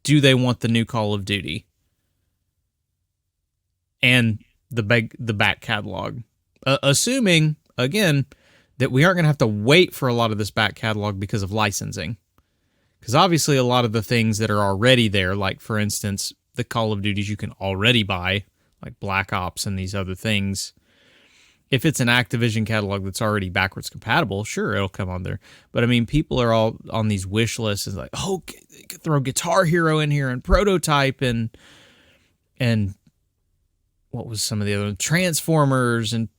do they want the new Call of Duty? And the back catalog. Assuming, again, that we aren't going to have to wait for a lot of this back catalog because of licensing. Because obviously a lot of the things that are already there, like, for instance, the Call of Duties you can already buy, like Black Ops and these other things, if it's an Activision catalog that's already backwards compatible, sure, it'll come on there. But I mean, people are all on these wish lists and like, oh, throw Guitar Hero in here and Prototype and what was some of the other ones? Transformers and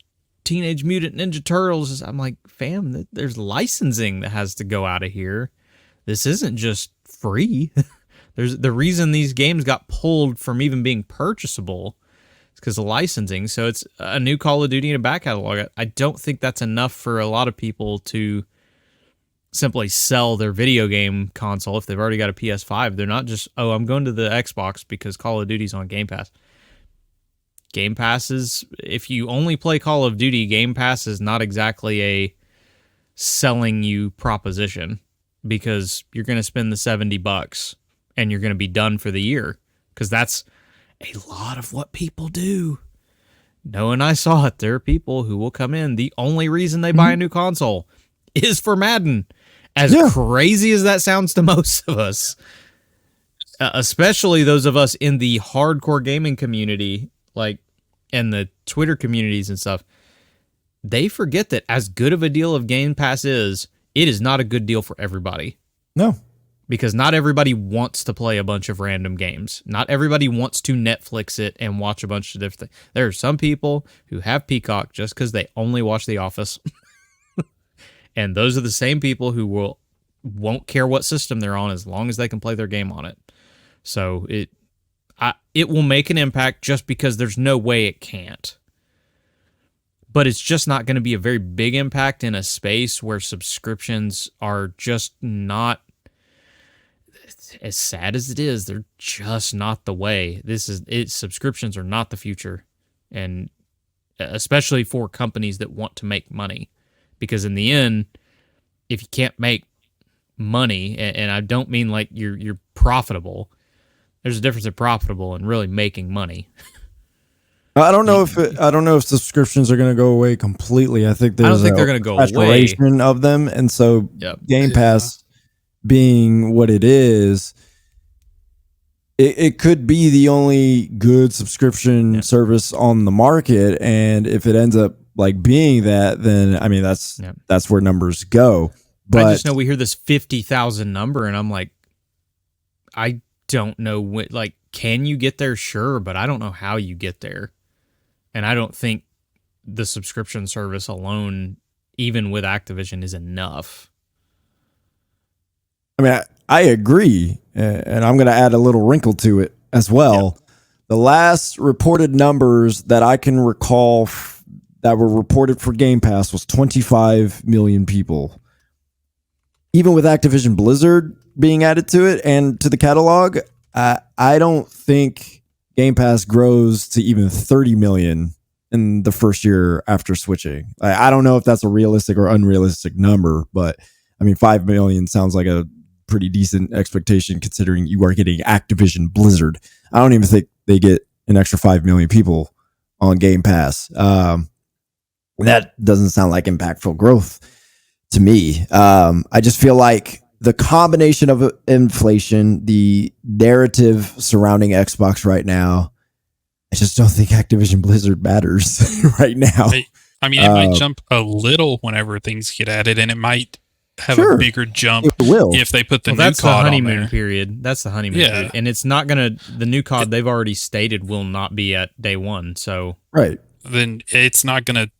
Teenage Mutant Ninja Turtles. I'm like, fam, there's licensing that has to go out of here. This isn't just free. There's the reason these games got pulled from even being purchasable is because of licensing. So it's a new Call of Duty and a back catalog. I don't think that's enough for a lot of people to simply sell their video game console if they've already got a PS5. They're not just, oh, I'm going to the Xbox because Call of Duty's on Game Pass. Game Pass is, if you only play Call of Duty, Game Pass is not exactly a selling you proposition, because you're going to spend the $70 and you're going to be done for the year, because that's a lot of what people do. No, and I saw it. There are people who will come in. The only reason they buy a new console is for Madden. As crazy as that sounds to most of us, especially those of us in the hardcore gaming community, like, and the Twitter communities and stuff, they forget that as good of a deal of Game Pass is, it is not a good deal for everybody. No. Because not everybody wants to play a bunch of random games. Not everybody wants to Netflix it and watch a bunch of different things. There are some people who have Peacock just because they only watch The Office. And those are the same people who won't care what system they're on as long as they can play their game on it. So it will make an impact just because there's no way it can't. But it's just not going to be a very big impact in a space where subscriptions are just not, as sad as it is, they're just not the way. Subscriptions are not the future. And especially for companies that want to make money. Because in the end, if you can't make money, and I don't mean like you're profitable, there's a difference in profitable and really making money. I don't know if subscriptions are going to go away completely. I think they're going to go away of them, and so Game Pass being what it is, it could be the only good subscription service on the market. And if it ends up like being that, then I mean that's where numbers go. But I just know we hear this 50,000 number, and I'm like, I don't know what. Like, can you get there? Sure, but I don't know how you get there, and I don't think the subscription service alone, even with Activision, is enough. I mean, I agree, and I'm going to add a little wrinkle to it as well. Yep. The last reported numbers that I can recall that were reported for Game Pass was 25 million people. Even with ActivisionBlizzard being added to it and to the catalog, I don't think Game Pass grows to even 30 million in the first year after switching. I don't know if that's a realistic or unrealistic number, but I mean, 5 million sounds like a pretty decent expectation considering you are getting ActivisionBlizzard. I don't even think they get an extra 5 million people on Game Pass. That doesn't sound like impactful growth to me. I just feel like the combination of inflation, the narrative surrounding Xbox right now, I just don't think ActivisionBlizzard matters right now. I mean, it might jump a little whenever things get added, and it might have a bigger jump if they put the new that's COD the honeymoon on there. period. That's the honeymoon period. And it's not going to, the new COD they've already stated will not be at day one. So, right. Then it's not going to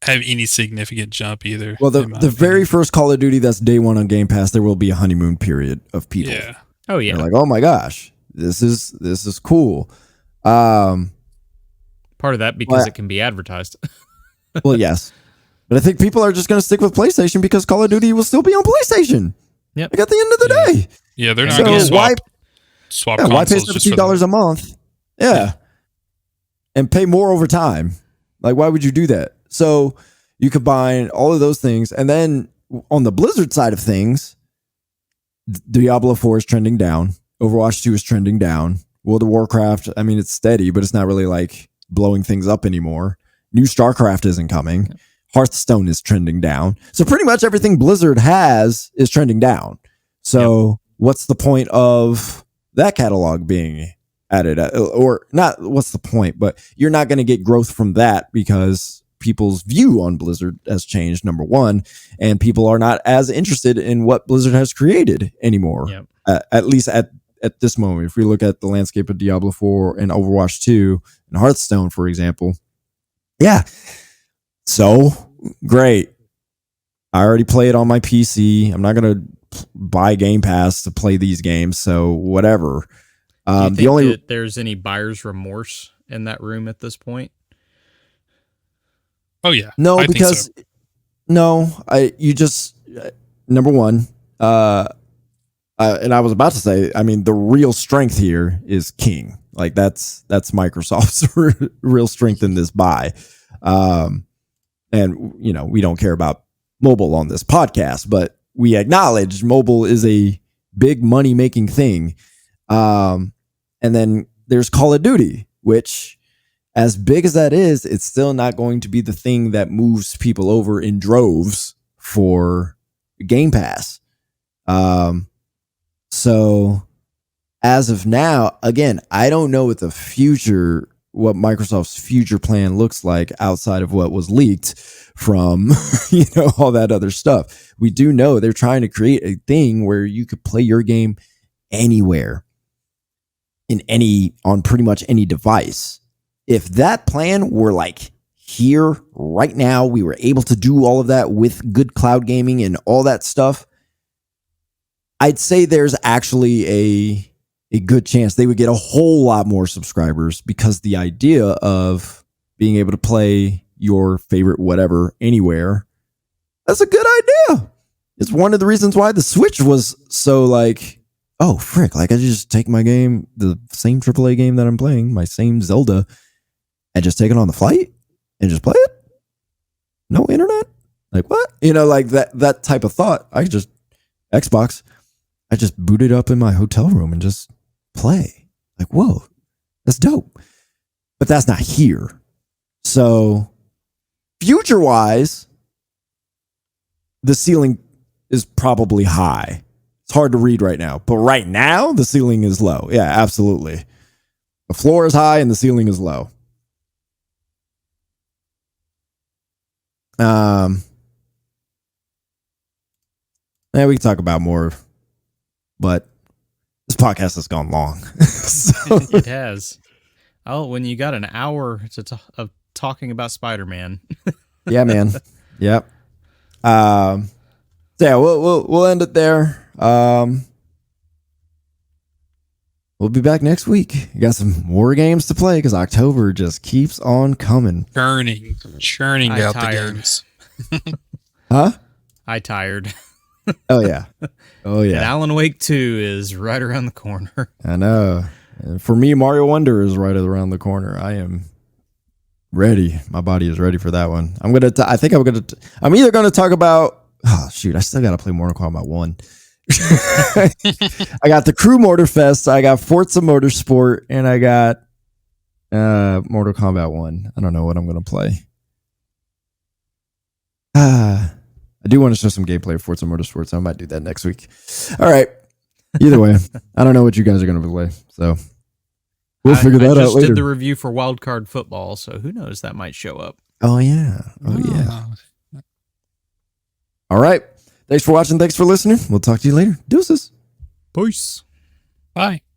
have any significant jump either. Well, the very first Call of Duty that's day one on Game Pass, there will be a honeymoon period of people. Yeah. Oh yeah. They're like, oh my gosh, this is cool. Part of that because it can be advertised. Well, yes. But I think people are just going to stick with PlayStation because Call of Duty will still be on PlayStation. Yep. Like at the end of the day. Yeah, they're not going to swap consoles. Why pay $17 a month? Yeah. And pay more over time. Like, why would you do that? So you combine all of those things. And then on the Blizzard side of things, Diablo 4 is trending down. Overwatch 2 is trending down. World of Warcraft, I mean, it's steady, but it's not really like blowing things up anymore. New StarCraft isn't coming. Hearthstone is trending down. So pretty much everything Blizzard has is trending down. So what's the point of that catalog being added? Or not what's the point, but you're not going to get growth from that because people's view on Blizzard has changed, number one, and people are not as interested in what Blizzard has created anymore. At least at this moment. If we look at the landscape of Diablo 4 and Overwatch 2 and Hearthstone, for example. Yeah. So great. I already play it on my PC. I'm not going to buy Game Pass to play these games. So whatever. Do you think that there's any buyer's remorse in that room at this point? Oh yeah. No, because number one, and I was about to say, I mean, the real strength here is King. Like that's Microsoft's real strength in this buy. And you know, we don't care about mobile on this podcast, but we acknowledge mobile is a big money making thing. And then there's Call of Duty, which as big as that is, it's still not going to be the thing that moves people over in droves for Game Pass. So as of now, again, I don't know what what Microsoft's future plan looks like outside of what was leaked from, all that other stuff. We do know they're trying to create a thing where you could play your game anywhere on pretty much any device. If that plan were like here right now, we were able to do all of that with good cloud gaming and all that stuff, I'd say there's actually a good chance they would get a whole lot more subscribers because the idea of being able to play your favorite whatever anywhere, that's a good idea. It's one of the reasons why the Switch was so like, oh, frick, like I just take my game, the same AAA game that I'm playing, my same Zelda, and just take it on the flight and just play it? No internet? Like what? Like that type of thought. Xbox, I just boot it up in my hotel room and just play. Like, whoa, that's dope. But that's not here. So future-wise, the ceiling is probably high. It's hard to read right now. But right now, the ceiling is low. Yeah, absolutely. The floor is high and the ceiling is low. Yeah, we can talk about more, but this podcast has gone long. So, It has. Oh, when you got an hour of talking about Spider-Man. yeah, man. Yep. So yeah, we'll end it there. We'll be back next week. You got some more games to play because October just keeps on coming. Churning out the games. Huh? I tired. Oh yeah. Oh And yeah. Alan Wake 2 is right around the corner. I know. And for me, Mario Wonder is right around the corner. I am ready. My body is ready for that one. I'm either gonna talk about. Oh shoot! I still gotta play Mortal Kombat 1. I got the Crew Motorfest. I got Forza Motorsport, and I got Mortal Kombat 1. I don't know what I'm gonna play. I do want to show some gameplay of Forza Motorsport, so I might do that next week. All right. Either way, I don't know what you guys are going to play, so we'll figure that out later. I just did the review for Wildcard Football, so who knows, that might show up. Oh, yeah. Oh, yeah. All right. Thanks for watching. Thanks for listening. We'll talk to you later. Deuces. Peace. Bye.